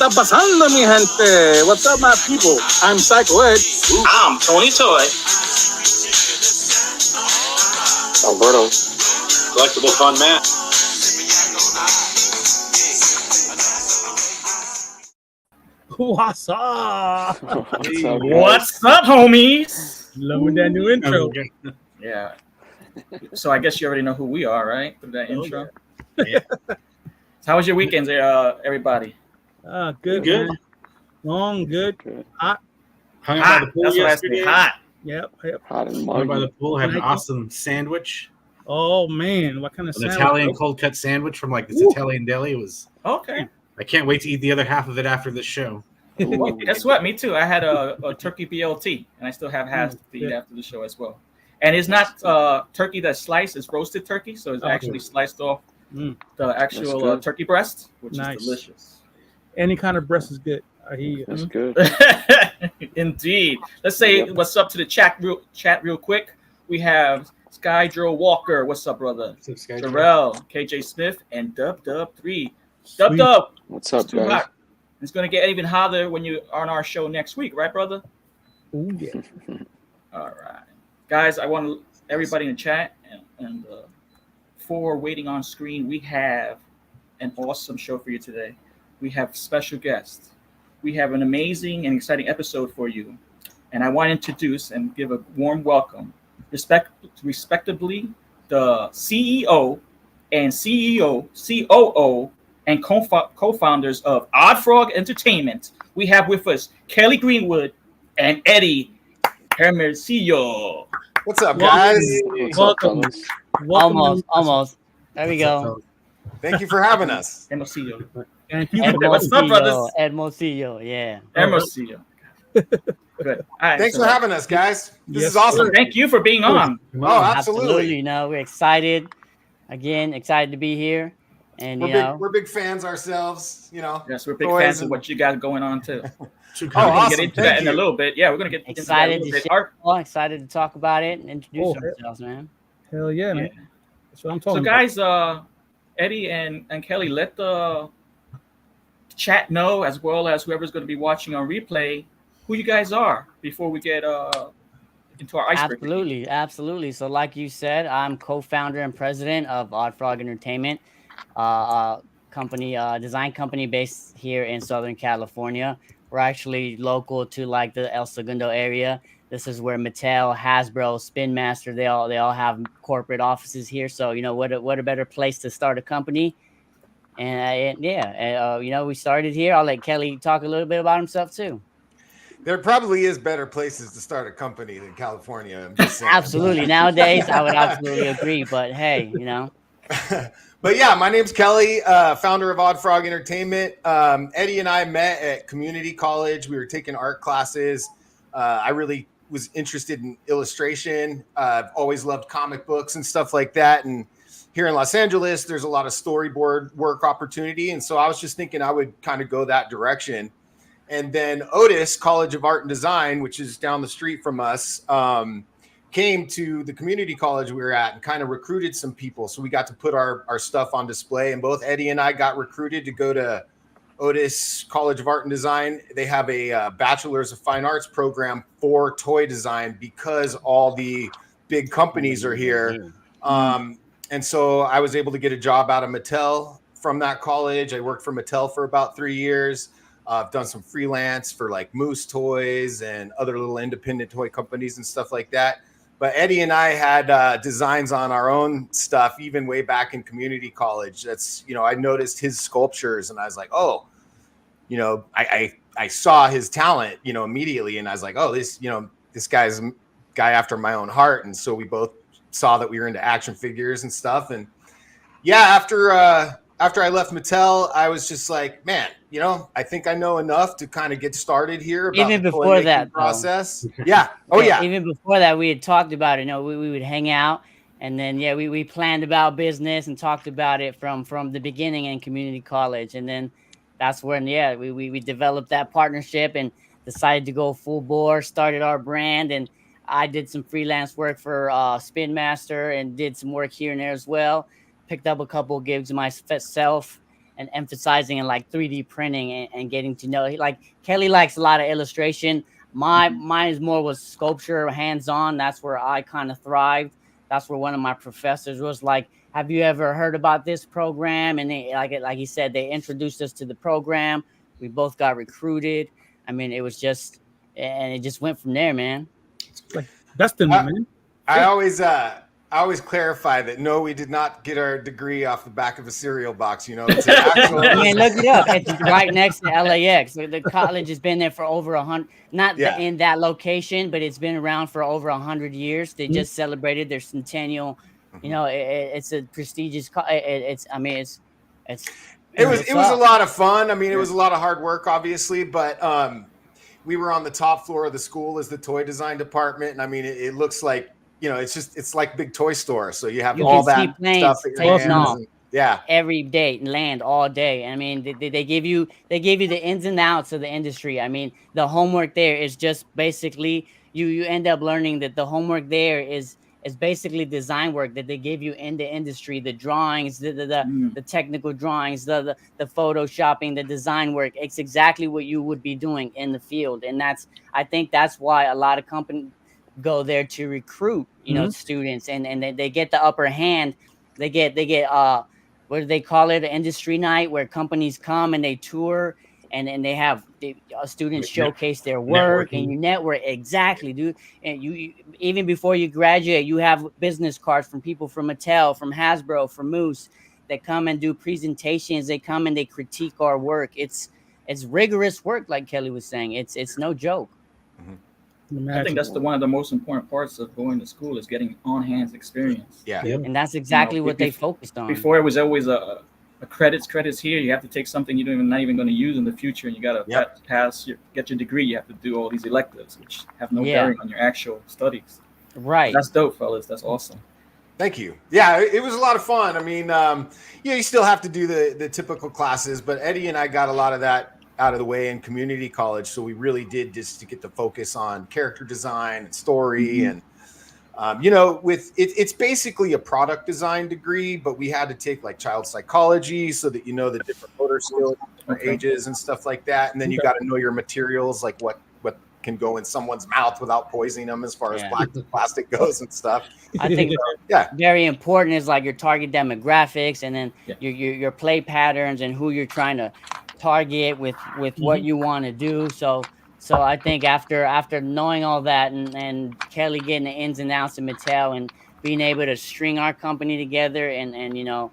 está pasando, mi gente? What's up, my people? I'm Psycho Ed. I'm Tony Toy. Alberto. Collectible Fun Man. What's up? What's up, homies? Loving that new intro. Yeah. So I guess you already know who we are, right? With that intro. Yeah. So how was your weekends, everybody? Good. Good. Man. Long, good. Hot. Hung out by the Hot. pool That's what I asked me. yesterday. Hot. Yep. Hot and Hung out by the muggy. pool. Had an Thank you. awesome sandwich. Oh man, what kind of An sandwich? Italian cold cut sandwich from like this Ooh. Italian deli. It was. Okay. I can't wait to eat the other half of it after this show. Well, guess what? Me too. I had a turkey BLT, and I still have half to eat good. after the show as well. And it's not turkey that's sliced; it's roasted turkey, so it's Oh, actually sliced off Mm. the actual good. turkey breast, which Nice. is delicious. Any kind of breast is good. I hear you. That's good. Indeed. Let's say Yep. what's up to the chat real quick. We have Sky Joe Walker. What's up, brother? What's up, Sky? Jarrell, KJ Smith, and Dub3. Sweet. Dub. What's up, It's too guys? hot. It's going to get even hotter when you are on our show next week, right, brother? Ooh, yeah. All right. Guys, I want everybody in the chat and for waiting on screen, we have an awesome show for you today. We have special guests. We have an amazing and exciting episode for you. And I want to introduce and give a warm welcome, respectively, the CEO and COO, and co-founders of Odd Frog Entertainment. We have with us Kelly Greenwood and Eddie Hermosillo. What's up, guys? What's Welcome. up, fellas? Almost. There we go. Thank you for having us. Hermosillo. Thank you. Ed- what's up, brothers? Hermosillo, yeah. Hermosillo. Good. All right, Thanks so for having us, guys. This Yes, is awesome. sir. Thank you for being on. Oh, absolutely. You know, we're excited. Again, excited to be here. And, We're big fans ourselves, you know. Yes, we're big Toys fans of and- what you got going on too. Two Oh, We're gonna awesome. get into Thank that in a you. little bit. Yeah, we're gonna get into that a excited little to bit. share. Excited to talk about it and introduce Oh, ourselves, man. Hell yeah, man. Yeah. That's what I'm So talking guys, Eddie and Kelly, let the chat know, as well as whoever's going to be watching on replay, who you guys are before we get into our icebreaker. Absolutely. So, like you said, I'm co-founder and president of Odd Frog Entertainment, company, design company based here in Southern California. We're actually local to like the El Segundo area. This is where Mattel, Hasbro, Spin Master, they all have corporate offices here. So, you know, what a better place to start a company. And you know, we started here. I'll let Kelly talk a little bit about himself too. There probably is better places to start a company than California. I'm just saying. Absolutely. Nowadays, I would absolutely agree. But hey, you know. But yeah, my name's Kelly, founder of Odd Frog Entertainment. Eddie and I met at community college. We were taking art classes. I really was interested in illustration. I've always loved comic books and stuff like that. And here in Los Angeles, there's a lot of storyboard work opportunity. And so I was just thinking I would kind of go that direction. And then Otis College of Art and Design, which is down the street from us, came to the community college we were at and kind of recruited some people. So we got to put our stuff on display. And both Eddie and I got recruited to go to Otis College of Art and Design. They have a Bachelor's of Fine Arts program for toy design because all the big companies are here. And so I was able to get a job out of Mattel from that college. I worked for Mattel for about 3 years. I've done some freelance for like Moose Toys and other little independent toy companies and stuff like that. But Eddie and I had designs on our own stuff, even way back in community college. That's, you know, I noticed his sculptures and I was like, oh, you know, I saw his talent, you know, immediately. And I was like, oh, this guy's a guy after my own heart. And so we both saw that we were into action figures and stuff. And yeah, after I left Mattel, I was just like, man, you know, I think I know enough to kind of get started here. About Even the before toy that, making process. Yeah. Oh yeah. Even before that, we had talked about it. You know, we would hang out, and then we planned about business and talked about it from the beginning in community college, and then that's when we developed that partnership and decided to go full bore. Started our brand, and I did some freelance work for Spin Master and did some work here and there as well. Picked up a couple of gigs myself. and emphasizing in like 3D printing and getting to know. Like Kelly likes a lot of illustration. Mine is more was sculpture, hands on. That's where I kind of thrived. That's where one of my professors was like, "Have you ever heard about this program?" And they like he said, they introduced us to the program. We both got recruited. I mean, it was just, and it just went from there, man. Like destiny, man. I always clarify that no, we did not get our degree off the back of a cereal box. You know, it's an actual. I mean, look it up. It's right next to LAX. The college has been there for over 100. Not in that location, but it's been around for over 100 years. They just celebrated their centennial. You know, it's a prestigious. It was a lot of fun. I mean, it was a lot of hard work, obviously, but we were on the top floor of the school as the toy design department, and I mean, it looks like, you know, it's like big toy store. So you have all that stuff at your hands. Every day, land all day. I mean, they give you the ins and outs of the industry. I mean, the homework there is just basically you end up learning that the homework there is basically design work that they give you in the industry, the drawings, the technical drawings, the photoshopping, the design work. It's exactly what you would be doing in the field. And I think that's why a lot of companies go there to recruit, you know, students, and they get the upper hand. They get what do they call it? An industry night where companies come and they tour and they have students showcase their work and you network. Exactly, dude. And you even before you graduate, you have business cards from people from Mattel, from Hasbro, from Moose that come and do presentations. They come and they critique our work. It's rigorous work, like Kelly was saying. It's no joke. I think that's one of the most important parts of going to school is getting on-hands experience. Yeah. And that's exactly what they focused on. Before it was always a credits here. You have to take something you're not even going to use in the future, and you got to get your degree. You have to do all these electives, which have no bearing on your actual studies. Right. That's dope, fellas. That's awesome. Thank you. Yeah, it was a lot of fun. I mean, you still have to do the typical classes, but Eddie and I got a lot of that out of the way in community college. So we really did just to get the focus on character design and story. And, you know, it's basically a product design degree, but we had to take like child psychology so that you know the different motor skills, different ages and stuff like that. And then you got to know your materials, like what can go in someone's mouth without poisoning them as far as plastic goes and stuff. I think very important is like your target demographics and then your play patterns and who you're trying to target with what you want to do. So I think after knowing all that and Kelly getting the ins and outs of Mattel and being able to string our company together and you know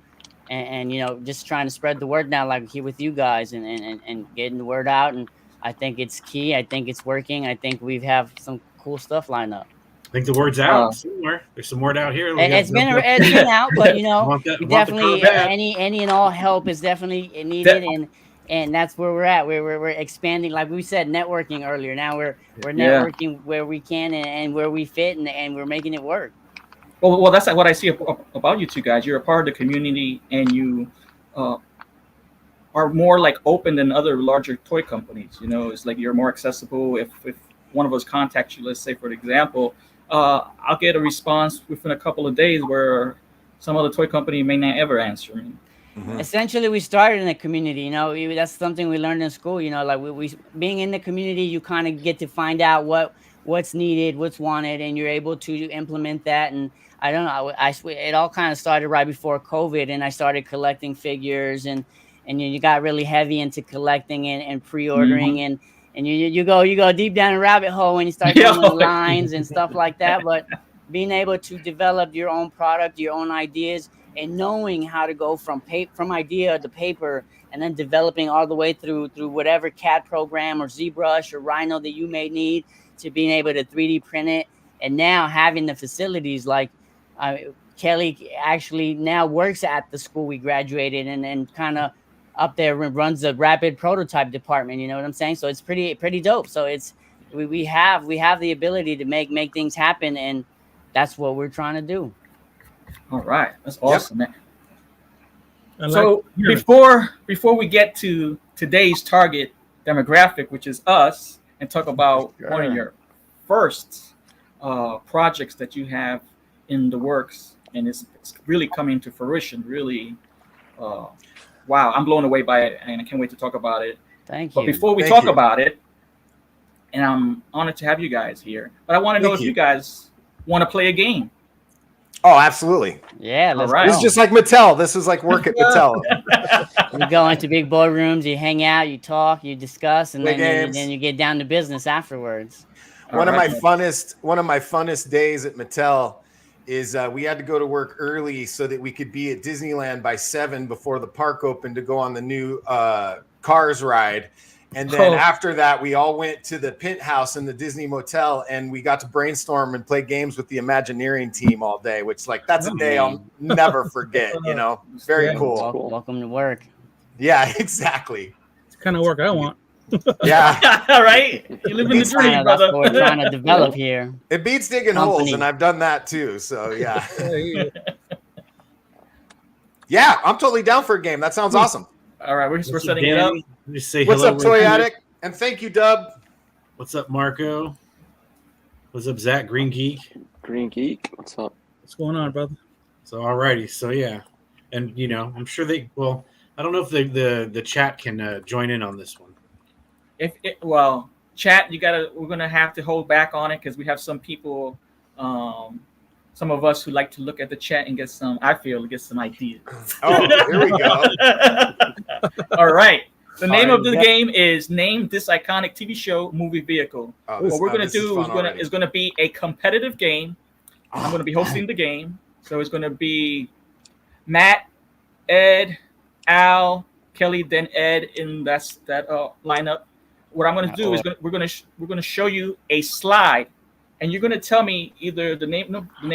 just trying to spread the word now like here with you guys and getting the word out, and I think it's key. I think it's working. I think we have some cool stuff lined up. I think the word's out somewhere. There's some word out here. It's been out, but you know, definitely any and all help is definitely needed, and that's where we're at. We're expanding, like we said, networking earlier. Now we're networking where we can and where we fit, and we're making it work. Well, that's what I see about you two guys. You're a part of the community, and you are more like open than other larger toy companies. You know, it's like you're more accessible. If one of us contacts you, let's say for example, I'll get a response within a couple of days where some other toy company may not ever answer me. Essentially, we started in the community. You know, that's something we learned in school. You know, like we being in the community, you kind of get to find out what's needed, what's wanted, and you're able to implement that. And I don't know, it all kind of started right before COVID, and I started collecting figures, and you got really heavy into collecting and pre-ordering, and you go deep down a rabbit hole when you start doing lines and stuff like that. But being able to develop your own product, your own ideas, and knowing how to go from idea to paper, and then developing all the way through whatever CAD program or ZBrush or Rhino that you may need to being able to 3D print it, and now having the facilities like Kelly actually now works at the school we graduated and kind of up there runs the rapid prototype department. You know what I'm saying? So it's pretty dope. So it's we have the ability to make things happen, and that's what we're trying to do. All right, that's awesome, man. So before we get to today's target demographic, which is us, and talk about one of your first projects that you have in the works, and it's really coming to fruition, really wow, I'm blown away by it, and I can't wait to talk about it. Thank But you. before we Thank talk you. about it, and I'm honored to have you guys here, but I want to know Thank if you. you guys want to play a game. Oh, absolutely. Yeah, let's right. This go. is just like Mattel. This is like work at Mattel. You go into big boardrooms, you hang out, you talk, you discuss, and Play then games. you get down to business afterwards. One of my Alright. funnest days at Mattel is we had to go to work early so that we could be at Disneyland by 7 before the park opened to go on the new Cars ride. And then Oh. after that, we all went to the Penthouse in the Disney Motel, and we got to brainstorm and play games with the Imagineering team all day. Which, like, that's a day I'll never forget. You know, very Yeah. cool. Welcome to work. Yeah, exactly. It's the kind of work I want. Yeah, All right, you live in the That's kind dream, of that's brother. what we're trying to develop here. it beats digging Company. holes, and I've done that too. So yeah, Yeah. yeah, I'm totally down for a game. That sounds awesome. All right, we're What's up, setting it up. Danny? Just say What's hello up, real Toy quick. Addict? And thank you, Dub. What's up, Marco? What's up, Zach Green Geek? Green Geek. What's up? What's going on, brother? So alrighty, so yeah, and you know, I'm sure they. Well, I don't know if the chat can join in on this one. Well, chat, we're gonna have to hold back on it because we have some people, some of us who like to look at the chat and get some ideas. Oh, here we go. All right. The name of the Yep. game is Name This Iconic TV Show Movie Vehicle. Oh, What we're gonna this do fun already. is gonna be a competitive game. I'm gonna be hosting the game, so it's gonna be Matt, Ed, Al, Kelly, then Ed in that lineup. What I'm gonna do is we're gonna show you a slide, and you're gonna tell me either the name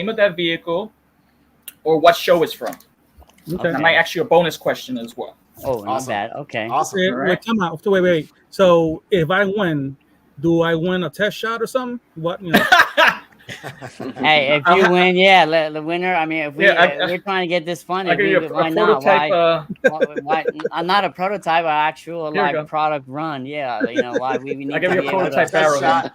of that vehicle or what show it's from. Okay. I might ask you a bonus question as well. Oh, not Awesome. bad. Okay. Awesome. Wait, Alright. wait, come out. Wait. So if I win, do I win a test shot or something? What? You know? Hey, if you win, yeah, the winner. I mean, if we're trying to get this fun, I'll give you why a not? prototype. Why? I'm not a prototype, an actual Here we go. live product run. Yeah, you know why we need I'll give to you be a able prototype to. arrow. Shot.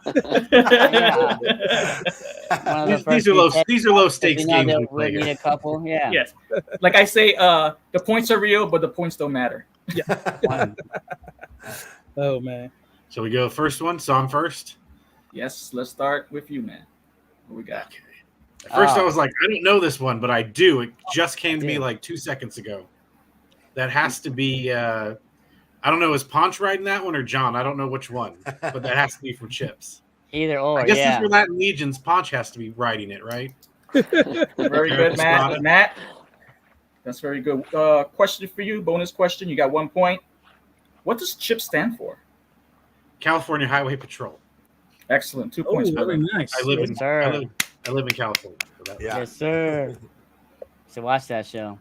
One of the first These are low few tests, stakes you know, games that we we'll play need here. a couple. Yeah. Yes. Like I say, the points are real, but the points don't matter. One. Oh man. Shall we go first one? So I'm first. Yes, let's start with you, man. What we got? Okay. At first, I Ah. was like, I don't know this one, but I do. It just came to me Yeah. like 2 seconds ago. That has to be. I don't know. Is Ponch riding that one or John? I don't know which one, but that has to be from Chips. Either or. I guess Yeah. since we're Latin Legions, Ponch has to be riding it, right? Very good, Matt. Spot. Matt, that's very good. Question for you, bonus question. You got 1 point. What does CHIP stand for? California Highway Patrol. Excellent. 2 Oh, points. very nice. I live Yes, in. sir. I live in California. So that- Yeah. Yes, sir. So watch that show.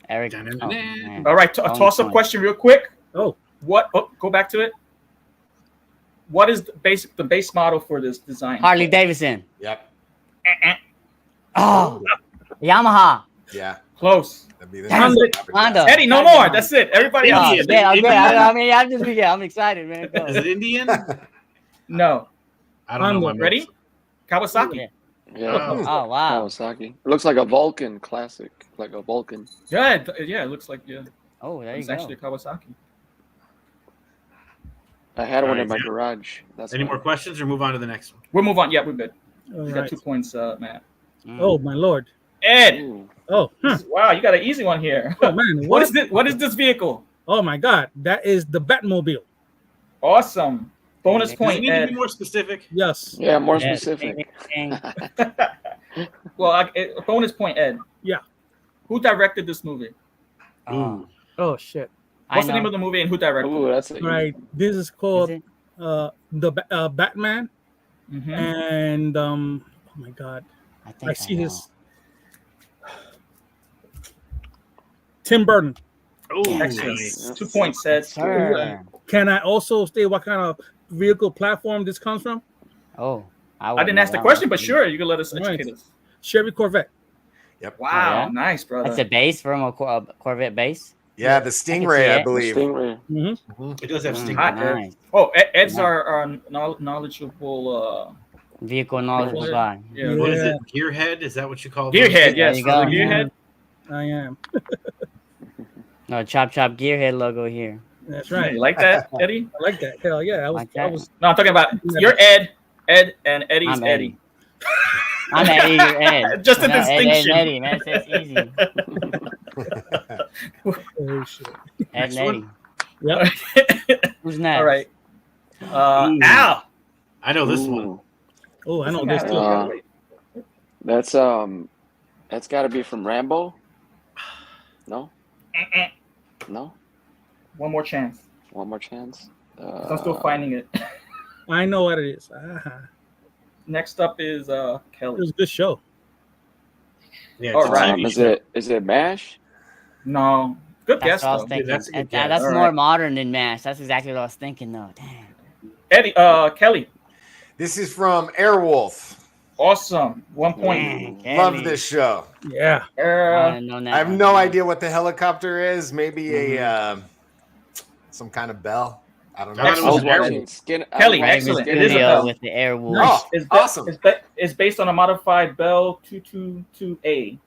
Eric. Oh, Dun-dun-dun. man. All right, a Bonus toss-up point. question real quick. Oh. What? Oh, go back to it. What is the base model for this design? Harley Davidson. Yep. Oh, Yamaha. Yeah. Close. That'd be the Damn next it, one. Honda. Eddie, no more. That's it. Everybody Oh, else. Indian. yeah, okay. Indian. I mean, I'm excited, man. Go. Is it Indian? No. I don't know. Honda. my Ready? notes. Kawasaki. Yeah. Yeah. Oh wow. Kawasaki. It looks like a Vulcan classic, like a Vulcan. Yeah, it looks like Oh, there you it's go. actually a Kawasaki. I had one in Alright, my yeah. garage. That's Any why. more questions or move on to the next one? We'll move on. Yeah, we're good. All You got right. 2 points, Matt. Mm. Oh my lord. Ed. Ooh. Oh. Wow, you got an easy one here. Oh man. What is this? What is this vehicle? Oh my god. That is the Batmobile. Awesome. Bonus Does Does it point, need to Ed. be more specific? Yes. Yeah, more Yeah, specific. ding, ding, ding. Well, bonus point, Ed. Yeah. Who directed this movie? Oh, Oh shit. I What's the know. name of the movie and who directed Ooh, it? that's a All right. This is Is called it? the Batman Mhm. and oh my god. I think I see know. his Tim Burton. Oh, Excellent. nice. 2 points, Ed. Sir. Can I also state what kind of vehicle platform this comes from? Oh, I didn't ask the question, but sure, you can let us Right. educate us. Chevy Corvette. Wow, yeah? nice, brother. That's a base from a Corvette base. Yeah, the Stingray, I it. believe. Stingray. Mm-hmm. It does have Mm, sting. Hot, nice. Oh, Ed's our knowledgeable Vehicle knowledgeable guy. yeah. What is it? Gearhead? Is that what you call it? Gearhead. There Yes, you go. the Gearhead. I am. No, Chop Chop Gearhead logo here. That's right. You like that, Eddie? I like that. Hell yeah. Like that. No, I'm talking about you're Ed, and Eddie's I'm Eddie. I'm Eddie, you're Ed. Just a No, distinction. Ed, Eddie, man. That's easy. Oh shit. Ed Next and one. Eddie. Yep. Who's next? All right. Ooh. Al. I know this one. Ooh, Oh, I know this too. that's got to be from Rambo. No, no. One more chance. One more chance. I'm still finding it. I know what it is. Next up is It Kelly. was a good show. Yeah, All it's a right. TV Is show. it MASH? No, good That's guess what I was though. thinking. that's a good That's guess. All more right. modern than MASH. That's exactly what I was thinking, though. Damn. Eddie, Kelly. This is from Airwolf. Awesome. 1 point. Man, Love Kelly. this show. Yeah. I would've known that I have one. no idea what the helicopter is. Maybe a some kind of bell. I don't know. I thought it I was was an watching Airwolf. Skin. Kelly, I was excellent. watching It is a Skin- bell. with the Airwolf. Oh, It's awesome. It's based on a modified Bell 222A.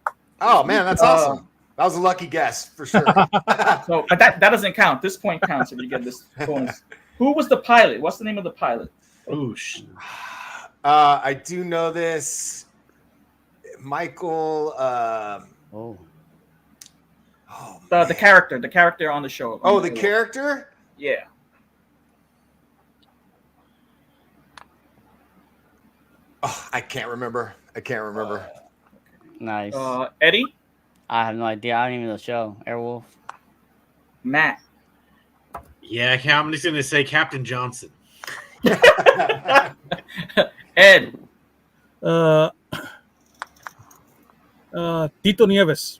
Oh man, that's awesome. That was a lucky guess for sure. So but that doesn't count. This point counts if you get this bonus. Who was the pilot? What's the name of the pilot? Oosh. I do know this. Michael. Oh. Oh, The man. the character on the show. Oh, the character. Yeah. Oh, I can't remember. Nice. Eddie, I have no idea. I don't even know the show. Airwolf. Matt. Yeah, I'm just gonna say Captain Johnson. Ed. Tito Nieves.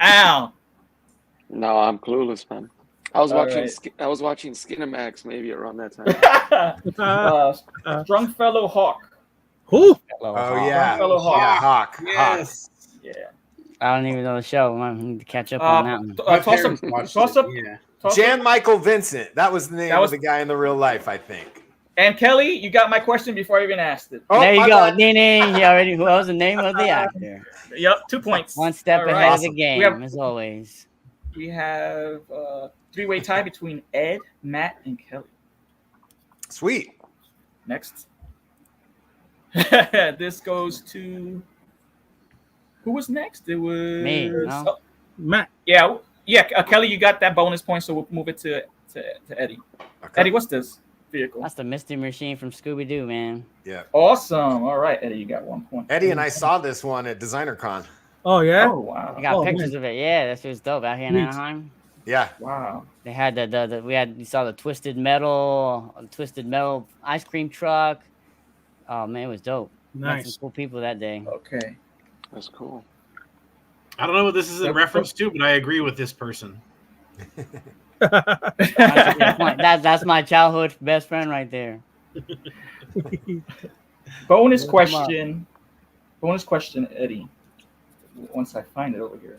Al. No, I'm clueless, man. I was All watching. right. I was watching Skinamax maybe around that time. Strongfellow Hawk. Who? Oh yeah, Fellow Hawk. yeah, Hawk. Yes. Yeah. I don't even know the show. I need to catch up on that one. My Toss up. parents watched Toss it, up. Yeah. Hawk. Jan Michael Vincent. That was the name That was- of the guy in the real life, I think. And Kelly, you got my question before I even asked it. Oh, there you my go. bad. Ding ding. He already knows the name of the actor. Yep, 2 points. One step All ahead right. of the game, as always. We have three-way tie between Ed, Matt, and Kelly. Sweet. Next. This goes to who was next? It was Me, no? oh, Matt. yeah. Kelly, you got that bonus point, so we'll move it to Eddie. Okay. Eddie, what's this vehicle? That's the Mystery Machine from Scooby Doo, man. Yeah. Awesome. All right, Eddie, you got 1 point. Eddie and I saw this one at DesignerCon. Oh yeah. Oh wow. I got Oh, pictures of it. Yeah, that shit was dope out here in Sweet. Anaheim. Yeah. Wow. They had you saw the twisted metal ice cream truck. Oh man, it was dope. Met some Nice. cool people that day. Okay. That's cool. I don't know what this is in reference to, but I agree with this person. That's a good point. That's my childhood best friend right there. Bonus Look 'em question. Bonus question, Eddie. Once I find it over here.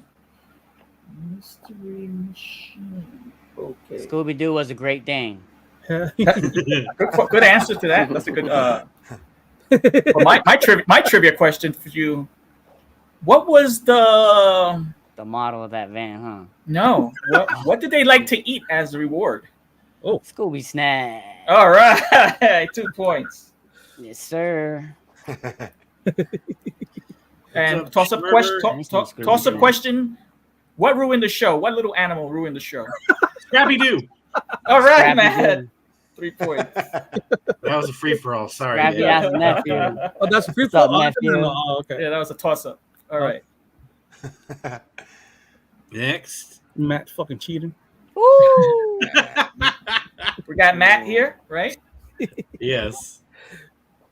Mystery Machine. Okay. Scooby Doo was a Great Dane. Good answer to that. That's a good. Well, my trivia question for you. What was the The model of that van, huh? no? What did they like to eat as a reward? Scooby Snack. All right, 2 points. Yes, sir. And What's up, toss up Trevor? question. Toss up question. What ruined the show? What little animal ruined the show? Scrappy Doo. All right, Scrappy man. Doo. 3 points. That was a free for all. Sorry. Scrappy Yeah. ass nephew. Oh, that's a free What's up, throw. nephew? Oh, okay. Yeah, that was a toss up. All right. Next. Matt fucking cheating. Woo! We got Matt here, right? Yes.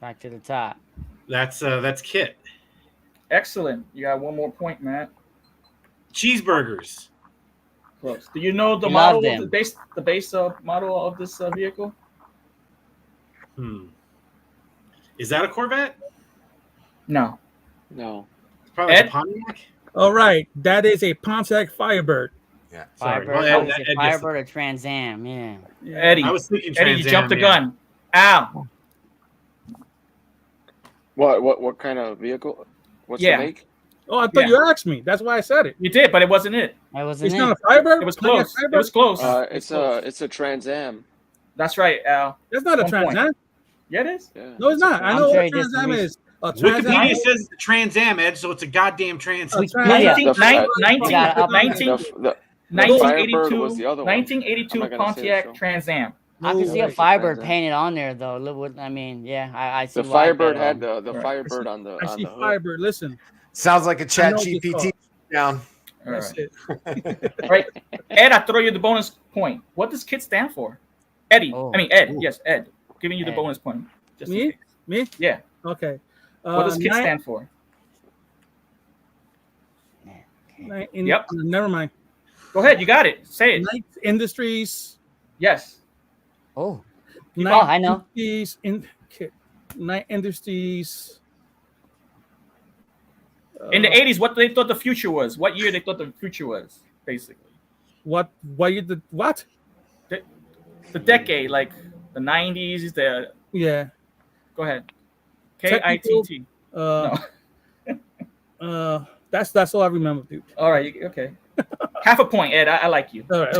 Back to the top. That's Kit. Excellent. You got 1 more point, Matt. Cheeseburgers. Close. Do you know the We model, love of them. the base model of this vehicle? Is that a Corvette? No. No. It's probably Ed? a Pontiac. All right, that is a Pontiac Firebird. Yeah. Sorry. Firebird, Well, was Ed it gets Firebird or Trans Am, yeah. Eddie. I was thinking Eddie, Trans you jumped the Am, gun. Ow. What kind of vehicle? What's Yeah. the make? Oh, I thought Yeah. you asked me. That's why I said it. You did, but it wasn't it. That wasn't It's it. not a fiber. It was Not yet close. It fiber? was close. It's a Trans Am. That's right, Al. That's not a 1 Trans point. Am. Yeah, it is. Yeah. No, it's not. I I'm know sure what he a Trans just Am reached- is. A Trans Am. Wikipedia says it's a Trans Am, Ed, so it's a goddamn Trans. A Trans Am. Yeah. 19, The- 19, got up- 19, The 1982, was the other one. 1982 I'm not gonna say the Pontiac show. Trans Am. I can No see a way. Firebird painted on there though. Look what I mean. Yeah, I see. The why, Firebird but, had the Right. Firebird on the I on see the hood. Firebird. Listen, Sounds like a Chat know this GPT car. down. All that's right. it. All right. Ed, I throw you the bonus point. What does KIT stand for? Eddie. Oh. I mean, Ed. Ooh. Yes, Ed. Giving you the Ed. bonus point. Just in Me? case. Me? Yeah. Okay. What does KIT Night- stand for? Yep. Never mind. Go ahead. You got it. Say it. Night Industries. Yes. Oh, Night oh, I know. Night Industries. In the 80s, what they thought the future was. What year they thought the future was, basically. What you did? What? The decade, like the 90s, the Yeah. go ahead. Technical- KITT. Uh, that's all I remember, dude. All right, okay. Half a point, Ed. I like you. All right.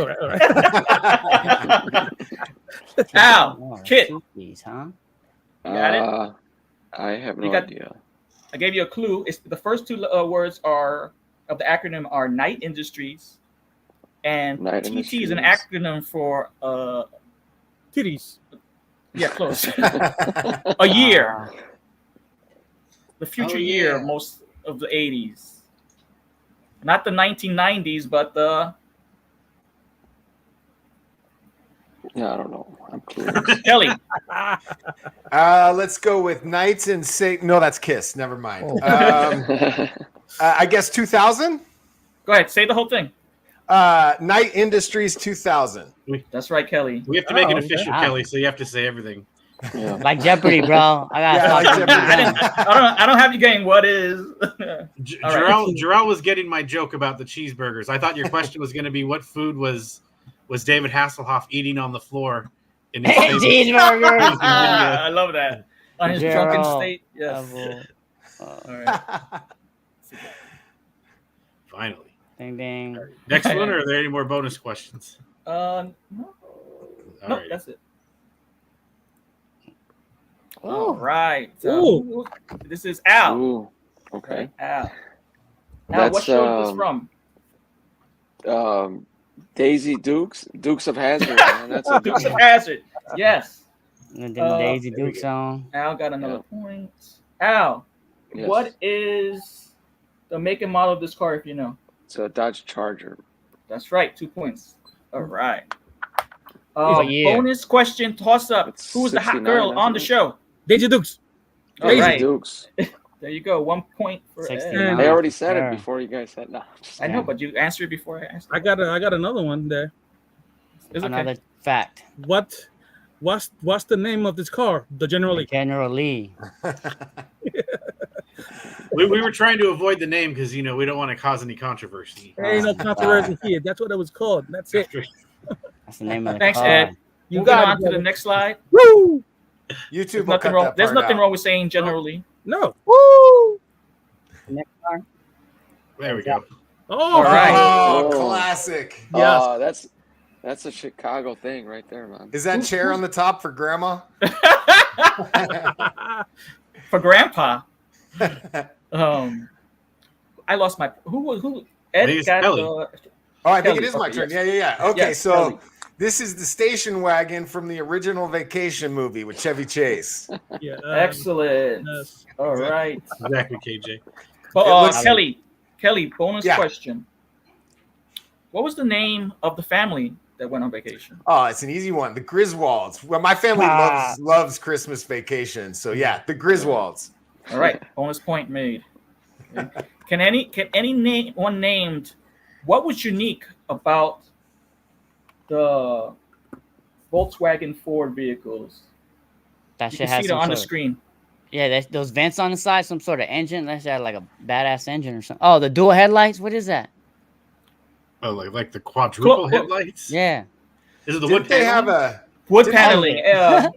Al, Oh, KIT. two keys, huh? You got it? I have You no got- idea. I gave you a clue. It's the first two words are of the acronym are Night Industries, and Night TT is an Industries. acronym for Titties. yeah, close. A year, the future Oh, year yeah. of most of the 80s, not the 1990s, but the Yeah, I don't know. I'm clueless. Kelly. Let's go with Knights and Satan. No, that's Kiss. Never mind. Oh. I guess 2000. Go ahead, say the whole thing. Night Industries 2000. That's right, Kelly. We have to make it Oh, okay. official, Wow. Kelly, so you have to say everything. Yeah. Like Jeopardy, bro. I gotta Yeah, stop like you. Jeopardy. I don't have you getting what is. All right. Jarrell was getting my joke about the cheeseburgers. I thought your question was going to be what food was David Hasselhoff eating on the floor in his favorite- Cheeseburgers. I love that. On his drunken Gerald. state. Yes. All right. Finally. Ding ding. Next one, or are there any more bonus questions? No, All no, right. that's it. Ooh. All right. Ooh. This is Al. Ooh. Okay. Al. Al, That's, what show is this from? Daisy Dukes of Hazzard. Man. That's a Dukes of Hazzard. Yes. And then the Daisy there we Duke song. Al got another point. Al, Yes. what is the make and model of this car, if you know? It's a Dodge Charger. That's right. 2 points. All right. What year? Bonus question toss up. It's Who's the hot 69, girl on the isn't it? show? Daisy Dukes. All Daisy right. Dukes. There you go. 1 point for 69. Ed. I already said Sure. it before you guys said no. I know, but you answered it before I asked. I got another one there. It's Another okay. fact. What's the name of this car? The General Lee. General Lee. We were trying to avoid the name because we don't want to cause any controversy. There ain't no controversy here. That's what it was called. That's it. That's the name of the Thanks, car. Ed. You Moving got on it, to the brother. next slide. Woo! YouTube. There's will nothing cut wrong. that There's part nothing out. wrong with saying generally. No. Woo! Next car. There we go. Oh, All right. Oh, Oh. classic. Yes. That's a Chicago thing right there, man. Is that chair on the top for grandma? For Grandpa. I lost my who I think Ed it's got Kelly. Oh, I think Kelly, it is my okay, turn. yes. Yeah. Okay, Yes, so Kelly. this is the station wagon from the original Vacation movie with Chevy Chase. Yeah. excellent. yes. All right. Exactly, KJ. But, It looks- Kelly, bonus Yeah. question. What was the name of the family that went on vacation? Oh, it's an easy one. The Griswolds. Well, my family loves Christmas Vacation. So yeah, the Griswolds. All right, bonus point made. Okay. Can any name one named what was unique about the Volkswagen Ford vehicles? That You shit can has see it some on the sort of- screen. Yeah, those vents on the side, some sort of engine. That shit had like a badass engine or something. Oh, the dual headlights. What is that? Oh, like the quadruple Cool. headlights? Yeah. Is it the wood Didn't they have paneling? a? Wood Did- paneling.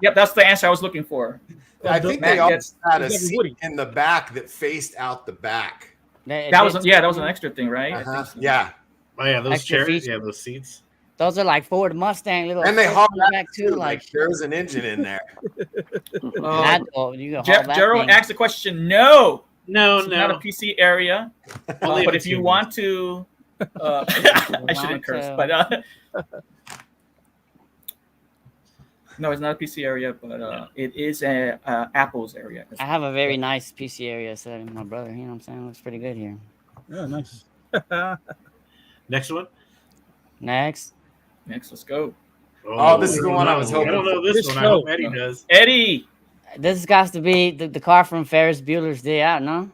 Yep, that's the answer I was looking for. I think Matt they also gets- had a it's like seat Woody. in the back that faced out the back. That was an extra thing, right? I Uh-huh. think so. Yeah, Oh yeah, those Extra chairs, feature. yeah, those seats. Those are like Ford Mustang little. and they seats haul in the back too. Like Like there was an engine in there. that, you can haul that Gerald thing. asked the question. No, No, it's not a no. PC area. Only But if if you it's want to, I shouldn't curse, but no, it's not a PC area, but it is a Apple's area. I have a very nice PC area set with my brother. You know what I'm saying? Looks pretty good here. Yeah, nice. Next one. Next, Next, let's go. Oh, this is the one I was hoping I don't know this This one. I show. hope Eddie does. Eddie. this has to be the car from Ferris Bueller's Day Out. No,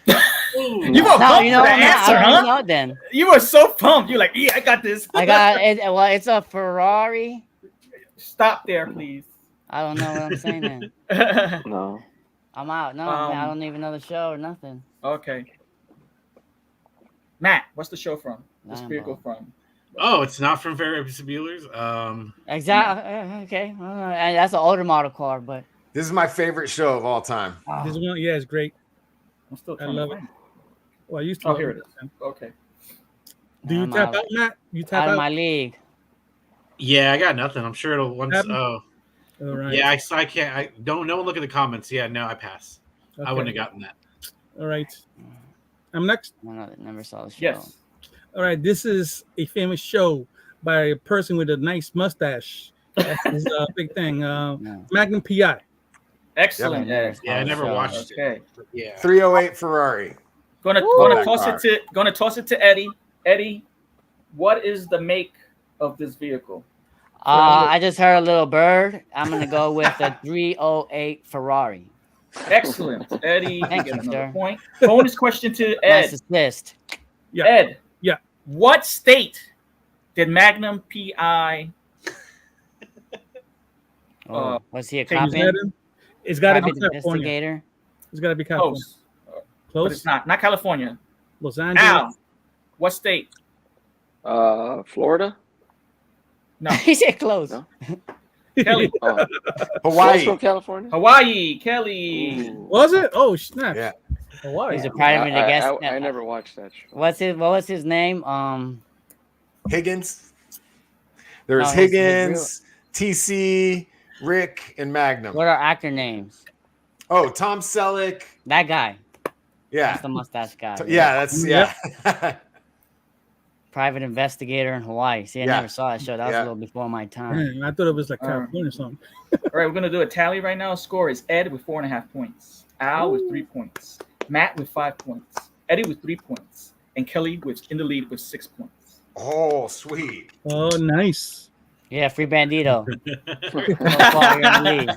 Ooh. You were no, pumped you for know, the no, answer, I don't huh? know. Then You were so pumped. You're like, yeah, I got this. I got it. Well, it's a Ferrari. Stop there, please. I don't know what I'm saying. Then No. I'm out. No, man, I Um, don't even know the show or nothing. Okay. Matt, what's the show from? This Lambo. vehicle from? Oh, it's not from Ferris Bueller's. Exactly. Okay. And that's an older model car, but This is my favorite show of all time. This one, yeah, it's great. I'm still I trying love to it. find Well, I used to. Oh, love here it. it is. Okay. Do you I'm tap out. out, Matt? You tap out out? of my league. yeah, I got nothing. I'm sure it'll once. Happened? Oh, All right. yeah. I can't. I don't. No one look at the comments. Yeah, no, I pass. I Okay. wouldn't have gotten that. All right. I'm next. Never saw the show. Yes. All right. This is a famous show by a person with a nice mustache. That's his big thing. No. Magnum PI. Excellent. Never Yeah, I saw the never show. watched it. Okay. But yeah. 308 Ferrari. Gonna That toss car. it to Eddie. Eddie, what is the make of this vehicle? I just heard a little bird. I'm gonna go with a 308 Ferrari. Excellent. Eddie, you Thank get you, another sir. point. Bonus question to Nice Ed. assist. Yeah. Ed. Yeah. What state did Magnum PI Oh, was he a take cop his in? It's got to be Private California. investigator? It's got to be California. close? But Close. it's not. Not California. Los Angeles. Al, what state? Florida? No. He said close. No. Kelly. Oh, Hawaii. from California? Hawaii. Kelly. Ooh. Was it? Oh snap! Yeah. Hawaii. He's a private investigator. I never watched that show. What was his name? Higgins. There's No, his Higgins, TC, Rick, and Magnum. What are actor names? Oh, Tom Selleck. That guy. Yeah. That's the mustache guy. Yeah, that's yeah. Private investigator in Hawaii. See, I Yeah. never saw that show. That was Yeah. a little before my time. Man, I thought it was like California or something. All right, we're gonna do a tally right now. Score is Ed with 4.5 points, Al with 3 points, Matt with 5 points, Eddie with 3 points, and Kelly with in the lead with 6 points. Oh, sweet. Oh, nice. Yeah, free bandito. No fault, you're in the lead.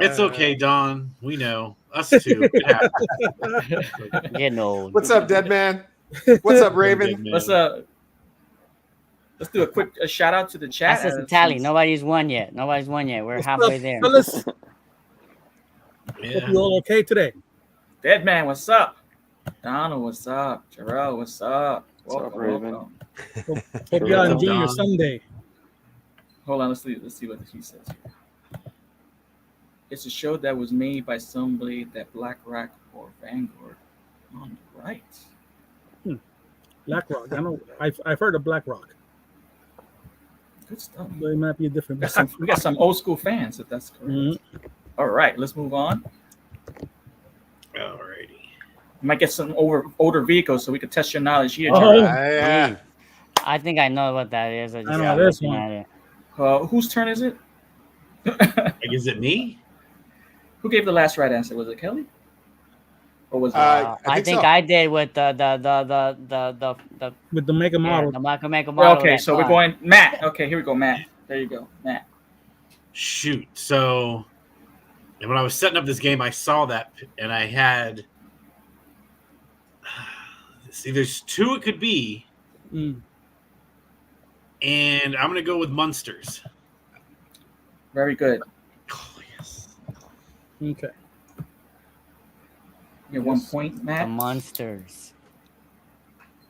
It's okay, Don. We know. Us too. It happens. Getting old. What's up, Dead Man? What's up, Raven? Let's do a quick shout out to the chat. That's just a tally. Nobody's won yet. We're halfway there. Fellas, Yeah. hope you all okay today. Dead Man, what's up? Donald, what's up? Jarrell, what's up? What's up, Welcome, Raven? welcome. Hope y'all Well enjoying your done. Sunday. Hold on, let's see what he says here. It's a show that was made by somebody that Black Rock or Vanguard on the right. Black Rock. I know. I've heard of Black Rock, Good stuff. but it might be a different. We got some old school fans, if that's correct. Mhm. All right, let's move on. Alrighty. We might get some older vehicles so we can test your knowledge here. Oh. Jarrell. Yeah. I think I know what that is. I just I know got this looking one. at it. Whose turn is it? Like, is it me? Who gave the last right answer? Was it Kelly? Or was it? I think so. I did with the With the mega model. the make a model. of Okay, that so we're car. going Matt. Okay, here we go, Matt. There you go, Matt. Shoot. So, and when I was setting up this game, I saw that, and I had. See, there's two it could be, Mm. and I'm gonna go with Munsters. Very good. Oh yes. Okay. You get 1 point, The Matt. monsters.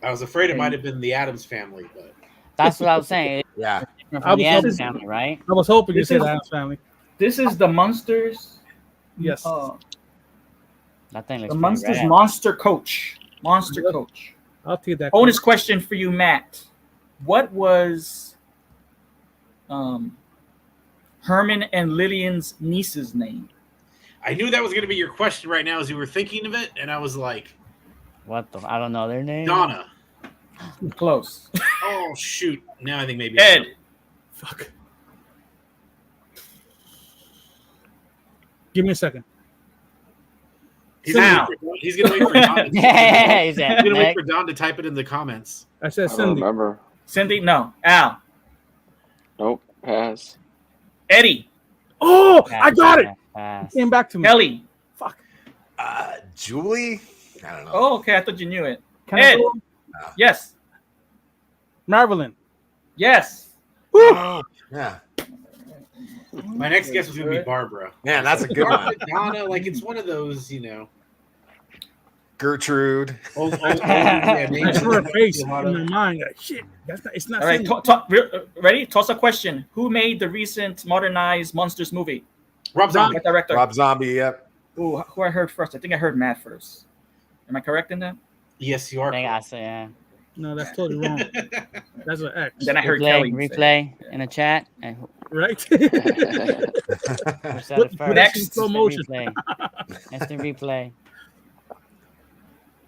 I was afraid it might have been the Adams Family, but That's what I was saying. It's Yeah. different I from the was Adams hoping- family, right? I was hoping you This said is- Adams Family. This is the Munsters. Yes. Uh, That thing looks The pretty Munsters rad. Monster Coach. Monster Yep. Coach. I'll take that. Bonus question for you, Matt. What was Herman and Lillian's niece's name? I knew that was going to be your question right now as you were thinking of it, and I was like, What the? I don't know their name. Donna. Close. Oh shoot! Now I think maybe Ed. Fuck. Give me a second. He's Now. gonna wait for Don. Yeah, he's He's gonna wait at for Don to type it in the comments. I said I don't Cindy. remember. Cindy, no. Al. Nope. Pass. Eddie. Oh, I got it. Pass. Came back to me. Kelly. Fuck. Julie? I don't know. Oh, okay. I thought you knew it. Can I Ed. go? Yes. Marvelin. Yes. Oh, yeah. My next guess was gonna be Barbara. Man, that's a good one. Barbara, Donna, like it's one of those, you know. Gertrude. Old, I names saw her that face a in lot of- my mind. Like, shit, that's not. It's not. All right. Cindy. Ready? Toss a question. Who made the recent modernized Monsters movie? Rob Zombie. What director? Rob Zombie, yep. Ooh, who I heard first? I think I heard Matt first. Am I correct in that? Yes, you I are. think I said yeah. No, that's totally wrong. That's an X. And then I heard Kelly. Replay in the chat. And Right? who said it first? Next. Instant Slow motion. replay. Instant replay.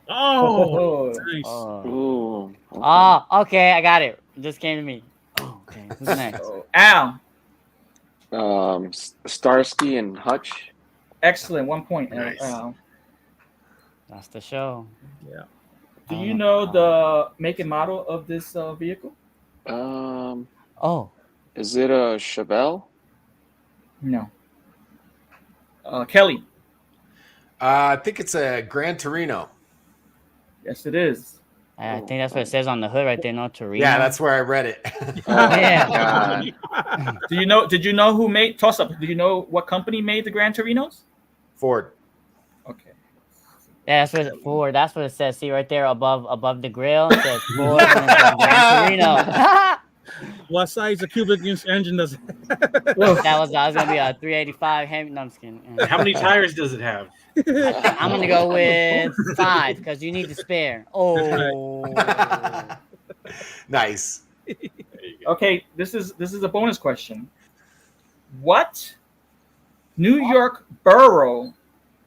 Oh, Oh. nice. Oh. Ooh. Okay. Oh, okay, I got it. It just came to me. Oh, okay. Who's next? So, Al. Starsky and Hutch. Excellent. 1 point. Nice. Al. That's the show. Yeah. Do you know the make and model of this vehicle? Oh, Is it a Chevelle? No. Kelly. I think it's a Gran Torino. Yes, it is. I think that's what it says on the hood right there. No, Torino. Yeah, that's where I read it. Oh, Yeah. God. Do you know? Did you know who made toss up? Do you know what company made the Gran Torinos? Ford. Okay. Yeah, that's what it's for. That's what it says. See right there above the grill. It says Ford and it says Gran Torino. What size a cubic inch engine does it? that was gonna be a 385 Hemi. No, I'm just kidding. How many tires does it have? I'm gonna go with 5 because you need to spare. Oh, Nice. Okay. This is a bonus question. What New York borough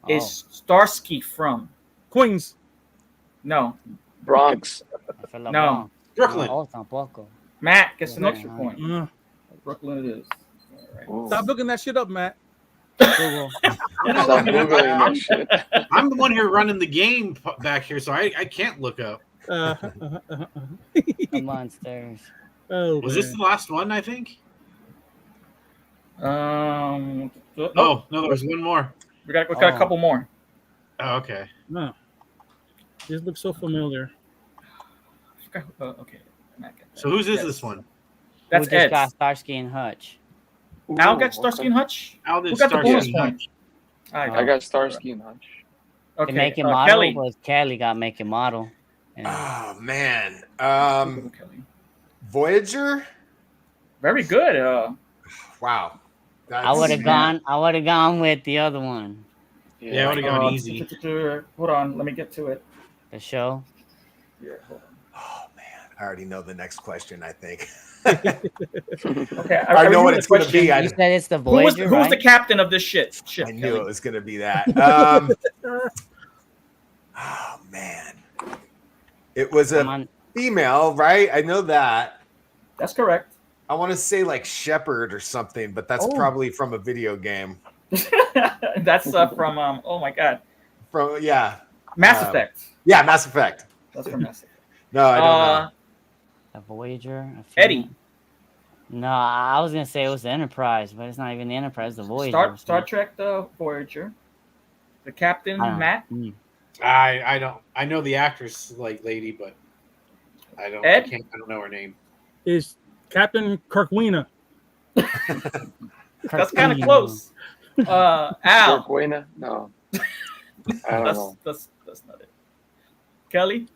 is Starsky from? Queens. No. Bronx. No. Brooklyn. Oh, tampoco. Matt gets an Yeah. extra point. Brooklyn it is. All right. Ooh. Stop looking that shit up, Matt. Google. Stop Googling that shit. I'm the one here running the game back here, so I can't look up. The monsters. Oh, Was this man. the last one? I think. No, Oh no, there was one more. we got a couple more. Oh, okay. No. This looks so familiar. Okay. Matt got that. So whose is Yes. this one? That's Who just Ed's. got Starsky and Hutch? Al Ooh, got Starsky and Hutch. Al did Who got the Starsky bonus and point? Hutch. All right, I got Starsky and Hutch. okay. The make and uh, model Kelly. was Kelly got make and model. And Oh man. Kelly. Voyager? Very good. Wow. I would have gone with the other one. Yeah, I would've gone easy. Hold on, let me get to it. The show. Here, hold on. Oh man. I already know the next question, I think. Okay, I know what remember it's the gonna be. question. I You said it's the Who was, Voyager, who was right? the captain of this ship? I knew Kelly? it was gonna be that. Oh man. It was Come a on. female, right? I know that. That's correct. I want to say like Shepherd or something, but that's Oh. probably from a video game. That's from oh my god, From Mass Um, Effect. yeah, Mass Effect. That's from Mass Effect. No, I don't know. The Voyager. a Eddie. female. No, I was gonna say it was the Enterprise, but it's not even the Enterprise. The Voyager. Star Trek, the Voyager. The captain, I don't know. Matt. Mm. I don't. I know the actress like lady, but I don't. Ed? I don't know her name. Is Captain Kirkwina. That's kind of Kirkwina. close. Al. Buena? No. I don't know. That's not it. Kelly.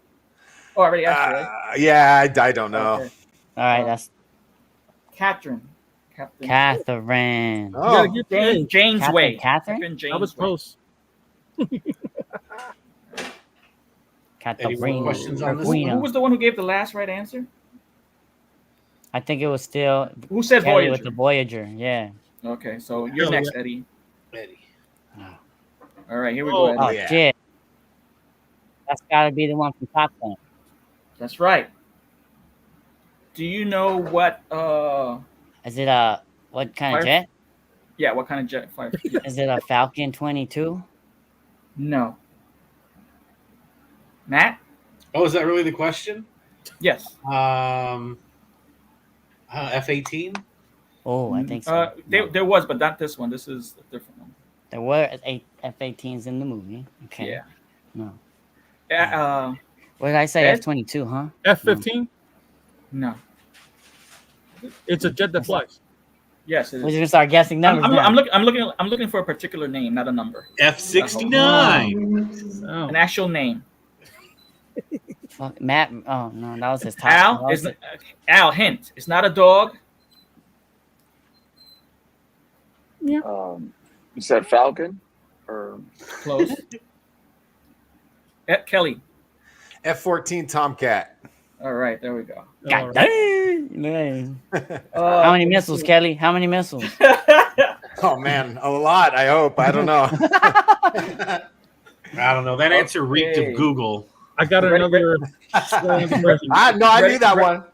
Oh, I already asked you, right? Yeah, I don't know. Okay. All right, that's Catherine. Captain. Catherine. You gotta Oh, get the A. James Way. Catherine? Catherine I was James Way. close. Any more questions on this? Who was the one who gave the last right answer? I think it was still Who said Kelly Voyager? with the Voyager. Yeah. Okay, so you're Oh, next, yeah. Eddie. Eddie. All right, here we Oh, go, Oh Eddie. yeah. shit. That's got to be the one from Top Gun. That's right. Do you know what? Is it a what kind of Fire- jet? Yeah, what kind of jet? Fire? Is it a Falcon 22? No. Matt? Oh, is that really the question? Yes. F-18. Oh, I think so. There was, but not this one. This is a different one. There were F-18s in the movie. Okay. Yeah. No. What What did I say? Ed? F-22, huh? F-15. No. It's a jet that flies. Yes, it We're just is. gonna start guessing numbers. now. I'm looking for a particular name, not a number. F-69. Oh. An actual name. Fuck, Matt. Oh no, that was his top. Al that was is Al. Hint. It's not a dog. You said Falcon, or Close. Kelly. F-14 Tomcat. All right, there we go. All God right. dang. How many missiles, Kelly? How many missiles? Oh man, a lot. I hope. I don't know. I don't know. That answer reeked Okay. of Google. I got Ready- another strange question. I Ready- knew that ready- one.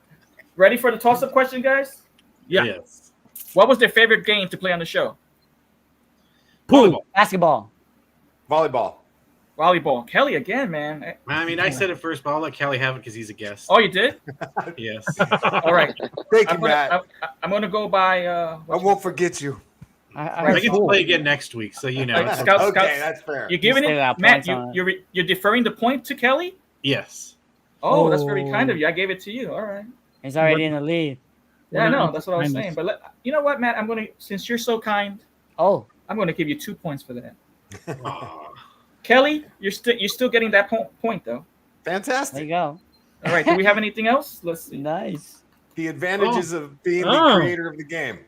Ready for the toss-up question, guys? Yeah. Yes. What was their favorite game to play on the show? Volleyball. Basketball. Volleyball. Volleyball. Kelly again, man. I mean, I said it first, but I'll let Kelly have it because he's a guest. Oh, you did? Yes. All right. Thank you, Matt. I'm gonna go by. I won't forget you. I get to play again next week, so you know. Like, Scout- Okay, that's fair. You're giving still it, got Matt. points on You're deferring the point to Kelly. Yes. Oh, that's very Oh. kind of you. I gave it to you. All right. He's already in the lead. Yeah, I know. That's what I was Kindness. saying. But you know what, Matt? Since you're so kind, Oh, I'm gonna give you 2 points for that. Aw. Kelly, you're still getting that point though. there you Fantastic. go. All right. Do we have anything else? Let's see. Nice. The advantages of being the Oh. creator of the game.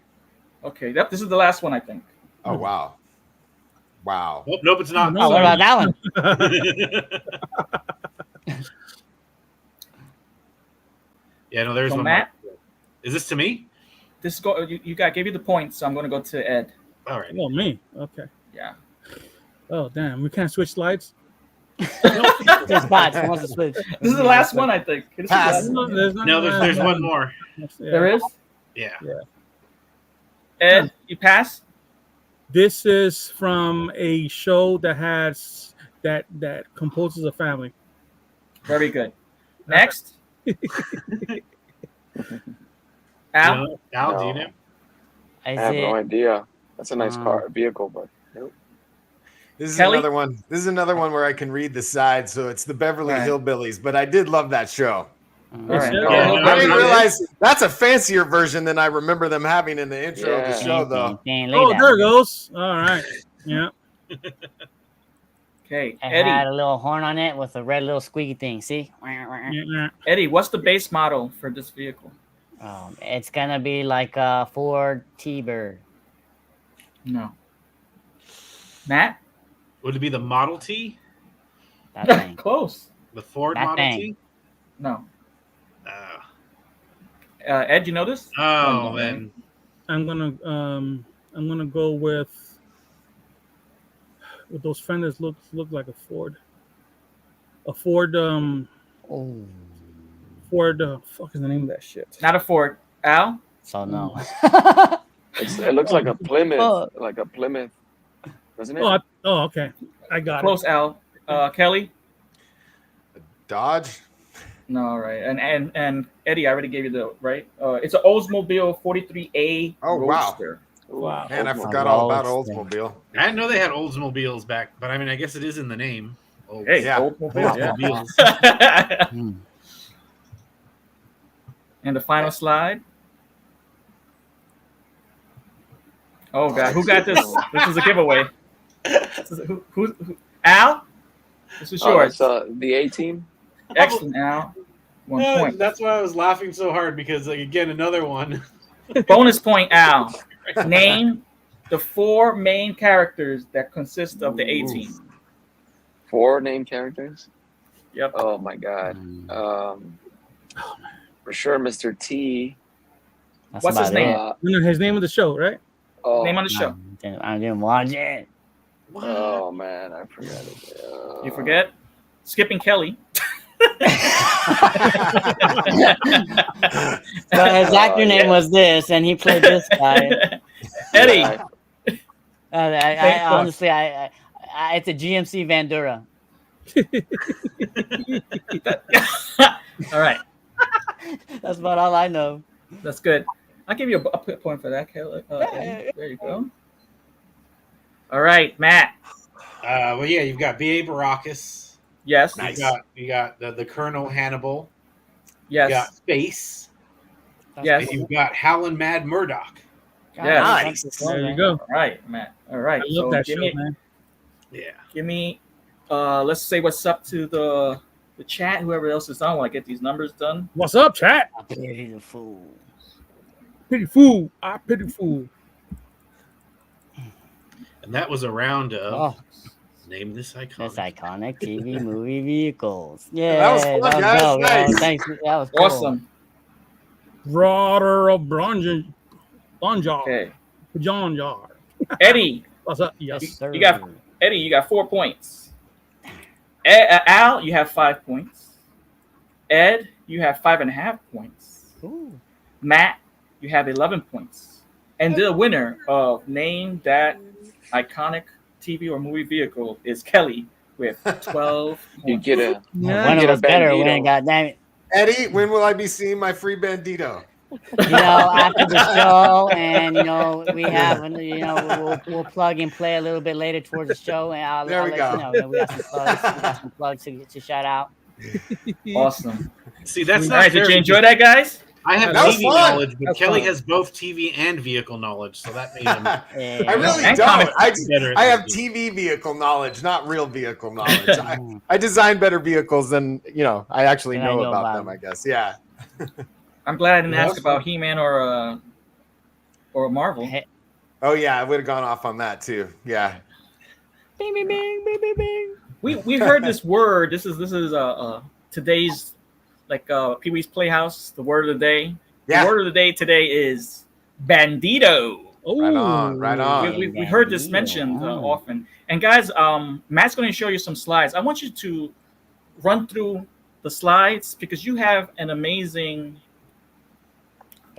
Okay. This is the last one, I think. Oh wow. Wow. Nope, it's not. Oh, what about that one? Yeah, no, there's So one. Matt, more. Is this to me? this go. You gave you the points, so I'm gonna go to Ed. All right. Oh, me. Okay. Yeah. Oh, damn. We can't switch slides? There's spots. Who wants to switch? This is the last one, I think. This is the Pass. last one. No, there's one more. Yeah. There is. Yeah. Ed, you pass. This is from a show that has that composes a family. Very good. Next. Al. No? Al, do you No. know? I Is have no it? idea. That's a nice vehicle, but nope. This is Kelly? another one. This is another one where I can read the side, so it's the Beverly Right. Hillbillies. But I did love that show. All right. Yeah, Yeah, I didn't no, realize that's a fancier version than I remember them having in the intro of the Yeah. show, though. Oh, there it goes. All right. Yeah. Okay, It had Eddie. a little horn on it with a red little squeaky thing. See? Yeah. Eddie, what's the base model for this vehicle? It's gonna be like a Ford T-Bird. No. Matt. Would it be the Model T? That thing. Close. The Ford That Model thing. T? No. Uh, Ed, you know this? oh, no, man. I'm gonna go with those fenders look like a Ford. A Ford Oh. fuck is the name of that shit? Not a Ford. Al. So no. It looks like a Plymouth, Fuck. doesn't it? Okay. I got Close, Al. Kelly. Dodge. No, all right. And Eddie, I already gave you the right. It's an Oldsmobile 43A Oh, wow. Roadster. Wow. Man, I Oldsmobile. forgot all about Roadster. Oldsmobile. I didn't know they had Oldsmobiles back, but I mean, I guess it is in the name. Olds. Hey, Yeah. Oldsmobile. Oldsmobiles. Hmm. And the final slide. Oh God, who got this? This is a giveaway. Who? Al? This is Oh, yours. it's the A-Team. Excellent, Al. 1 Yeah, point. that's why I was laughing so hard because, like, again, another one. Bonus point, Al. Name the 4 main characters that consist of the A-Team. 4 named characters. Yep. Oh my God. For sure, Mr. T. That's What's his about name? it. You know his name of the show, right? Oh, Name on the show. I didn't watch it. oh man, I forgot it. You forget? Skipping Kelly. But his actor name yeah. was this, and he played this guy. Eddie. Yeah, I honestly, it's a GMC Vandura. All right. That's about all I know. That's good. I'll give you a point for that, Kelly. Eddie. There you go. All right, Matt. Well, yeah, you've got B.A. Baracus. Yes. Nice. You got the Colonel Hannibal. Yes. You got Space. Yes. And you've got Howlin' Mad Murdoch. Yes. Nice. There you go. All right, Matt. All right. I love that give show, me, man. Yeah. give me. Let's say what's up to the chat. Whoever else is on, while I get these numbers done. What's up, chat? I pity the fool. Pity fool. I pity fool. And that was a round of Oh, Name This Icon. that's iconic TV movie vehicles. Yeah, That was fun, guys. dope, yo. Nice. Thanks. That was cool. Awesome. Broader of Bronja. Bonjar. Okay, John Jar. Eddie. What's up? Yes. Sir. You got Eddie. You got 4 points. Al, you have 5 points. Ed, you have 5.5 points. Ooh. Matt, you have 11 points. And the winner of Name That Iconic TV or Movie Vehicle is Kelly with 12 you points. get a One of Get a us better Bandito. win. Goddamn it! Eddie, when will I be seeing my free bandito? You know, after the show, and you know, we have, you know, we'll plug and play a little bit later towards the show, and I'll There we let go. you know. Man, we got some plugs. We got some plugs to shout out. Awesome. See, that's All not right, fair did you enjoy because that, guys? I have That was TV fun. knowledge, but That's Kelly fun. has both TV and vehicle knowledge, so that made him Yeah. I really And don't. comic better. I have TV vehicle knowledge, not real vehicle knowledge. I design better vehicles than I actually Than I know know about about them. them. I guess. Yeah. I'm glad I didn't Yeah, ask that's about He-Man or Marvel. Hey, Oh yeah, I would have gone off on that too. Yeah. bing, bing, bing, bing, bing, bing. We heard this word. This is today's Pee-wee's Playhouse. The word of the day. Yeah. The word of the day today is bandito. Oh, Right on. Right on. We heard this mentioned often. And guys, Matt's going to show you some slides. I want you to run through the slides because you have an amazing.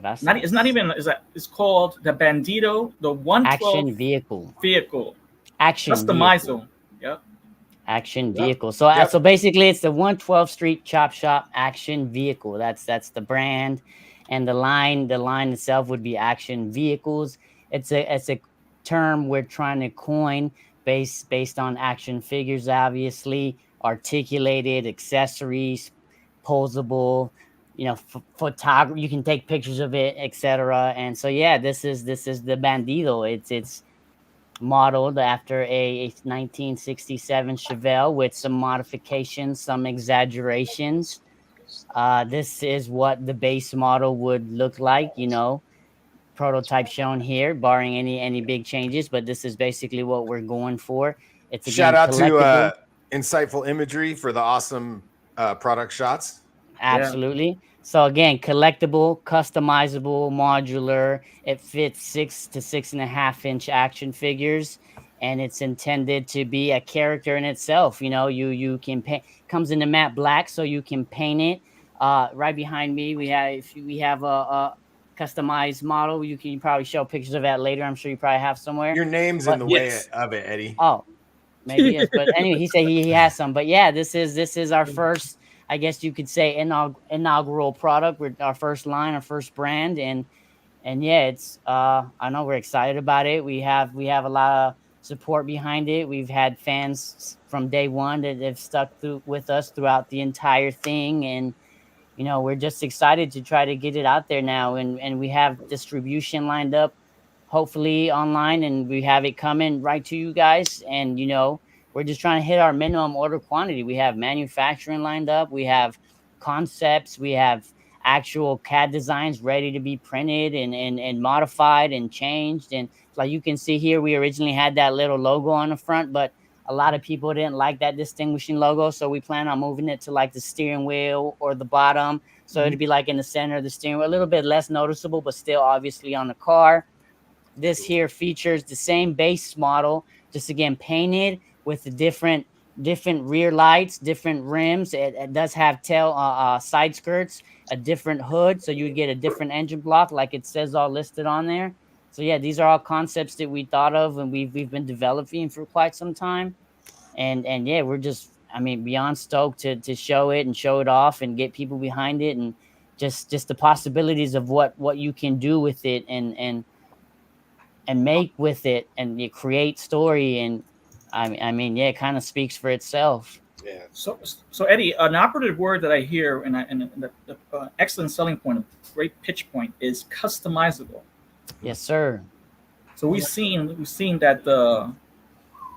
It's called the Bandito, the 112 Action vehicle. vehicle. Action vehicle. Customizable. Yep. Action Yep. vehicle. So Yep. so basically, it's the 112 Street Chop Shop Action Vehicle. That's the brand, and the line itself would be Action Vehicles. It's a term we're trying to coin based on action figures, obviously articulated accessories, posable. Photography. You can take pictures of it, etc. And so yeah, this is the Bandito. It's modeled after a 1967 Chevelle with some modifications, some exaggerations. This is what the base model would look like, prototype shown here, barring any big changes, but this is basically what we're going for. It's Shout out to collectible. Insightful Imagery for the awesome product shots. Absolutely. So again, collectible, customizable, modular. It fits 6 to 6.5 inch action figures, and it's intended to be a character in itself. You can paint. Comes in the matte black, so you can paint it. Right behind me, we have a customized model. You can probably show pictures of that later. I'm sure you probably have somewhere. Your name's in the way of it, Eddie. Oh, maybe yes. But anyway, he said he has some. But yeah, this is our first, I guess you could say, inaugural product. We're our first line, our first brand, and yeah, it's I know we're excited about it. We have a lot of support behind it. We've had fans from day one that have stuck with us throughout the entire thing, and we're just excited to try to get it out there now, and we have distribution lined up, hopefully online, and we have it coming right to you guys, and we're just trying to hit our minimum order quantity. We have manufacturing lined up. We have concepts. We have actual CAD designs ready to be printed and modified and changed. And like you can see here, we originally had that little logo on the front, but a lot of people didn't like that distinguishing logo, so we plan on moving it to like the steering wheel or the bottom. So it'd be like in the center of the steering wheel, a little bit less noticeable, but still obviously on the car. This here features the same base model, just again painted with the different rear lights, different rims. It does have tail side skirts, a different hood, so you would get a different engine block, like it says all listed on there. So yeah, these are all concepts that we thought of and we've been developing for quite some time. And yeah, we're just, I mean, beyond stoked to show it and show it off and get people behind it, and just the possibilities of what you can do with it and make with it, and you create story. And I mean, yeah, it kind of speaks for itself. Yeah. So Eddie, an operative word that I hear and the excellent selling point, a great pitch point is customizable. Yes, sir. So we've seen that the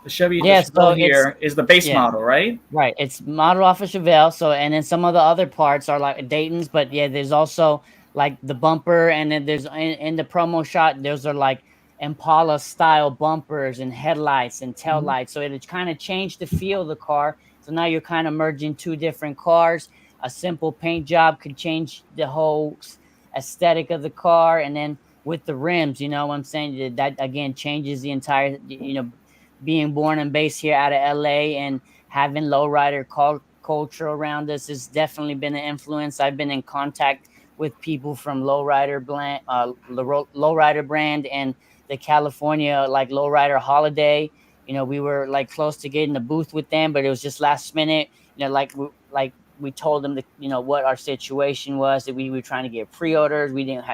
Chevy Yeah, the so Chevelle here is the base yeah. model, right? Right. It's modeled off of Chevelle. So, and then some of the other parts are like Dayton's, but yeah, there's also like the bumper, and then there's in the promo shot, those are like Impala style bumpers and headlights and tail lights. So it kind of changed the feel of the car. So now you're kind of merging two different cars. A simple paint job could change the whole aesthetic of the car, and then with the rims, you know what I'm saying? That again changes the entire, you know, being born and based here out of LA and having lowrider culture around us has definitely been an influence. I've been in contact with people from lowrider brand and the California like lowrider holiday. You know, we were like close to getting a booth with them, but it was just last minute. You know, we told them that, you know, what our situation was, that we were trying to get pre-orders. We didn't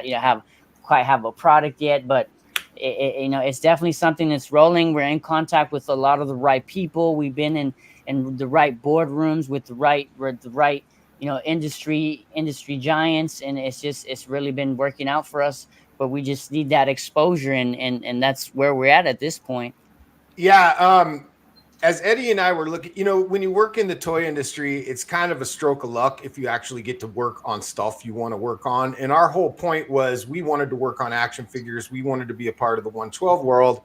quite have a product yet, but you know, it's definitely something that's rolling. We're in contact with a lot of the right people. We've been in the right boardrooms with the right, you know, industry giants, and it's really been working out for us. But we just need that exposure, and that's where we're at this point. Yeah. As Eddie and I were looking, you know, when you work in the toy industry, it's kind of a stroke of luck if you actually get to work on stuff you want to work on. And our whole point was we wanted to work on action figures. We wanted to be a part of the 112 world.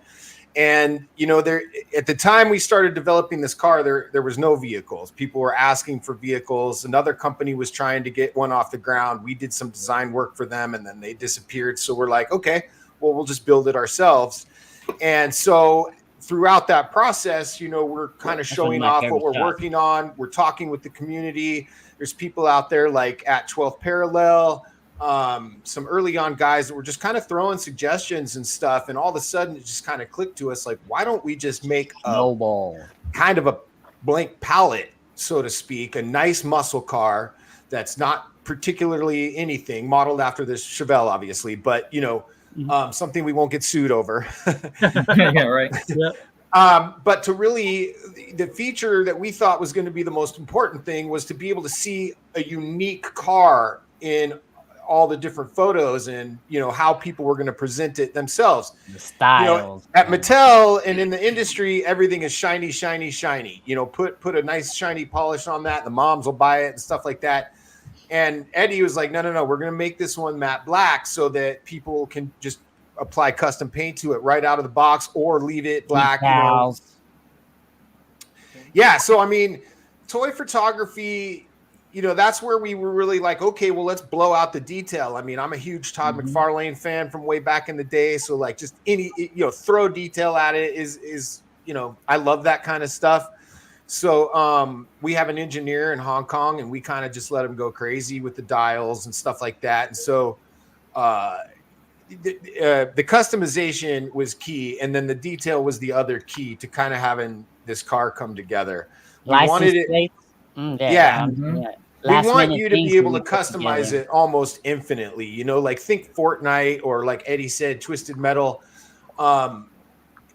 And, you know, there at the time we started developing this car, there was no vehicles. People were asking for vehicles. Another company was trying to get one off the ground. We did some design work for them, and then they disappeared. So we're like, okay, well, we'll just build it ourselves. And so throughout that process, you know, we're kind of showing off what we're working on. We're talking with the community. There's people out there like at 12th Parallel, some early on guys that were just kind of throwing suggestions and stuff. And all of a sudden it just kind of clicked to us, like, why don't we just make kind of a blank palette, so to speak, a nice muscle car that's not particularly anything, modeled after this Chevelle, obviously, but, you know, something we won't get sued over. Yeah, right. Yeah. But to really, the feature that we thought was going to be the most important thing was to be able to see a unique car in all the different photos, and, you know, how people were going to present it themselves. The styles. You know, at Mattel and in the industry, everything is shiny, shiny, shiny. You know, put a nice shiny polish on that. The moms will buy it and stuff like that. And Eddie was like, no, we're going to make this one matte black so that people can just apply custom paint to it right out of the box, or leave it black. You know? Yeah. So, I mean, toy photography, you know, that's where we were really like, okay, well, let's blow out the detail. I mean, I'm a huge Todd McFarlane fan from way back in the day. So like just any, you know, throw detail at it is, you know, I love that kind of stuff. So we have an engineer in Hong Kong, and we kind of just let him go crazy with the dials and stuff like that. And so the customization was key, and then the detail was the other key to kind of having this car come together. We wanted it. We want you to be able to customize it almost infinitely. You know, like think Fortnite, or like Eddie said, Twisted Metal.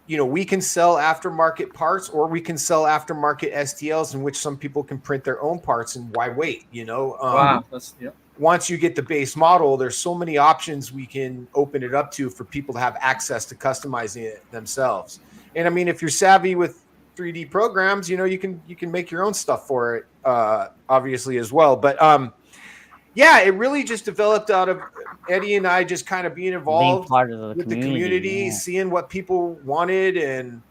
You know, we can sell aftermarket parts, or we can sell aftermarket STLs in which some people can print their own parts, and why wait? You know, wow. Once you get the base model, there's so many options we can open it up to for people to have access to customizing it themselves. And I mean, if you're savvy with 3D programs, you know, you can make your own stuff for it, obviously as well. But yeah, it really just developed out of Eddie and I just kind of being involved part of with the community, seeing what people wanted, and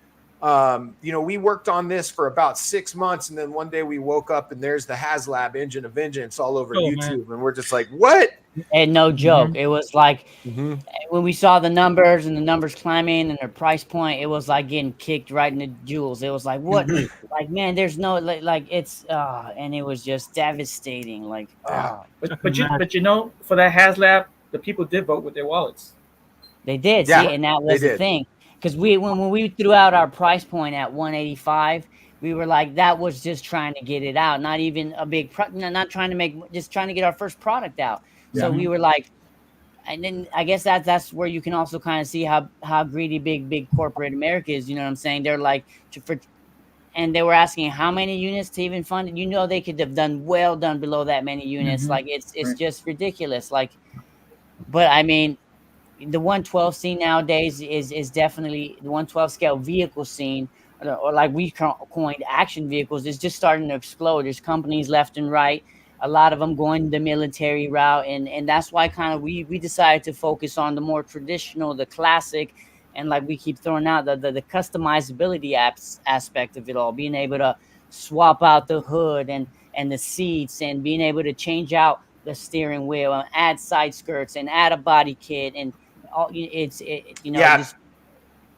We worked on this for about 6 months, and then one day we woke up and there's the HasLab Engine of Vengeance all over YouTube, and we're just like, what? And no joke, it was like Mm-hmm. when we saw the numbers and the numbers climbing and their price point, it was like getting kicked right in the jewels. It was like, what? Like, man, there's no like it's and it was just devastating. Like, But you know, for that HasLab, the people did vote with their wallets. they did, Yeah, see, and that was they the did. thing. Because when we threw out our price point at 185, we were like, that was just trying to get it out, not even a big not trying to make, just trying to get our first product out. So we were like, and then I guess that's where you can also kind of see how greedy big corporate America is. You know what I'm saying? They're like, and they were asking how many units to even fund it. You know, they could have done below that many units. Like it's just ridiculous. Like, but I mean, the 112 scene nowadays is definitely the 112 scale vehicle scene, or like we coined action vehicles, is just starting to explode. There's companies left and right, a lot of them going the military route, and that's why kind of we decided to focus on the more traditional, the classic, and like we keep throwing out the customizability aspect of it all, being able to swap out the hood and the seats, and being able to change out the steering wheel and add side skirts and add a body kit, and all just,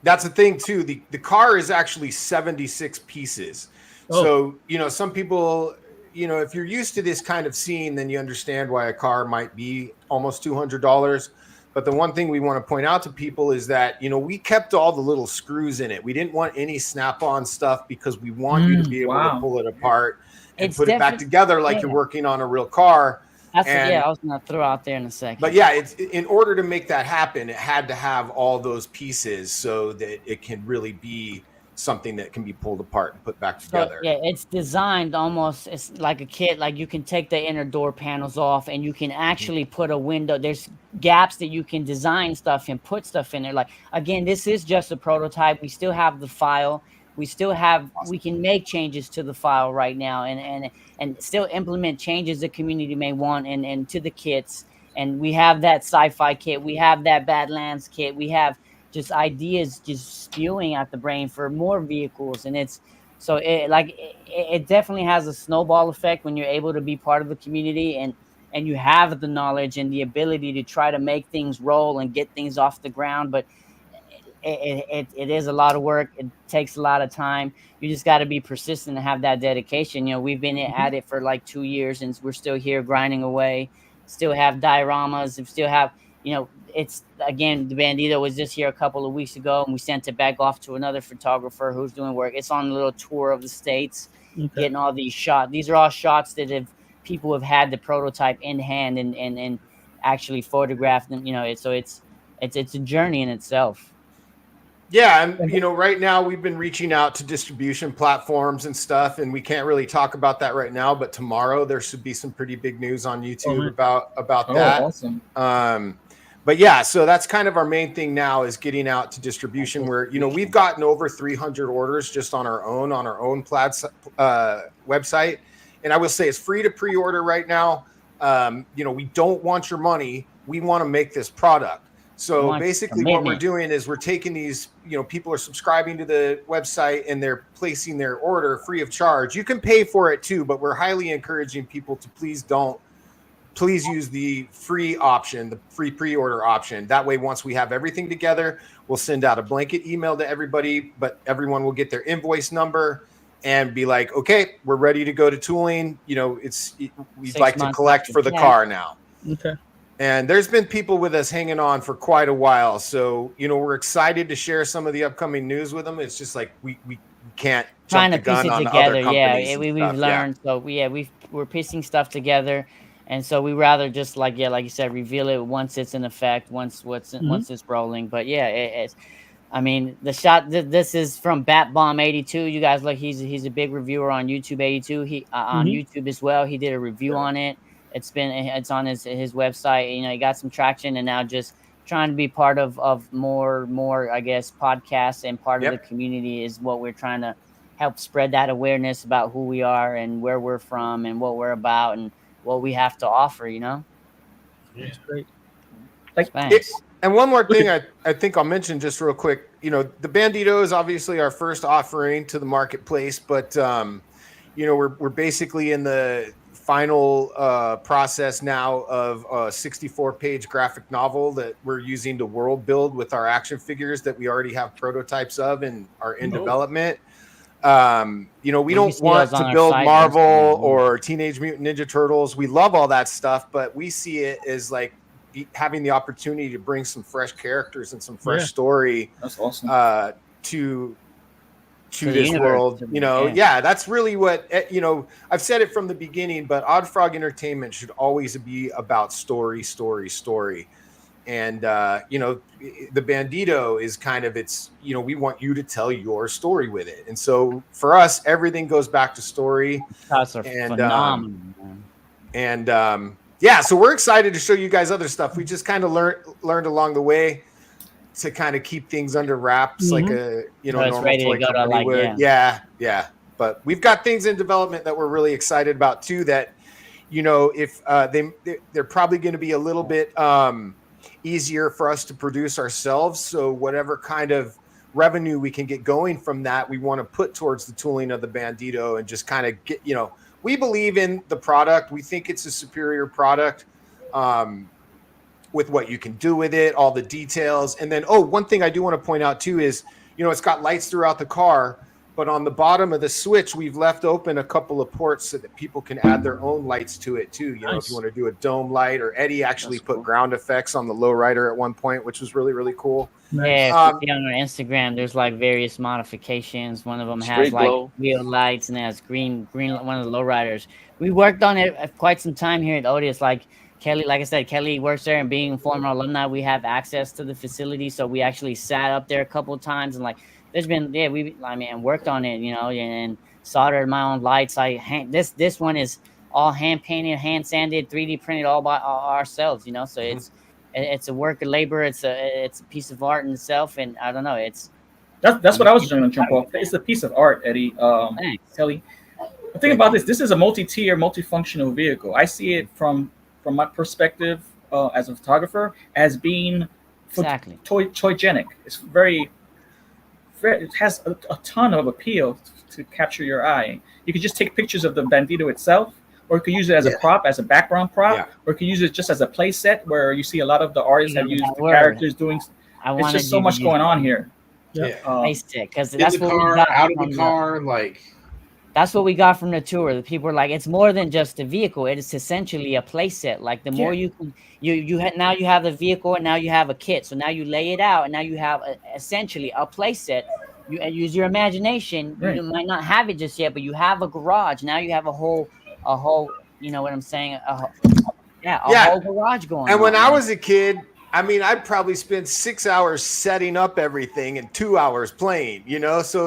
that's the thing too. The car is actually 76 pieces. So, some people, if you're used to this kind of scene, then you understand why a car might be almost $200. But the one thing we want to point out to people is that, we kept all the little screws in it. We didn't want any snap-on stuff because we want you to be able to pull it apart and put it back together like you're working on a real car. I was going to throw out there in a second. But yeah, it's in order to make that happen, it had to have all those pieces so that it can really be something that can be pulled apart and put back together. So, it's designed almost, it's like a kit. Like you can take the inner door panels off and you can actually put a window. There's gaps that you can design stuff and put stuff in there. Like, again, this is just a prototype. We still have the file. We can make changes to the file right now and still implement changes the community may want and to the kits. And we have that sci-fi kit. We have that Badlands kit. We have just ideas just spewing out the brain for more vehicles. And it definitely has a snowball effect when you're able to be part of the community and you have the knowledge and the ability to try to make things roll and get things off the ground. But it is a lot of work. It takes a lot of time. You just got to be persistent and have that dedication. We've been at it for like 2 years and we're still here grinding away. Still have dioramas and still have, it's, again, the Bandito was just here a couple of weeks ago and we sent it back off to another photographer who's doing work. It's on a little tour of the States, getting all these shots. These are all shots that people have had the prototype in hand and actually photographed them, so it's a journey in itself. Yeah, and right now we've been reaching out to distribution platforms and stuff, and we can't really talk about that right now. But tomorrow there should be some pretty big news on YouTube about that. Awesome. But yeah, so that's kind of our main thing now is getting out to distribution. Where we've gotten over 300 orders just on our own Plaid website, and I will say it's free to pre-order right now. We don't want your money. We want to make this product. So basically what we're doing is we're taking these, people are subscribing to the website and they're placing their order free of charge. You can pay for it too, but we're highly encouraging people to please use the free option, the free pre-order option. That way, once we have everything together, we'll send out a blanket email to everybody, but everyone will get their invoice number and be like, okay, we're ready to go to tooling. We'd like to collect for the car now. Okay. And there's been people with us hanging on for quite a while. So, we're excited to share some of the upcoming news with them. It's just like we can't trying to jump the gun piece it on together. other companies. We've learned. Yeah. So we're piecing stuff together. And so we rather just like you said, reveal it once it's in effect, once it's rolling. But it's, the shot, this is from Bat Bomb 82. You guys look, he's a big reviewer on YouTube 82. He on YouTube as well. He did a review on it. It's on his website. He got some traction, and now just trying to be part of more I guess podcasts and part of the community is what we're trying to help spread that awareness about who we are and where we're from and what we're about and what we have to offer. That's great. And one more thing I think I'll mention just real quick. You know, the Bandito is obviously our first offering to the marketplace, but you know, we're basically in the final process now of a 64-page graphic novel that we're using to world build with our action figures that we already have prototypes of and are in development. You know, we don't want to build Marvel or Teenage Mutant Ninja Turtles. We love all that stuff, but we see it as like having the opportunity to bring some fresh characters and some fresh story. That's awesome. To this world, you know, that's really what, you know, I've said it from the beginning, but Odd Frog Entertainment should always be about story. And, you know, the Bandito is kind of, it's, you know, we want you to tell your story with it. And so for us, everything goes back to story. That's phenomenal, man. Yeah, so we're excited to show you guys other stuff. We just kind of learned along the way to kind of keep things under wraps, like a, you know, normal toy company would. Yeah. But we've got things in development that we're really excited about too. That, you know, if they're probably going to be a little bit easier for us to produce ourselves. So whatever kind of revenue we can get going from that, we want to put towards the tooling of the Bandito and just kind of get, you know, we believe in the product. We think it's a superior product. With what you can do with it, all the details. And then, one thing I do want to point out too is, you know, it's got lights throughout the car, but on the bottom of the switch, we've left open a couple of ports so that people can add their own lights to it too. You know, if you want to do a dome light, or Eddie actually put ground effects on the lowrider at one point, which was really, really cool. Yeah, if you see on our Instagram, there's like various modifications. One of them has like wheel lights and it has green, one of the lowriders. We worked on it quite some time here at Otis. Like Kelly, like I said, Kelly works there, and being a former alumni, we have access to the facility. So we actually sat up there a couple of times, and like there's been, worked on it, you know, and soldered my own lights. This one is all hand painted, hand sanded, 3D printed all by ourselves, you know. So it's a work of labor. It's a piece of art in itself, and I don't know. That's what I was trying to jump off. It's a piece of art, Eddie. Kelly, the thing about this is a multi-tier, multifunctional vehicle. I see it from my perspective as a photographer as being toygenic. It's very, it has a ton of appeal to capture your eye. You could just take pictures of the Bandito itself, or you could use it as a prop, as a background prop, or you could use it just as a play set where you see a lot of the artists have used the characters doing. It's just so much going on here. Play set, because that's what we got out of the car, like. That's what we got from the tour. The people were like, it's more than just a vehicle. It is essentially a play set. Like the more you can, now you have the vehicle, and now you have a kit. So now you lay it out, and now you have essentially a play set. You use your imagination. Right. You might not have it just yet, but you have a garage. Now you have a whole, you know what I'm saying? A whole garage going on. And when I was a kid, I mean, I'd probably spend 6 hours setting up everything and 2 hours playing, you know? So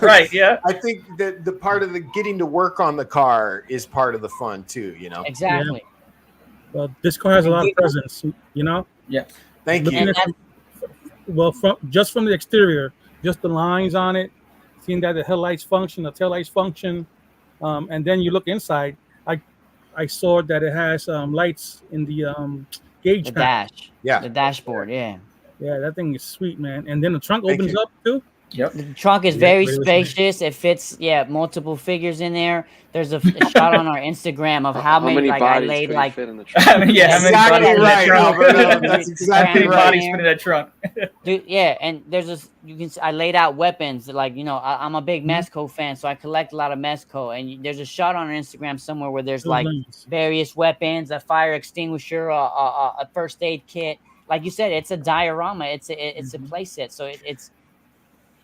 right. Yeah. I think that the part of the getting to work on the car is part of the fun too, you know? Exactly. Yeah. Well, this car has a lot of presence, you know? Yeah. Thank you. Well, from the exterior, just the lines on it, seeing that the headlights function, the taillights function, and then you look inside. I saw that it has lights in the gauge dash, the dashboard, yeah, that thing is sweet, man. And then the trunk opens up too. Yep, the trunk is very spacious. It fits, multiple figures in there. There's a shot on our Instagram of how many like I laid like fit in the trunk. How many bodies right, Alberto. That's exactly right. Bodies fit in that trunk. Dude, and there's I laid out weapons, like, you know, I'm a big Mezco fan, so I collect a lot of Mezco, and there's a shot on our Instagram somewhere where there's like various weapons, a fire extinguisher, a first aid kit. Like you said, it's a diorama. It's a play set, so it's.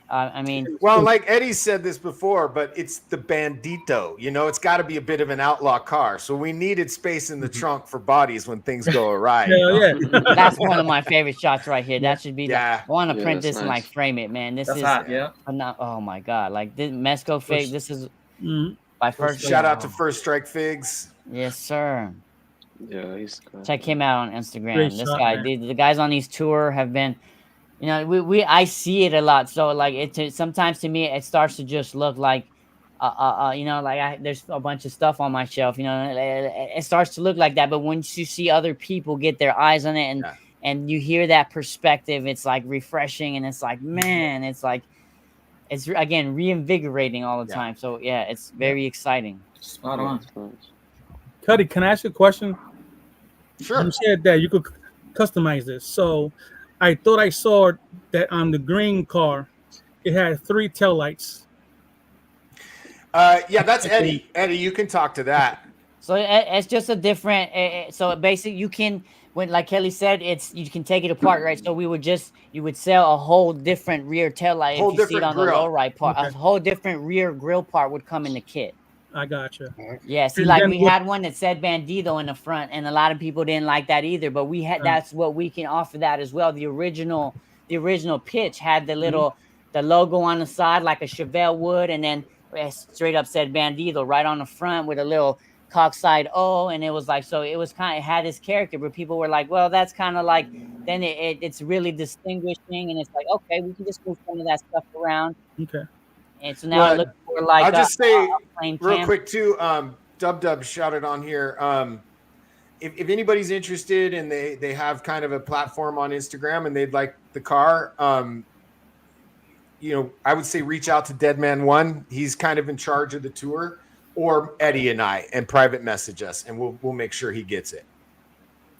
I mean, well, like Eddie said this before, but it's the Bandito. You know, it's got to be a bit of an outlaw car. So we needed space in the trunk for bodies when things go awry. That's one of my favorite shots right here. That should be. I want to print this and like frame it, man. This is hot, oh my god, like this Mezco fig. This is my first. Shout out to First Strike Figs. Yes, sir. Yeah, he's good. Check him out on Instagram. This guy, the guys on these tour have been. You know, I see it a lot. So like sometimes to me it starts to just look like, you know, like there's a bunch of stuff on my shelf. You know, it starts to look like that. But once you see other people get their eyes on it and you hear that perspective, it's like refreshing, and it's like, man, it's like, it's again reinvigorating all the Yeah. time. So yeah, it's very exciting. Spot on. Cuddy, can I ask you a question? Sure. You said that you could customize this. So I thought I saw that on the green car, it had 3 taillights. Yeah, that's Eddie. Eddie, you can talk to that. So it's just a different. So basically, you can, when like Kelly said, you can take it apart, right? So you would sell a whole different rear tail light Whole if you see it different on the grill. low right part. Okay. A whole different rear grill part would come in the kit. I gotcha. Yeah, see, And like then we what- had one that said Bandido in the front, and a lot of people didn't like that either. But we had that's what we can offer that as well. The original pitch had the little the logo on the side like a Chevelle would, and then it straight up said Bandido right on the front with a little cockside O, and it was like, so it was kind of had this character, but people were like, well, that's kind of like, then it's really distinguishing, and it's like, okay, we can just move some of that stuff around. Okay. And so now Well, I look for like I'll just say plain real cam. quick too. Dub shouted on here. If anybody's interested and they have kind of a platform on Instagram and they'd like the car, I would say reach out to Deadman One. He's kind of in charge of the tour, or Eddie and I, and private message us, and we'll make sure he gets it.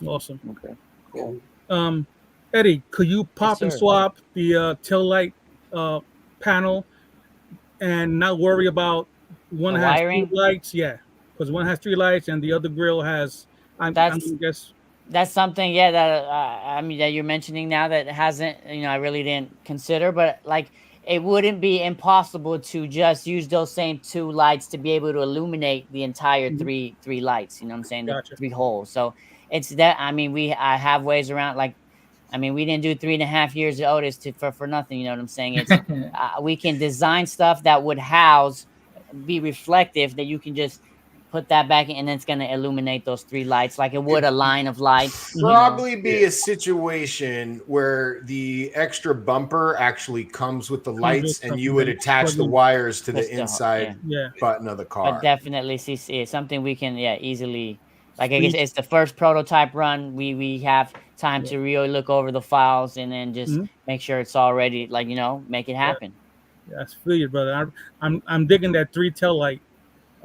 Awesome. Okay. Cool. Eddie, could you pop and sir. swap the tail light panel and not worry about one The has wiring? 3 lights? Yeah, because one has 3 lights and the other grill has. I'm That's- gonna guess. That's something, yeah, that I mean that you're mentioning now that hasn't, I really didn't consider, but like it wouldn't be impossible to just use those same 2 lights to be able to illuminate the entire three lights. You know what I'm saying? Gotcha. The 3 holes. So it's that. I mean, I have ways around. Like, I mean, we didn't do 3.5 years of Otis for nothing. You know what I'm saying? It's we can design stuff that would be reflective, that you can just put that back in, and then it's going to illuminate those 3 lights like it would a line of lights. you know? Probably be a situation where the extra bumper actually comes with the lights, and you would attach the wires to Push the the- inside Yeah. button of the car. But definitely see it's something we can easily, like, I guess it's the first prototype run. We have time to really look over the files and then just make sure it's all ready, like, make it happen. Yeah, I feel you, brother. I'm digging that 3 tail light.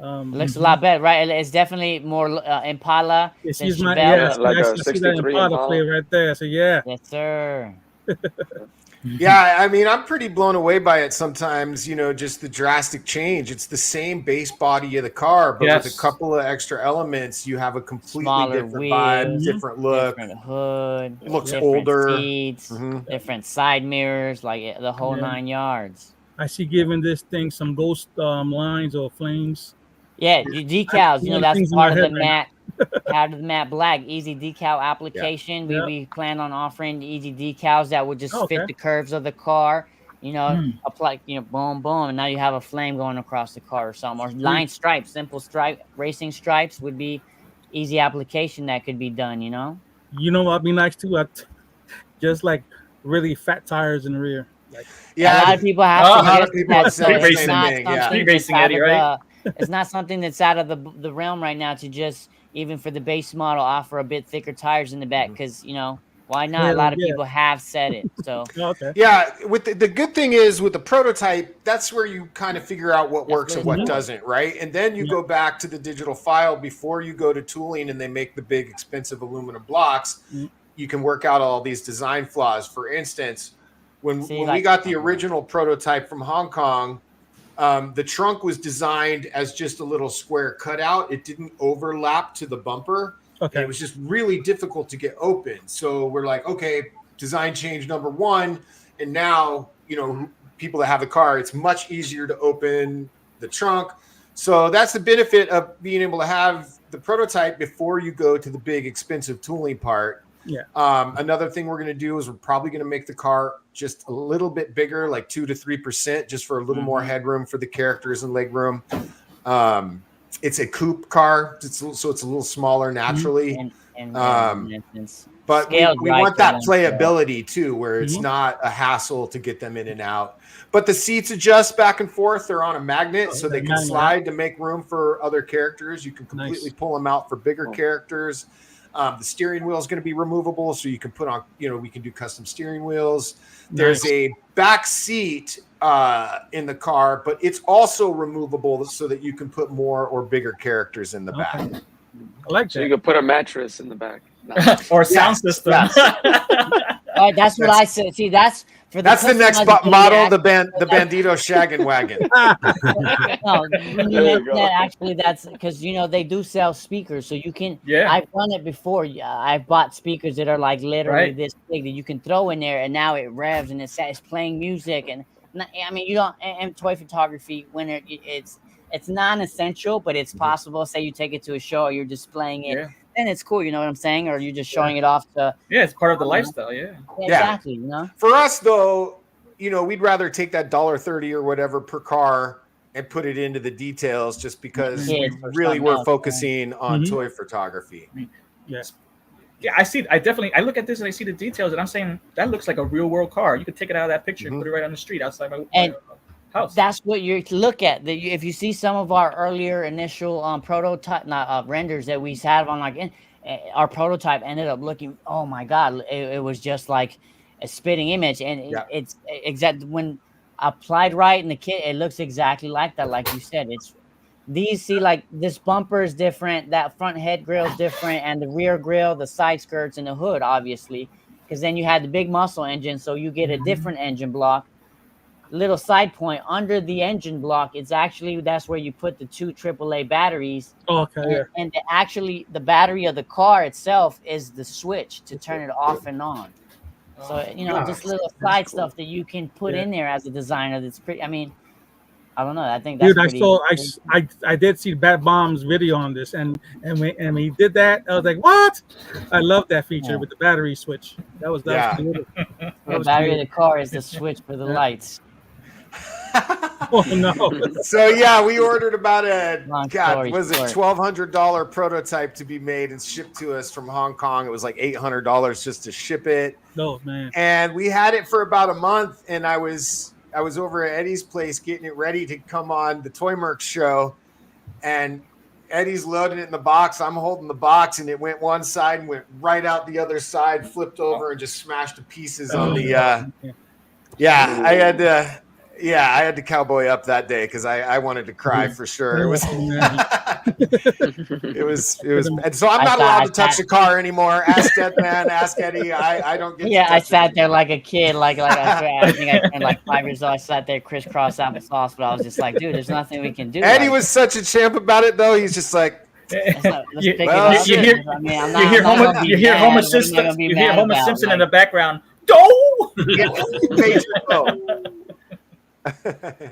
It looks a lot better, right? It's definitely more Impala than It sees my Chevelle. like I a see that 63 Impala Impala. flavor right there. So yeah, Yes, sir. Yeah, I mean, I'm pretty blown away by it sometimes, just the drastic change. It's the same base body of the car, but with Yes. a couple of extra elements, you have a completely Smaller different wheels, vibe, different look. Different hood, Looks different older. seats, Mhm. different side mirrors, like the whole Yeah. 9 yards. I see giving this thing some ghost lines or flames. Yeah, your decals, one of the that's things in part my of the head matte black easy decal application. Yeah. We plan on offering easy decals that would just Okay. fit the curves of the car. Apply, boom, boom, and now you have a flame going across the car or something. Or line stripes, simple stripe, racing stripes would be easy application that could be done. You know what'd be nice too? Just like really fat tires in the rear. A lot Yeah, of people have a to lot get of people that, have so said it's the same not thing, yeah. something Street that's racing, out Eddie, of right? it's not something that's out of the realm right now to just, even for the base model, offer a bit thicker tires in the back, because why not? Yeah, A lot of yeah. people have said it. So Oh, okay. Yeah, with the good thing is with the prototype, that's where you kind of figure out what That's works and what what it's doesn't, right? And then you go back to the digital file before you go to tooling and they make the big expensive aluminum blocks. Mhm. You can work out all these design flaws. For instance, when See, we like- got the original prototype from Hong Kong, the trunk was designed as just a little square cutout. It didn't overlap to the bumper. Okay. It was just really difficult to get open. So we're like, okay, design change number 1. And now, people that have the car, it's much easier to open the trunk. So that's the benefit of being able to have the prototype before you go to the big expensive tooling part. Yeah. Another thing we're going to do is we're probably going to make the car just a little bit bigger, like 2 to 3%, just for a little more headroom for the characters and leg room. It's a coupe car, so it's a little smaller naturally. and it's But we scaled right want for that one playability too, where it's not a hassle to get them in and out. But the seats adjust back and forth. They're on a magnet, so they can magnet. slide to make room for other characters. You can completely Nice. pull them out for bigger characters. The steering wheel is going to be removable, so you can put on, we can do custom steering wheels. There's a back seat in the car, but it's also removable so that you can put more or bigger characters in the back. I like So you that. could put a mattress in the back. Or sound Yes, system. Right, that's what I said. See, that's for That's the next customizability model, act- the Bandito Shaggin' Wagon. No, when you There you mention go. that, actually, that's because they do sell speakers, so you can. Yeah. I've done it before. I've bought speakers that are like literally Right. this big that you can throw in there, and now it revs and it's playing music. And I mean, you don't. And toy photography, when it's non-essential, but it's possible. Say you take it to a show, or you're displaying it, Yeah. then it's cool. You know what I'm saying? Or you're just showing it off to. Yeah, it's part of the lifestyle. Yeah. Exactly. You know. For us, though, we'd rather take that $1.30 or whatever per car and put it into the details, just because Kids we or really something were else, focusing on Mhm. toy photography. Yes. Yeah, I look at this and I see the details and I'm saying that looks like a real world car. You could take it out of that picture and Mhm. put it right on the street outside my And house. That's what you look at. If you see some of our earlier initial prototype renders that we had on our prototype ended up looking, oh my god, it was just like a spitting image, and Yeah. it's exact when applied right in the kit, it looks exactly like that. Like you said, like this bumper is different, that front head grill is different, and the rear grill, the side skirts, and the hood, obviously, because then you had the big muscle engine, so you get a different engine block. Little side point, under the engine block, that's where you put the 2 AAA batteries, Okay. Yeah. and the battery of the car itself is the switch to turn it off and on. So just little side stuff that you can put in there as a designer. That's pretty. I mean, I don't know. I think that's Dude, pretty. I did see Bat Bomb's video on this, and when he did that, I was like, what? I love that feature with the battery switch. That was beautiful. The battery of the car is the switch for the lights. Oh no. So yeah, we ordered about Long story was it short. $1,200 prototype to be made and shipped to us from Hong Kong. It was like $800 just to ship it, No, man. and we had it for about a month. And I was over at Eddie's place getting it ready to come on the Toy Merc show, and Eddie's loading it in the box. I'm holding the box, and it went one side and went right out the other side, flipped over, and just smashed to pieces on the. I had to cowboy up that day because I wanted to cry for sure. It was, it was, and so I'm not allowed to touch the car anymore. Ask Deadman, ask Eddie. I don't get. Yeah, to I touch sat it. there like a kid, I think I turned like 5 years old. I sat there crisscross applesauce, but I was just like, dude, there's nothing we can do. Eddie Like, was such a champ about it, though. He's just like, let's You- pick well, it up. you hear- I mean, I'm You hear not Homer, gonna be you hear mad. Homer What am I Simpson, gonna be you hear mad Homer about? Simpson in Like, the background. Go! Page Pro.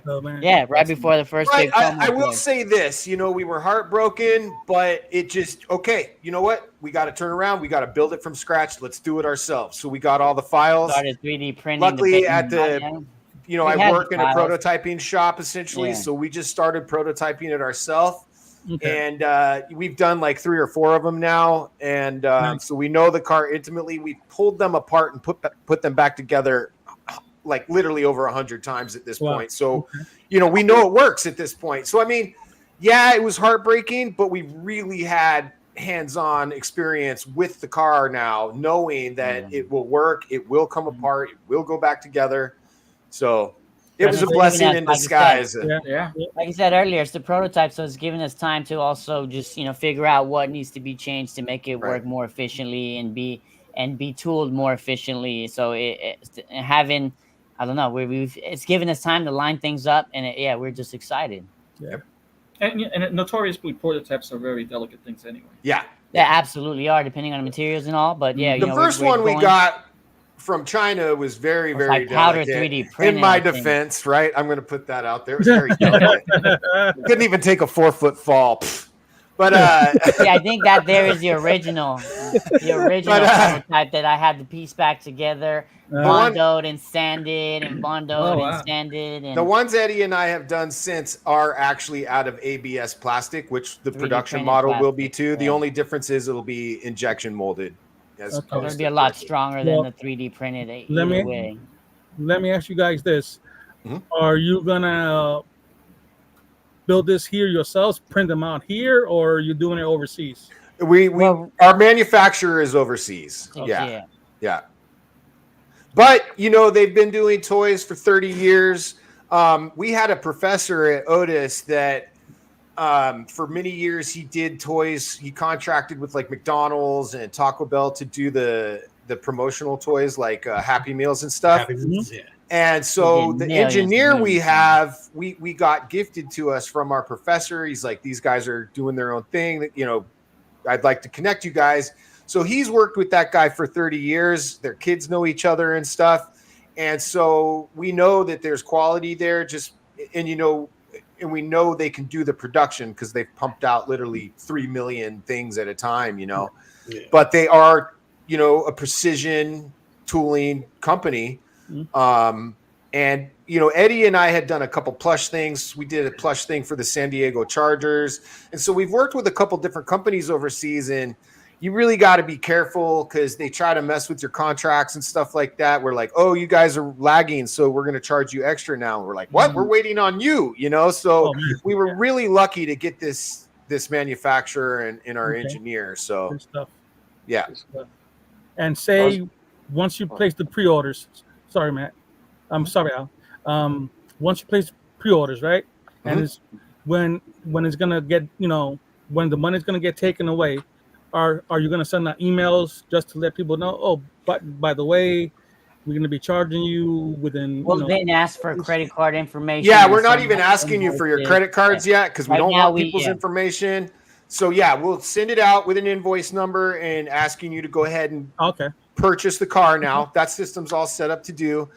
Oh, man. yeah, right before the first Right, big promo. I will play. say this, we were heartbroken, but it just, okay, you know what? We got to turn around. We got to build it from scratch. Let's do it ourselves. So we got all the files. Started 3D printing. Luckily, big- at the- We I had work the in a files. prototyping shop essentially. Yeah. So we just started prototyping it ourselves. Okay. And we've done like 3 or 4 of them now. And Nice. so we know the car intimately. We pulled them apart and put them back together like literally over 100 times at this Wow. point. So, we know it works at this point. So, I mean, yeah, it was heartbreaking, but we really had hands-on experience with the car now, knowing that it will work, it will come apart, it will go back together. So it was a Even blessing that, in like you disguise. said. Yeah. Like I said earlier, it's the prototype, so it's giving us time to also just figure out what needs to be changed to make it work Right. more efficiently and be tooled more efficiently. So having, I don't know, it's given us time to line things up, and we're just excited. And notoriously, prototypes are very delicate things anyway. Yeah. They absolutely are, depending on the materials and all. But yeah, The first one we got from China was very, It's very like powder delicate. 3D printed. In my I think. defense, right? I'm going to put that out there. It was very delicate. Couldn't even take a 4-foot fall. Pfft. But Yeah, I think that there is the original prototype that I had to piece back together, bondoed and sanded, and bondoed and sanded. And the ones Eddie and I have done since are actually out of ABS plastic, which the 3D production printed model will be plastic, too. The yeah. only difference is it'll be injection molded. As Okay. It'll opposed be to a lot printed. stronger Well, than the 3D printed either let me- way. Let me ask you guys this: Mhm. Are you gonna build this here yourselves, print them out here, or are you doing it overseas? Well- our manufacturer is overseas. Yeah. But they've been doing toys for 30 years. We had a professor at Otis that for many years he did toys. He contracted with like McDonald's and Taco Bell to do the promotional toys like Happy Meals and stuff. Happy Meals, yeah. And so He the did millions and engineer we millions. have, we got gifted to us from our professor. He's like, these guys are doing their own thing. That I'd like to connect you guys. So he's worked with that guy for 30 years. Their kids know each other and stuff. And so we know that there's quality there. And we know they can do the production because they've pumped out literally 3 million things at a time. Yeah. But they are, a precision tooling company. And Eddie and I had done a couple plush things. We did a plush thing for the San Diego Chargers, and so we've worked with a couple different companies overseas. And you really got to be careful because they try to mess with your contracts and stuff like that. We're like, oh, you guys are lagging, so we're going to charge you extra now. And we're like, what? We're waiting on you. So we were really lucky to get this manufacturer and our engineer. So Good stuff. yeah. And say once you place the pre-orders, sorry, Matt. I'm sorry, Al. Once you place pre-orders, right? And it's when it's gonna get, when the money's gonna get taken away, are you gonna send out emails just to let people know? Oh, but by the way, we're gonna be charging you within. Well, they didn't ask for credit card information. Yeah, and we're not some even asking you for your invoices. credit cards yet because we Right don't now want people's information. So yeah, we'll send it out with an invoice number and asking you to go ahead and Okay. purchase the car now. That system's all set up to do.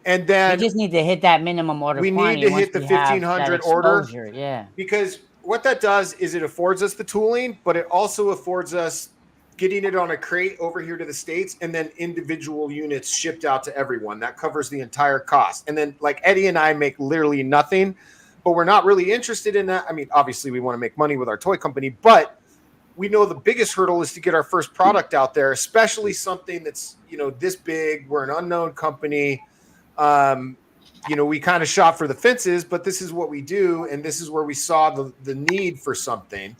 And then We just need to hit that minimum order. we need quantity to once hit the we have 1,500 that order. exposure. Yeah. Because what that does is it affords us the tooling, but it also affords us getting it on a crate over here to the States and then individual units shipped out to everyone. That covers the entire cost. And then like Eddie and I make literally nothing, but we're not really interested in that. I mean, obviously we want to make money with our toy company, but we know the biggest hurdle is to get our first product out there, especially something that's, this big. We're an unknown company. We kind of shop for the fences, but this is what we do. And this is where we saw the need for something.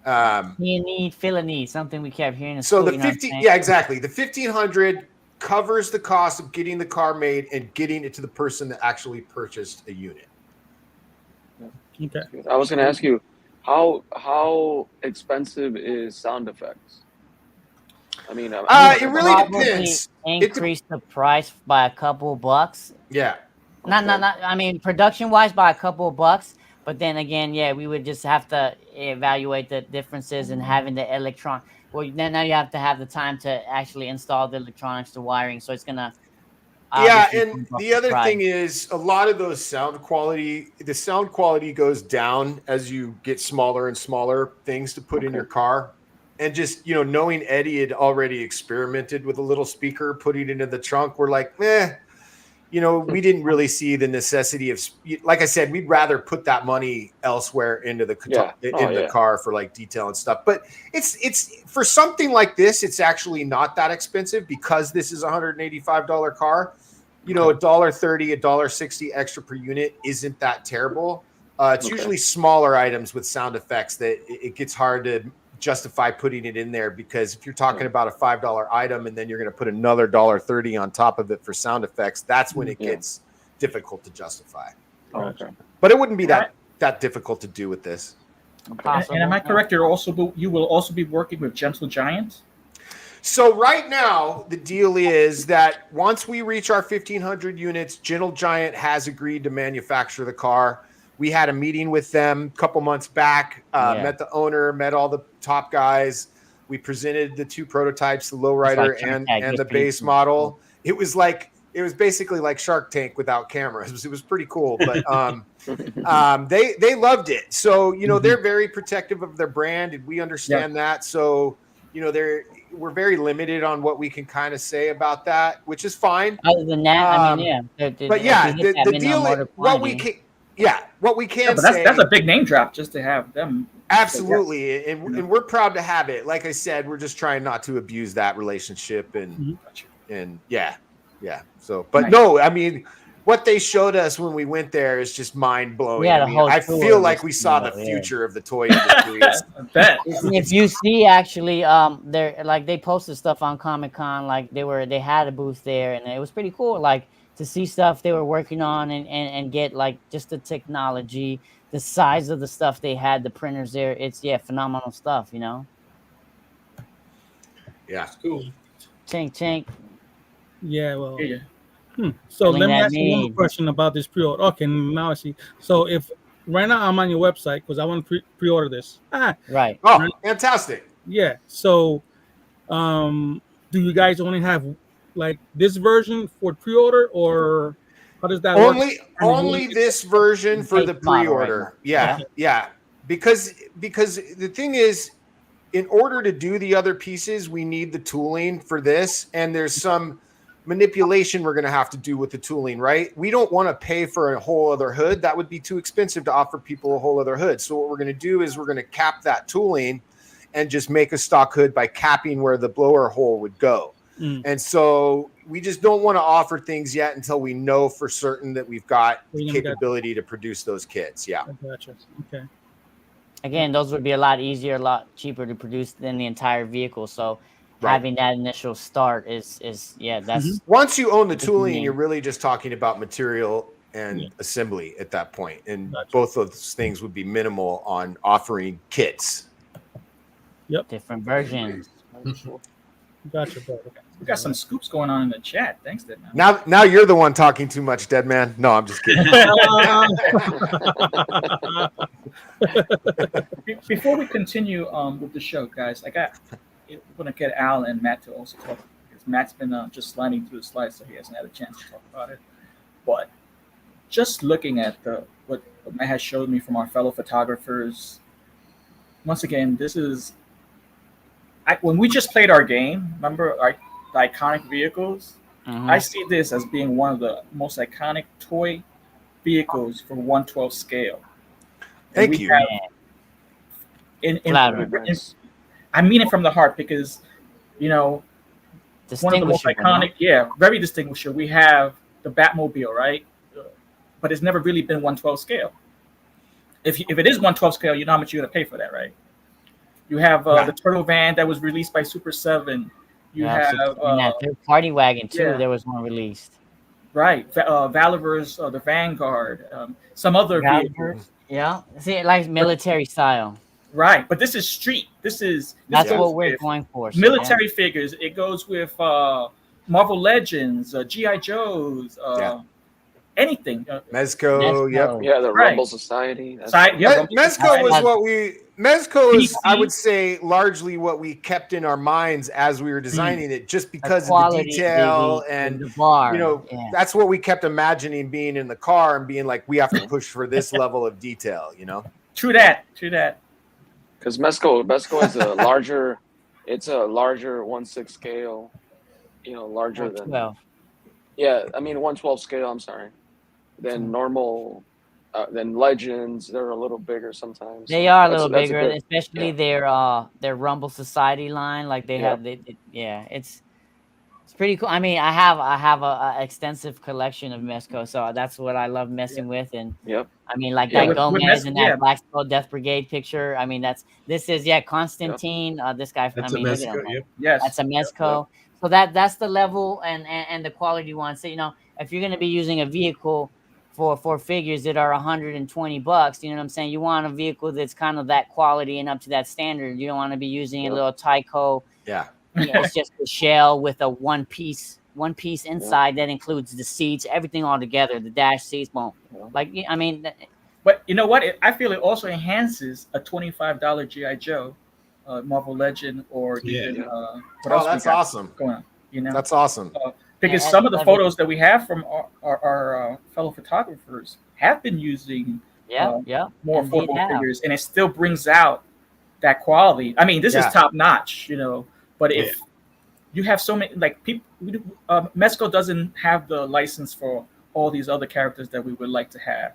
Feel a need, something we kept hearing. In So school, the you know what I'm 50, saying? yeah, exactly. The 1,500 covers the cost of getting the car made and getting it to the person that actually purchased a unit. Okay. I was going to ask you, how expensive is sound effects? I mean, It really Probably depends. Increase the price by a couple bucks. Yeah. Not. I mean, production wise, by a couple of bucks. But then again, yeah, we would just have to evaluate the differences and having the electron. Well, then now you have to have the time to actually install the electronics, the wiring. So it's gonna. Yeah, obviously and bump up the other price. thing is a lot of those the sound quality goes down as you get smaller and smaller things to put in your car. And just, knowing Eddie had already experimented with a little speaker, putting it into the trunk, we're like, we didn't really see the necessity of, like I said, we'd rather put that money elsewhere into the the car for like detail and stuff. But it's for something like this, it's actually not that expensive because this is a $185 car. $1.30, $1.60 extra per unit isn't that terrible. It's usually smaller items with sound effects that it gets hard to justify putting it in there, because if you're talking about a $5 item and then you're going to put another $1.30 on top of it for sound effects, that's when it gets difficult to justify. Okay. But it wouldn't be that difficult to do with this. Possible. And am I correct? You will also be working with Gentle Giant. So right now, the deal is that once we reach our 1,500 units, Gentle Giant has agreed to manufacture the car. We had a meeting with them a couple months back, met the owner, met all the top guys. We presented the two prototypes, the lowrider and the base model. It was basically like Shark Tank without cameras. It was pretty cool, but they loved it. So, they're very protective of their brand, and we understand that. So, we're very limited on what we can kind of say about that, which is fine. Other than that, But yeah, the deal is what we can. Yeah, what we can say. That's a big name drop just to have them. Absolutely, and we're proud to have it. Like I said, we're just trying not to abuse that relationship, and yeah. So, but no, I mean, what they showed us when we went there is just mind blowing. Yeah, the I mean, whole I tour feel was like we saw the cool, yeah. future of the toy industry. It's- I bet. If you see, actually, they're like they posted stuff on Comic-Con, like they had a booth there, and it was pretty cool, like to see stuff they were working on and get like just the technology, the size of the stuff they had, the printers there. It's phenomenal stuff, you know. yeah. It's cool. Chink chink. Yeah, well. Yeah, So Feeling let me that ask you one more need. question about this pre-order. Okay, now I see. So if right now I'm on your website because I want to pre-order this. Right. Oh, fantastic. Yeah. So, do you guys only have like this version for pre-order, or how does that work? Only this version for the Base model right pre-order. now. Yeah. Because the thing is, in order to do the other pieces, we need the tooling for this, and there's some manipulation we're going to have to do with the tooling, right? We don't want to pay for a whole other hood. That would be too expensive to offer people a whole other hood. So what we're going to do is we're going to cap that tooling and just make a stock hood by capping where the blower hole would go. And so we just don't want to offer things yet until we know for certain that we've got the capability to produce those kits. Yeah. I gotcha. Okay. Again, those would be a lot easier, a lot cheaper to produce than the entire vehicle. So Right. having that initial start is that's Once you own the It's tooling, amazing. you're really just talking about material and Yeah. assembly at that point. And Gotcha. both of those things would be minimal on offering kits. different versions. Gotcha, bro. Okay. we got some scoops going on in the chat. Thanks, Dead Man. Now you're the one talking too much, Dead Man. No, I'm just kidding. Before we continue with the show, guys, I'm gonna get Al and Matt to also talk because Matt's been just sliding through the slides, so he hasn't had a chance to talk about it. But just looking at what Matt has showed me from our fellow photographers, once again, this is when we just played our game. Remember the iconic vehicles? Mhm. I see this as being one of the most iconic toy vehicles for 1/12 scale. And Thank we you. have- Flattering. I mean it from the heart because, one of the most Distinguishable, no? iconic, very distinguishable. We have the Batmobile, right? But it's never really been 1/12 scale. If it is 1/12 scale, you know how much you're gonna pay for that, right? You have the Turtle Van that was released by Super 7. You have and that party wagon too. yeah. There was one released. right, Valiver's the Vanguard, some other vehicles. Yeah, see, like military style. Right, but this is street. This That's goes what we're with going for. So, military figures. It goes with Marvel Legends, GI Joes, anything. Mezco, yep. Yeah, the Right. Rebel Society. That's- Mezco was Mezco is, I DC. would say, largely what we kept in our minds as we were designing it, just because of the quality, detail baby, and the bar. you know, that's what we kept imagining being in the car and being like, we have to push for this level of detail, you know? True that. Because Mezco is a larger, it's a larger 1/6 scale, larger than 12. yeah. I mean 1/12 scale. I'm sorry, than normal, than Legends. They're a little bigger sometimes. They are a That's- little that's bigger, good- especially their Rumble Society line. Like they have, it's pretty cool. I mean, I have a extensive collection of Mezco, so that's what I love messing with. And Yep. I mean, like Yeah, that with Gomez and that yeah. Black Skull Death Brigade picture. I mean, this is Constantine. This guy. That's I mean, a look at Mezco. him. Yep. Yes. That's a Mezco. So that's the level and the quality one. So if you're gonna be using a vehicle for figures that are $120, you know what I'm saying? You want a vehicle that's kind of that quality and up to that standard. You don't want to be using a little Tyco. Yeah. It's just a shell with a one piece inside that includes the seats, everything all together, the dash seats. Boom. Like I mean, But you know what? I feel it also enhances a $25 GI Joe, Marvel Legend, or even what else? That's we got awesome. going on. That's awesome. Because Yeah, some of the I- photos that we have from our fellow photographers have been using more Indeed affordable have. figures, and it still brings out that quality. I mean, this is Yeah. top notch, But if you have so many, like people, Mezco doesn't have the license for all these other characters that we would like to have.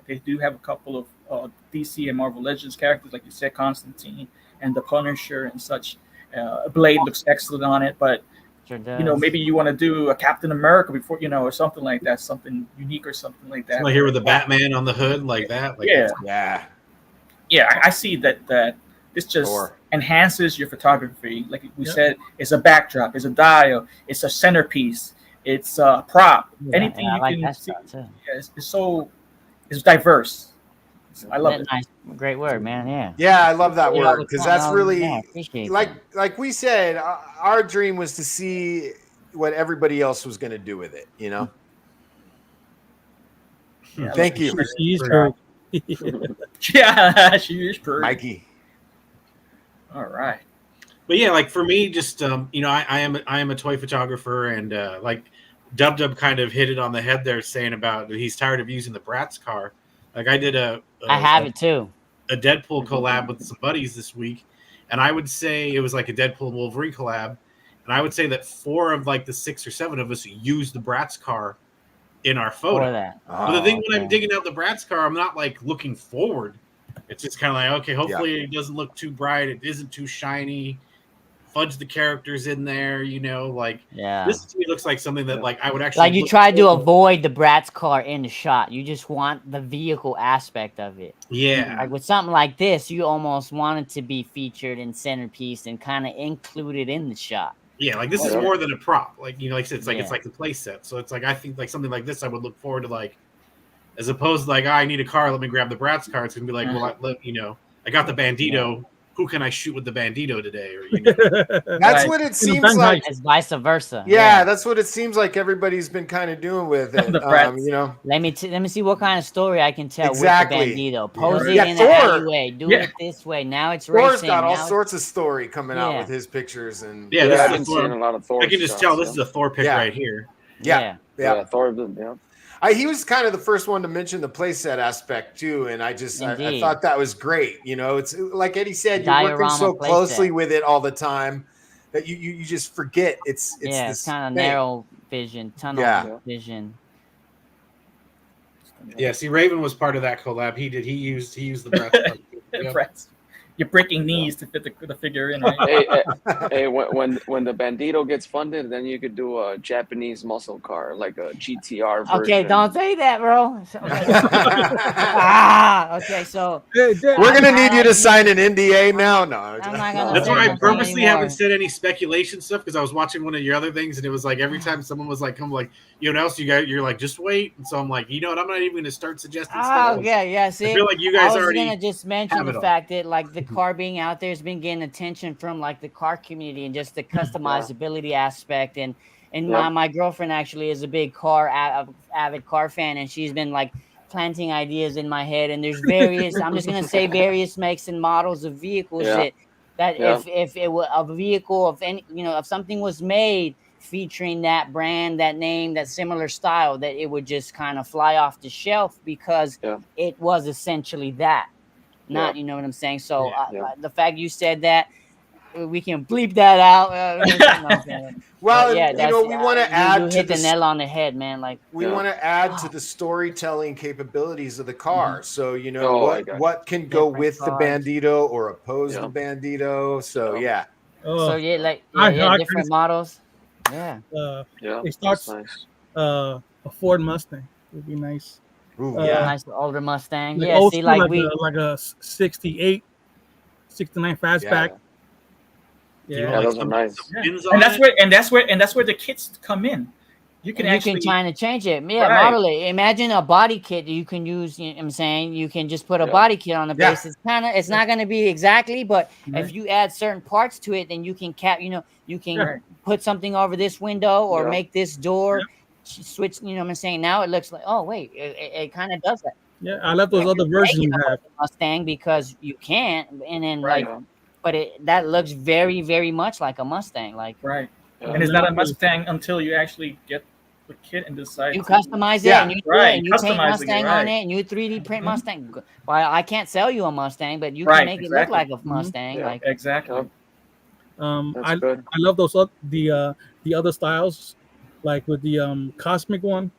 They do have a couple of DC and Marvel Legends characters, like you said, Constantine and the Punisher and such. Blade looks excellent on it, but Sure does. You know, maybe you want to do a Captain America before, you know, or something like that, something unique or something like that. Like here with the Batman on the hood, like that. Like Yeah. Yeah. Yeah, I see that this just Thor. enhances your photography. Like we Yep. said, it's a backdrop, it's a dial, it's a centerpiece, it's a prop. Yeah, Anything yeah, I you like can that see, stuff too. yeah, it's diverse. I love it. Nice, great word, man. Yeah. Yeah, I love that Yeah, word the because fun, that's yeah, really appreciate like that. like we said, our dream was to see what everybody else was going to do with it. You know. Yeah, I Thank love you, it. She's Sure. good. Yeah, she is pretty. Mikey. All right. But yeah, like for me, just you know, I am a toy photographer, and like Dub kind of hit it on the head there, saying about he's tired of using the Bratz car. Like I did I have it too. a Deadpool collab with some buddies this week, and I would say it was like a Deadpool and Wolverine collab, and I would say that 4 of like the 6 or 7 of us used the Bratz car in our For photo. that. But the thing when I'm okay. digging out the Bratz car, I'm not like looking forward. It's just kind of like, okay, hopefully it doesn't look too bright. It isn't too shiny. Fudge the characters in there, you know, like Yeah. this to me looks like something that like I would actually Like you look tried to forward- avoid the Bratz car in the shot. You just want the vehicle aspect of it. Yeah. Like with something like this, you almost want it to be featured in centerpiece and kind of included in the shot. Yeah, like this is Yeah. more than a prop. Like, you know, like I said, it's like Yeah. it's like the play set. So it's like I think like something like this I would look forward to, like as opposed to like, I need a car, let me grab the Bratz car. It's gonna be like, well, you know, I got the Bandito. Who can I shoot with the Bandito today? Or you know, That's Right. what it In the seems Van like. Dyke. It's vice versa. Yeah, that's what it seems like everybody's been kind of doing with it. The Bratz. You know. Let me see what kind of story I can tell Exactly. with the Bandito. Pose Yeah, it in Thor. an alleyway. Do Yeah. it this way. Now it's Thor's racing. got all now sorts of story coming out Yeah. with his pictures and yeah, Yeah, this I've is been the seeing a Thor. lot of Thor. I can just shots, tell this yeah. is a Thor pick Yeah. right here. yeah. Yeah, Thor. Yeah. He was kind of the first one to mention the playset aspect too, and I Indeed. thought that was great. You know, it's like Eddie said, you're working Diorama so closely playset. with it all the time that you just forget it's yeah, this it's kind of thing. narrow vision, tunnel Yeah. vision. Yeah, see, Raven was part of that collab. He used the Bratz. Yep. Bratz. You're breaking knees to fit the figure in, right? Hey, when the Bandito gets funded, then you could do a Japanese muscle car, like a GTR version. Okay, don't say that, bro. Okay, so We're gonna need you to sign an NDA now. No, I'm not gonna That's say why I nothing purposely anymore. haven't said any speculation stuff because I was watching one of your other things and it was like every time someone was like, "Come like, you know, what else you got?" You're like, "Just wait." And so I'm like, you know what? I'm not even going to start suggesting Oh stuff. yeah. See, I feel like you I guys was already gonna just mention have the it all. fact that like the car being out there has been getting attention from like the car community and just the customizability aspect and Yeah. my girlfriend actually is a big avid car fan and she's been like planting ideas in my head and there's various I'm just gonna say various makes and models of vehicles Yeah. that Yeah. if it was a vehicle of any if something was made featuring that brand, that name, that similar style, that it would just kind of fly off the shelf because Yeah. it was essentially that. Not, Yeah. you know what I'm saying? So Yeah. the fact you said that, we can bleep that out. Well, But yeah, and, you know, we want to add you to hit the the nail on the head, man. Like we Yeah. want to add to the storytelling capabilities of the car. So you know Oh, I got what can go Different with the cars. Bandito or oppose Yeah. the Bandito. So Yeah. Oh, so yeah, like I different just- models. Yeah. Yeah, It that's starts- nice. a Ford Mustang would be nice. Ooh, Yeah. yeah. Nice older Mustang. Like Yeah, old see, school, like we like a 68, 69 fastback. Do you Yeah. want, Yeah, like, those are some nice. pins And on that's it? where the kits come in. You can and actually you can kind of change it. Yeah, Right. model it. Imagine a body kit you can use. You know what I'm saying you can just put a Yeah. body kit on the Yeah. base. It's not going to be exactly, but Right. if you add certain parts to it, then you can you can Yeah. put something over this window or Yeah. make this door switch. You know what I'm saying? Now it looks like, oh wait, it kind of does that. Yeah, I love those Like, other you're versions you making a have. Mustang because you can't, and then Right. like, but that looks very very much like a Mustang. Like right. Yeah. And it's not a Mustang until you actually get the kit and decide you to- customize it Yeah. and you do Right, it and you paint customizing it, Mustang right. on it and you 3D print Mhm. Mustang. Well, I can't sell you a Mustang, but you Right, can make it look exactly. like a Mustang. Yeah. Like Exactly. Yep. That's I good. I love those the other styles, like with the cosmic one.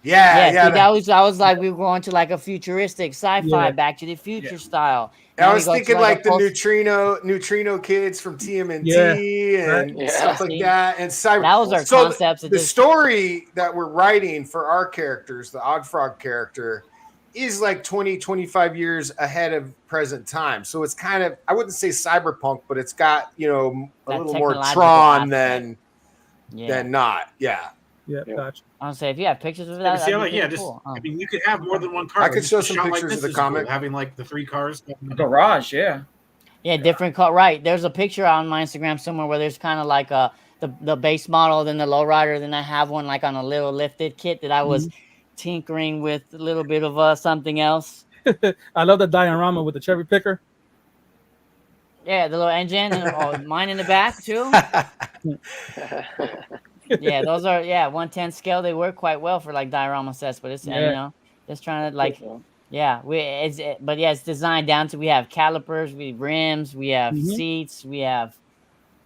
Yeah, Yeah, see, yeah. I was like we were going to like a futuristic sci-fi, Yeah. Back to the Future style. I Now we was go to, thinking a like the post- neutrino kids from TMNT Yeah, right. and Yeah. stuff like See, that. And cyber. that was our So concepts. the story that we're writing for our characters, the Odd Frog character, is like 20, 25 years ahead of present time. So it's kind of, I wouldn't say cyberpunk, but it's got, a That little more technological Tron aspect. than Yeah, not. Yeah. Yeah, Yeah. gotcha. I would say if you have pictures of Yeah, that, but see, that'd be yeah, pretty just cool. I mean, you could have more than one car. I could Just show a some shot like pictures of this the is cool, comic. having like the 3 cars. A garage, yeah. Yeah, different car. Right. There's a picture on my Instagram somewhere where there's kind of like the base model, then the lowrider, then I have one like on a little lifted kit that I was tinkering with a little bit of something else. I love the diorama with the cherry picker. Yeah, the little engine and mine in the back too. Yeah, those are 1/10 scale. They work quite well for like diorama sets, but it's Yeah. just trying to like but yeah, it's designed down to we have calipers, we have rims, we have Mhm. seats, we have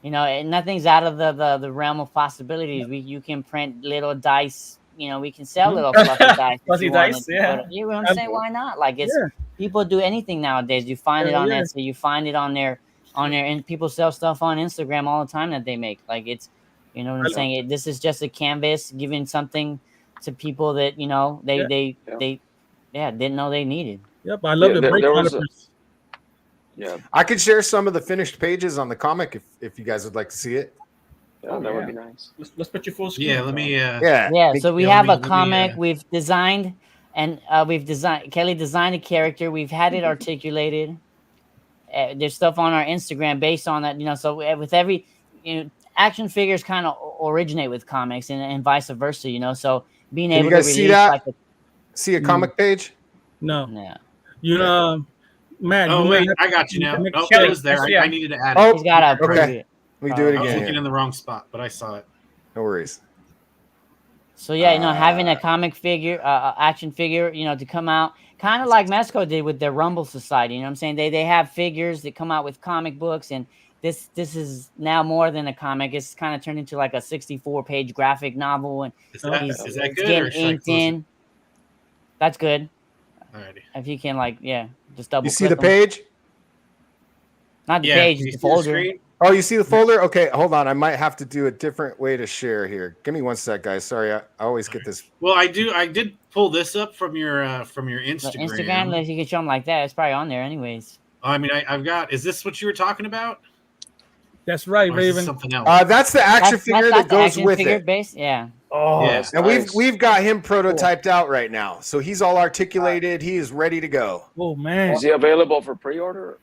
and nothing's out of the realm of possibilities. You can print little dice. We can sell Mhm. little fluffy dice. if Fuzzy you wanted dice, to, yeah. but you know what I'm saying? Why not? Like Yeah. people do anything nowadays. You find it Hell on yeah. Etsy, you find it on their and people sell stuff on Instagram all the time that they make. Like it's what I'm Yeah. saying? This is just a canvas giving something to people that Yeah. they didn't know they needed. Yep, I love Yeah, the there- brake there was a- calipers. Yeah, I could share some of the finished pages on the comic if you guys would like to see it. yeah, Oh, that yeah. would be nice. Let's put your full screen. Yeah, let me. Yeah. Yeah, so we yeah, have let a me, comic. We've designed and Kelly designed a character. We've had it articulated. There's stuff on our Instagram based on that. So with every action figures kind of originate with comics and vice versa. So being Can able you guys to see release that? like See a comic page? No, yeah. you know, Matt. Oh you wait, might I have got to- you now. make Oh, Kelly, it was there. yeah. I needed to add Oh, it. He's got to approve okay. it. Let me do it I was again. looking here. in the wrong spot, but I saw it. No worries. So having a comic figure, action figure, to come out, kind of like Mesco did with their Rumble Society. You know what I'm saying? They have figures that come out with comic books, and this is now more than a comic. It's kind of turned into like a 64-page graphic novel, and Is that, he's is that it's good or getting should I inked close it? in. That's good. Alrighty. If you can just double. You see the click 'em. page? Not the Yeah, page, can you it's see the the folder. screen? Oh, you see the folder? Okay, hold on. I might have to do a different way to share here. Give me one sec, guys. Sorry, I always get this. Well, I did pull this up from your The Instagram. Instagram, if you can show them like that, it's probably on there anyways. I mean, I've got. Is this what you were talking about? That's right, Or is this Raven. something else? That's the action figure that's that the goes action with figure it. base, yeah. Oh, Yeah. that's And nice. we've got him prototyped out right now, so he's all articulated. He is ready to go. Oh man, Is he available for pre-order?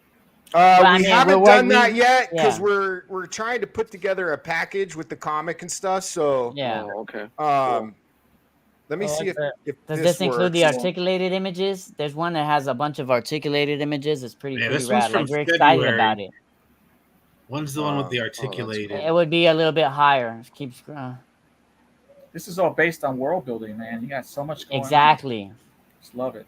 I We mean, haven't we're done working- that yet because yeah. we're trying to put together a package with the comic and stuff. So Yeah. Oh, okay. let me I see like that. if Does this this include the works. articulated images? There's one that has a bunch of articulated images. It's pretty Yeah, pretty this one's rad. from Like we're excited February. about it. One's the one with the that's articulated. It would be a little bit higher. Keep This is all based on world building, man. You got so much going on. exactly. Just love it.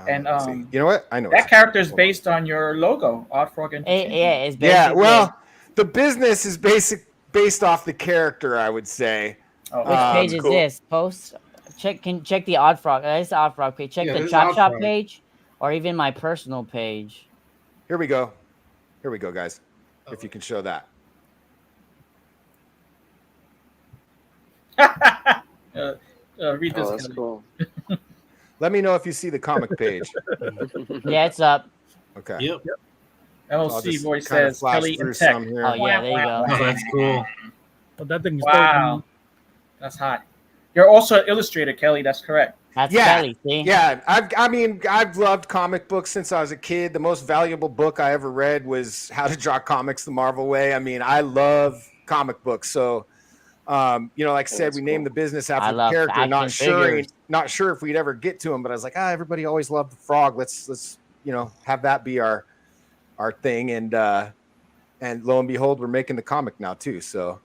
And, let's see. um, you know what? I know That it's- character is based on your logo, Odd Frog Entertainment. It's Yeah, basically well, the business is based off the character, I would say. Oh, which page is cool. this? Post check the Odd Frog. It's the Odd Frog page. Check Yeah, the this is Chop Odd Shop Frog. page, or even my personal page. Here we go. Here we go, guys. If you can show that. read this. Oh, that's Kelly. cool. Let me know if you see the comic page. Yeah, it's up. Okay. Yep. I'll LC just voice kinda says flash Kelly through and Tech. some here. Oh yeah, there you go. Oh, that's cool. But that thing is Wow. That's hot. You're also an illustrator, Kelly. That's correct. That's Yeah, Kelly. See? Yeah, I've loved comic books since I was a kid. The most valuable book I ever read was How to Draw Comics the Marvel Way. I mean, I love comic books. So, like I said, That's we named cool. the business I after the love character. Not action sure, figures. not sure if we'd ever get to him, but I was like, everybody always loved the frog. Let's have that be our thing. And lo and behold, we're making the comic now too. So.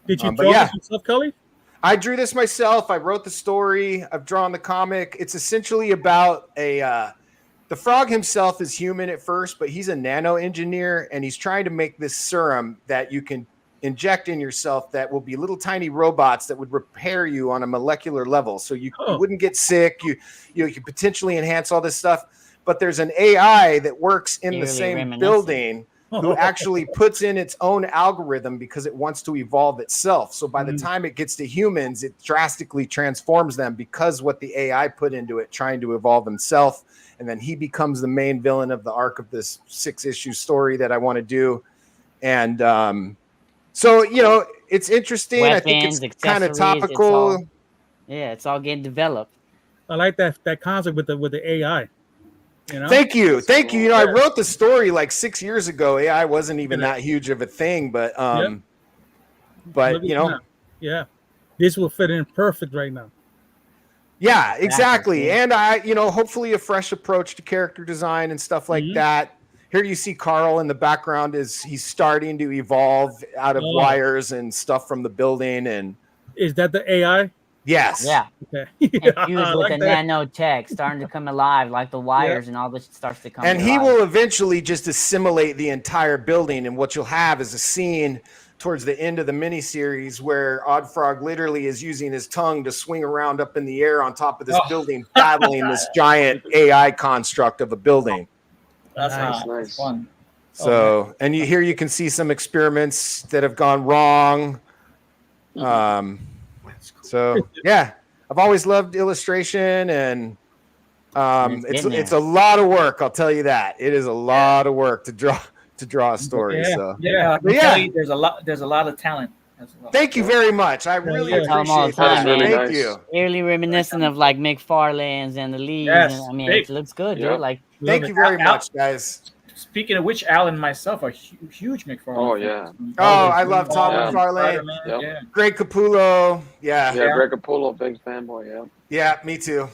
Did you but draw yeah. this yourself, Kelly? I drew this myself. I wrote the story. I've drawn the comic. It's essentially about the frog himself is human at first, but he's a nano engineer and he's trying to make this serum that you can inject in yourself that will be little tiny robots that would repair you on a molecular level. So you wouldn't get sick. You could potentially enhance all this stuff. But there's an AI that works in the same building who actually puts in its own algorithm because it wants to evolve itself. So by the time it gets to humans, it drastically transforms them because what the AI put into it, trying to evolve himself. And then he becomes the main villain of the arc of this 6-issue story that I want to do. And so, you know, it's interesting. Weapons, I think it's kind of topical. It's all getting developed. I like that concept with the AI. You know? Thank you. You know, I wrote the story like 6 years ago. AI wasn't even that huge of a thing, but you know, this will fit in perfect right now. Yeah, exactly. And you know, hopefully a fresh approach to character design and stuff like that. Here you see Carl in the background he's starting to evolve out of wires and stuff from the building. And is that the AI? Yes. Yeah. Okay. Infused with the nanotech starting to come alive, like the wires and all this starts to come. And he will eventually just assimilate the entire building. And what you'll have is a scene towards the end of the miniseries where Odd Frog literally is using his tongue to swing around up in the air on top of this building, battling this giant AI construct of a building. That's nice. Fun. So, and you can see some experiments that have gone wrong. So yeah, I've always loved illustration, and it's a lot of work. I'll tell you that it is a lot of work to draw a story. There's a lot of talent. Thank you very much. I really appreciate that. Really Thank nice. you. Eerily reminiscent of like McFarlane's and the Leaves. Yes, I mean, big. it looks good, dude. Like, Thank you very much, guys. Speaking of which, Alan and myself are huge McFarlane. Oh yeah. Oh, I love Tom McFarlane. Yep. Greg Capullo. Yeah, Greg Capullo, big fanboy. Yeah. Yeah, me too.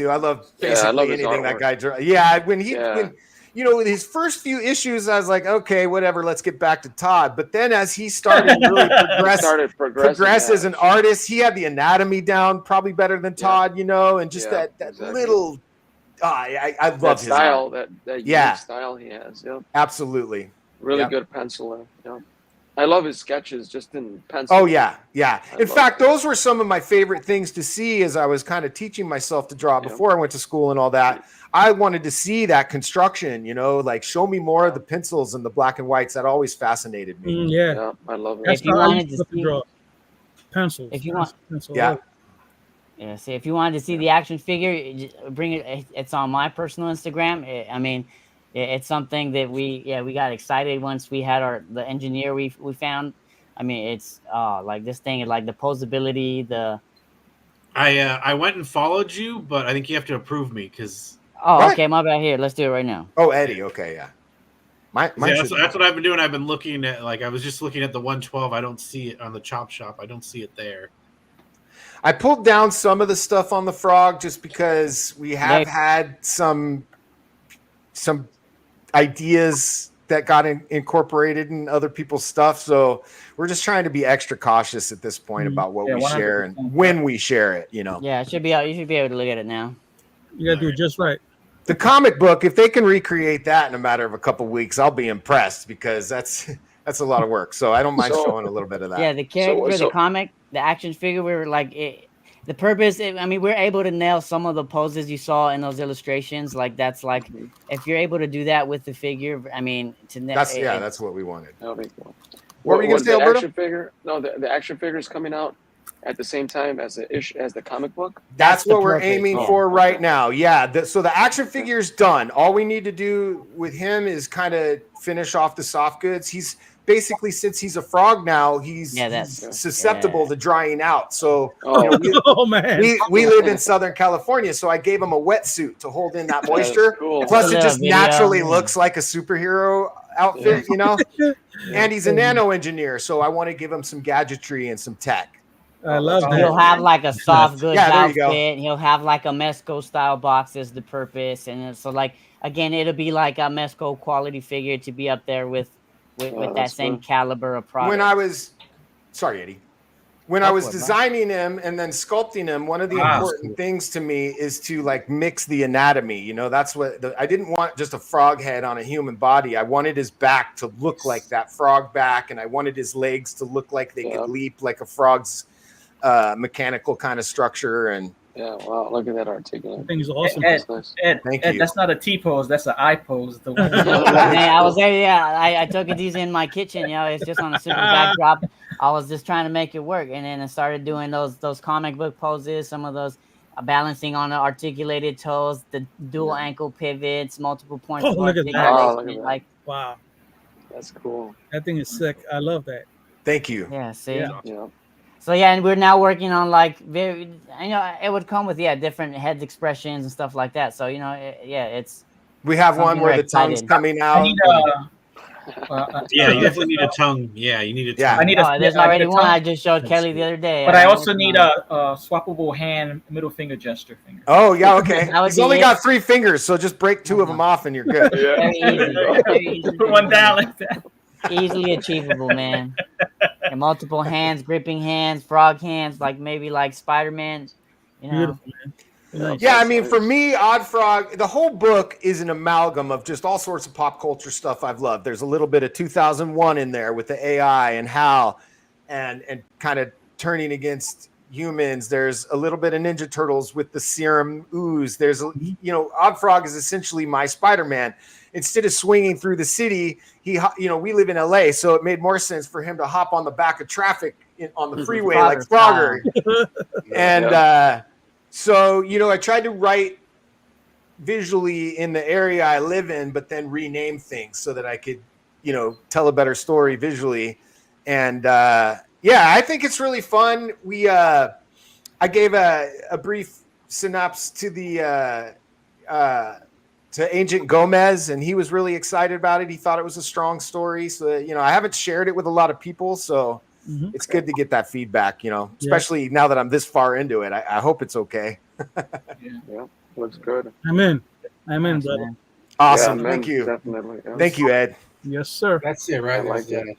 I love basically I love his anything that artwork. guy draws. Yeah, when you know, with his first few issues, I was like, okay, whatever, let's get back to Todd. But then as he started to really progress as an artist, he had the anatomy down probably better than Todd, you know, and just that little. I love that his style, art. that unique style he has. Yeah, absolutely. Really good penciler. Yeah, I love his sketches just in pencil. Oh yeah. In fact, those were some of my favorite things to see as I was kind of teaching myself to draw before I went to school and all that. I wanted to see that construction, you know, like show me more of the pencils and the black and whites. That always fascinated me. Yeah, I love it. That's if you wanted to see draw pencils, if you want, yeah. See, if you wanted to see the action figure, bring it. It's on my personal Instagram. I mean, it's something that we got excited once we had the engineer we found. I mean, it's like this thing, like the posability, I went and followed you, but I think you have to approve me because. Oh, okay, my bad. Here, let's do it right now. Oh, Eddie. Okay, yeah. That's what I've been doing. I've been looking at, like, I was just looking at the 112. I don't see it on the Chop Shop. I don't see it there. I pulled down some of the stuff on the Frog just because we have had some ideas that got incorporated in other people's stuff. So we're just trying to be extra cautious at this point about what we share and when we share it, you know. Yeah, it should be out. You should be able to look at it now. You gotta do it just right. The comic book, if they can recreate that in a matter of a couple weeks, I'll be impressed because that's a lot of work. So I don't mind showing a little bit of that. Yeah, the character, the comic, the action figure, we were like, the purpose, I mean, we're able to nail some of the poses you saw in those illustrations. Like, that's like, if you're able to do that with the figure, I mean, that's what we wanted. That'll be cool. What were you going to say, the Alberto? action figure? No, the action figure is coming out at the same time as the comic book. That's what we're aiming for right now. Yeah. So the action figure is done. All we need to do with him is kind of finish off the soft goods. He's basically, since he's a frog now, he's susceptible to drying out. So we live in Southern California, so I gave him a wetsuit to hold in that moisture. Cool. Plus, it just naturally looks like a superhero outfit, you know. And he's a nano engineer, so I want to give him some gadgetry and some tech. I love that. He'll have like a soft goods outfit. He'll have like a Mesco style box as the purpose, and so like again, it'll be like a Mesco quality figure to be up there with that same caliber of product. When I was, sorry, Eddie. when Go I was for it, bro. designing him and then sculpting him, one of the important things to me is to like mix the anatomy. You know, that's what I didn't want just a frog head on a human body. I wanted his back to look like that frog back, and I wanted his legs to look like they could leap like a frog's mechanical kind of structure. And Yeah, wow, look at that articulate. That thing is awesome. Ed, Nice. Ed, Thank Ed, you. that's not a T pose. That's an I pose. The one. Man, I was there. Yeah, I took these in my kitchen. It's just on a simple backdrop. I was just trying to make it work, and then I started doing those comic book poses. Some of those balancing on the articulated toes, the dual ankle pivots, multiple points Oh, of look at that. Oh, look at articulation. that. Like, Wow, That's cool. that thing is sick. I love that. thank you. yeah, see. Yeah. Yeah. So yeah, and we're now working on like very, it would come with different head expressions and stuff like that. So it's We have one Something where we're the tongue's excited. coming I out. need Yeah, you definitely need a tongue. Yeah, you need a tongue. Yeah. I need a. there's I need already a one tongue, I just showed Kelly the other day. but I I'm also working need on it. a swappable hand middle finger gesture finger. Oh yeah, okay. That would He's be only it. got 3 fingers, so just break 2 of them off and you're good. Very easy. Very easy Put one down like that. Easily achievable, man. And multiple hands, gripping hands, frog hands, like maybe like Spider-Man. Beautiful, man. Nice. Yeah, I mean, for me, Odd Frog, the whole book is an amalgam of just all sorts of pop culture stuff I've loved. There's a little bit of 2001 in there with the AI and HAL and kind of turning against humans. There's a little bit of Ninja Turtles with the serum ooze. There's, Odd Frog is essentially my Spider-Man. Instead of swinging through the city, we live in LA, so it made more sense for him to hop on the back of traffic on the freeway like Frogger. And so, I tried to write visually in the area I live in, but then rename things so that I could, tell a better story visually. And I think it's really fun. I gave a brief synopsis to to Agent Gomez, and he was really excited about it. He thought it was a strong story. So, I haven't shared it with a lot of people, so it's good to get that feedback, especially now that I'm this far into it. I hope it's okay. Yeah, looks good. I'm in, brother. Awesome. Yeah, man, Thank you. Definitely. Yeah. Thank you, Ed. Yes, sir. That's it, right? I like that.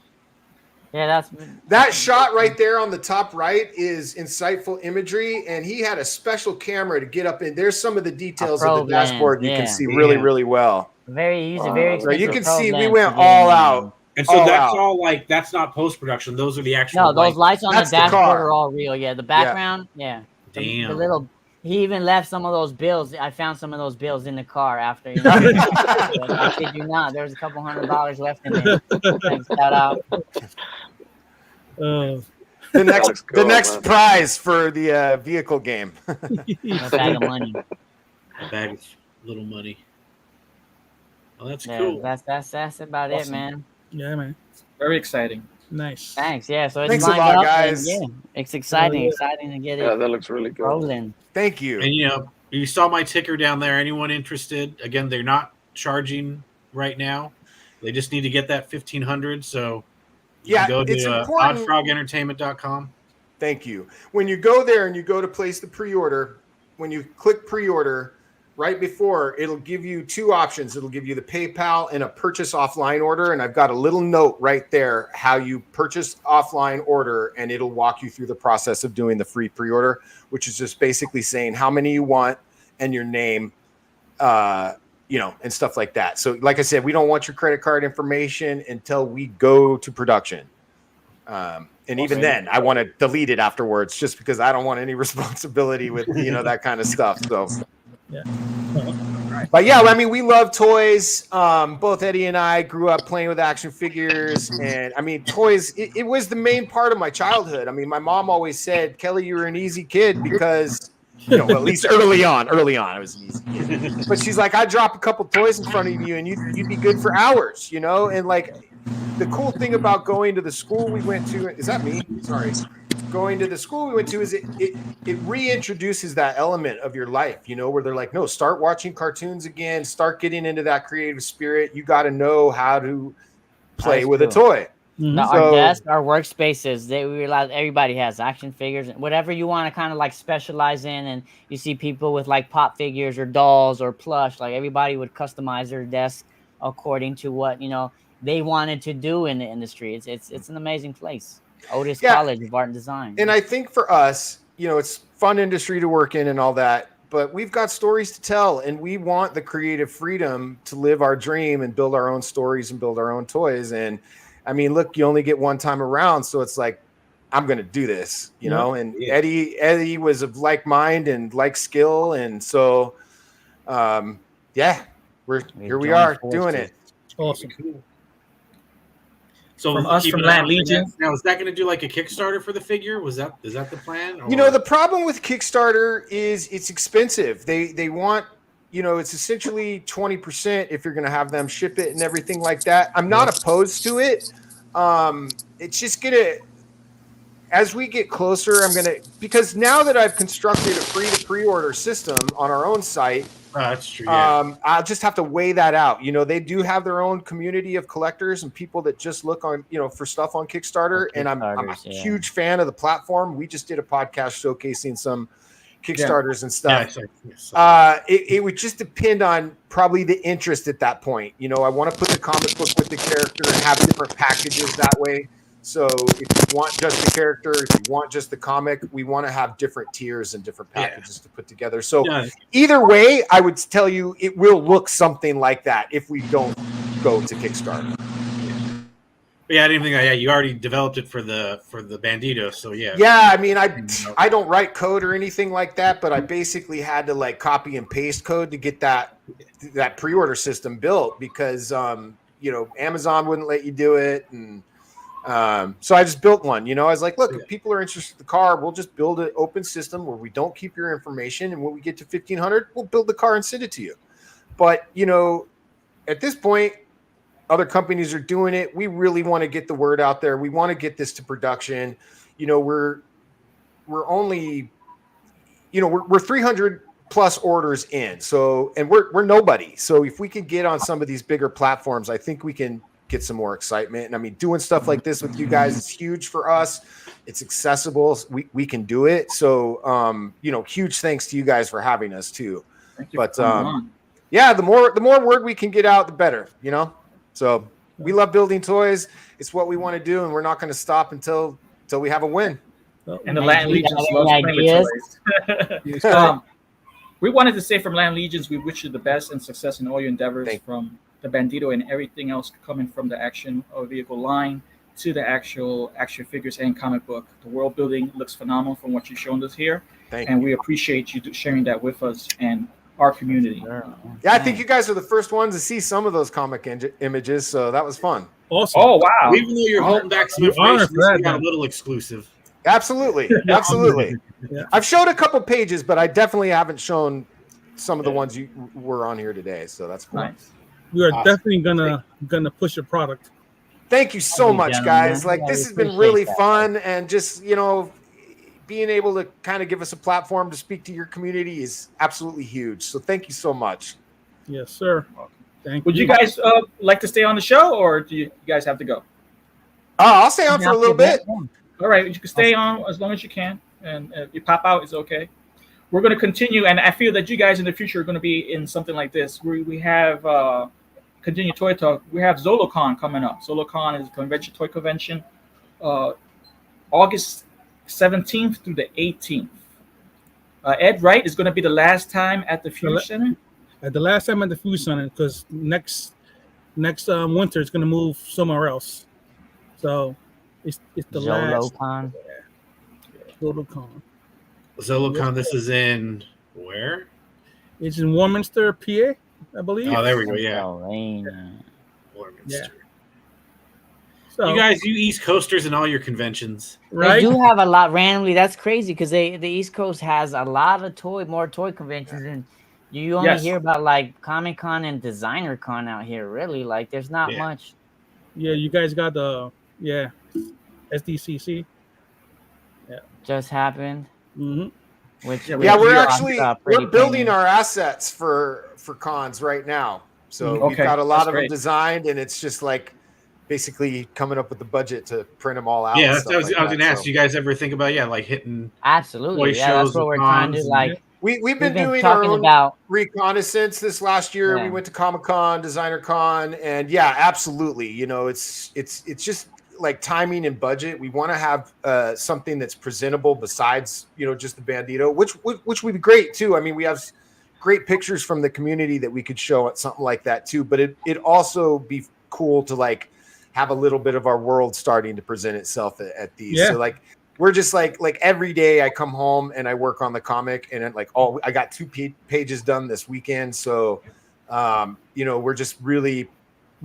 Yeah, that's That shot right there on the top right is insightful imagery, and he had a special camera to get up in. There's some of the details of the dashboard you can see really, really well. very easy, very So you expensive can probe see we lens went to get in all there. out. And so All that's out. all like that's not post production. Those are the actual. No, those lights on the That's the dashboard car. are all real. Yeah, the background. Yeah. The Damn. little. He even left some of those bills. I found some of those bills in the car after. I kid you not. There was a couple $100 left in there. Thanks, shout out. The looks cool, next man. prize for the vehicle game. A bag of money. A bag of little money. Well, that's Yeah, cool. that's about it, Awesome. man. Yeah, man. Very exciting. Nice. Thanks. Yeah, so it's Thanks a lined lot, up, guys. and, it's exciting. Yeah. Exciting to get Yeah, it that looks really good. rolling. Thank you. And you saw my ticker down there. Anyone interested? Again, they're not charging right now. They just need to get that 1,500. So you Yeah, can go it's to important. oddfrogentertainment.com. Thank you. When you go there and you go to place the pre-order, when you click pre-order, right before, it'll give you 2 options. It'll give you the PayPal and a purchase offline order. And I've got a little note right there how you purchase offline order, and it'll walk you through the process of doing the free pre-order, which is just basically saying how many you want and your name, and stuff like that. So like I said, we don't want your credit card information until we go to production. And even then, I want to delete it afterwards just because I don't want any responsibility with, that kind of stuff. So, Yeah. But yeah, I mean, we love toys. Both Eddie and I grew up playing with action figures. And I mean, toys, it was the main part of my childhood. I mean, my mom always said, Kelly, you were an easy kid because, at least early on, I was an easy kid. But she's like, I'd drop a couple toys in front of you and you'd be good for hours, And like, the cool thing about going to the school we went to, is that me? Sorry. Going to the school we went to is it reintroduces that element of your life, where they're like, no, start watching cartoons again, start getting into that creative spirit. You got to know how to play with a toy. Now, So- our desk, our workspaces, we realize everybody has action figures, whatever you want to kind of like specialize in. And you see people with like pop figures or dolls or plush, like everybody would customize their desk according to what, they wanted to do in the industry. It's an amazing place. Otis Yeah. College of Art and Design. And I think for us, it's fun industry to work in and all that, but we've got stories to tell, and we want the creative freedom to live our dream and build our own stories and build our own toys. And I mean, look, you only get one time around, so it's like, I'm going to do this, and Eddie was of like mind and like skill. And so, here we are doing it. Awesome. So From us, keep from an eye Land out for Legion. that. Now, is that going to do like a Kickstarter for the figure? Is that the plan? Or? The problem with Kickstarter is it's expensive. They want, it's essentially 20% if you're going to have them ship it and everything like that. I'm not opposed to it. It's just going to, as we get closer, because now that I've constructed a free to pre-order system on our own site, that's true. Yeah. I'll just have to weigh that out. They do have their own community of collectors and people that just look on, for stuff on Kickstarter. And I'm a huge fan of the platform. We just did a podcast showcasing some Kickstarters and stuff. It would just depend on probably the interest at that point. I want to put the comic book with the character and have different packages that way. So if you want just the character, if you want just the comic, we want to have different tiers and different packages to put together. So either way, I would tell you it will look something like that if we don't go to Kickstarter. Yeah, I didn't think you already developed it for the Bandito, so yeah. Yeah, I mean, I don't write code or anything like that, but I basically had to like copy and paste code to get that pre-order system built because Amazon wouldn't let you do it, and so I just built one. I was like, look, if people are interested in the car, we'll just build an open system where we don't keep your information, and when we get to 1,500, we'll build the car and send it to you. But at this point, other companies are doing it. We really want to get the word out there. We want to get this to production. We're only, we're 300 plus orders in. So, and we're nobody. So if we can get on some of these bigger platforms, I think we can get some more excitement. And I mean, doing stuff like this with you guys is huge for us. It's accessible. We can do it. So, huge thanks to you guys for having us too. Thank you. But the more word we can get out, the better, So we love building toys. It's what we want to do, and we're not going to stop until we have a win. And the Land Legions loves playing with toys. We wanted to say from Land Legions, we wish you the best and success in all your endeavors, from the Bandito and everything else coming from the action vehicle line to the actual action figures and comic book. The world building looks phenomenal from what you've shown us here. And we appreciate you sharing that with us and our community. Yeah, I think you guys are the first ones to see some of those comic images, so that was fun. Awesome. Oh, wow. Even though you're holding back some information, we got a little exclusive. Absolutely. Yeah. I've showed a couple pages, but I definitely haven't shown some of the ones you were on here today, so that's cool. Nice. We are definitely gonna push your product. Thank you so much, guys. Like, this has been really fun, and just being able to kind of give us a platform to speak to your community is absolutely huge. So thank you so much. Yes, sir. Thank Would you. you guys like to stay on the show, or do you guys have to go? I'll stay on for a little bit. All right, you can stay on as long as you can, and if you pop out, it's okay. We're going to continue, and I feel that you guys in the future are going to be in something like this. We have continue Toy Talk. We have ZoloCon coming up. ZoloCon is a toy convention, August 17th through the 18th. Ed Wright is going to be the last time at the Future Center. At the last time at the Food Center, because next winter it's going to move somewhere else. So it's the last. ZoloCon. ZoloCon. ZoloCon, this is in where? It's in Warminster, PA, I believe. Oh, there we go. Yeah. Yeah. So, You guys, you East Coasters and all your conventions. right? They do have a lot randomly. That's crazy because the East Coast has a lot of more toy conventions, and you only hear about like Comic Con and Designer Con out here. Really, like there's not much. Yeah, you guys got the SDCC. Just happened. Mm-hmm. Which we're building our assets for cons right now. So we've got a lot of them designed, and it's just like basically coming up with the budget to print them all out. Yeah, I was going to ask. Do you guys ever think about like hitting absolutely? toy Yeah, shows that's what we're and trying to cons like. We've been doing talking our own about reconnaissance this last year. We went to Comic Con, Designer Con, and absolutely. It's just like timing and budget, we want to have something that's presentable besides, just the Bandito, which would be great too. I mean, we have great pictures from the community that we could show at something like that too. But it also be cool to like have a little bit of our world starting to present itself at these. Yeah. So like we're just like every day I come home and I work on the comic, and I got 2 pages done this weekend. So we're just really,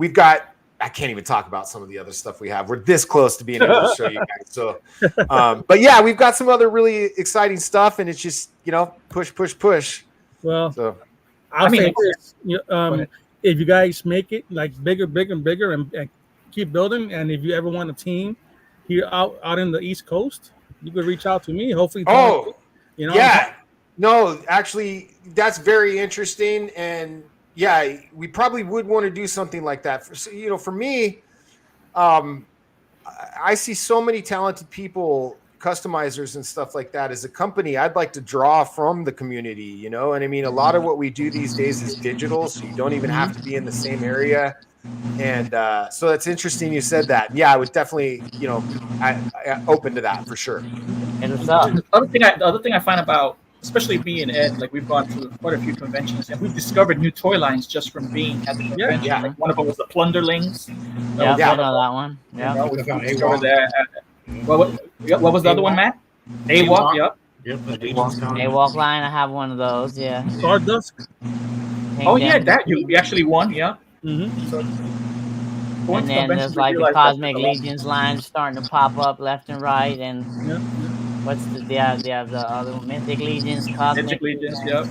I can't even talk about some of the other stuff we have. We're this close to being able to show you guys. So, but yeah, we've got some other really exciting stuff, and it's just, push. Well, So, I'll mean, say this. If you guys make it like bigger and bigger and keep building, and if you ever want a team here out in the East Coast, you could reach out to me. Hopefully, yeah, no, actually, that's very interesting, and yeah, we probably would want to do something like that. For me, I see so many talented people, customizers and stuff like that. As a company, I'd like to draw from the community, and I mean, a lot of what we do these days is digital, so you don't even have to be in the same area. And so that's interesting you said that. Yeah, I would definitely, I open to that for sure. Hit us up. The other thing I find about, especially me and Ed, like we've gone to quite a few conventions and we've discovered new toy lines just from being at the convention. Yeah. Like one of them was the Plunderlings. Yeah, Yeah. I know that one. Yeah. We discovered that. What was the other one, Matt? AWOC, yep. Yep, the Legion's comic. A-Walk line, I have one of those. Yeah. Stardust. Oh yeah, that we actually won, yeah. Mm-hmm. So, And then there's like the Cosmic Legions line starting to pop up left and right, and Yeah. what's they have the other Mythic Legions, Cosmic Mythic Legions, yep.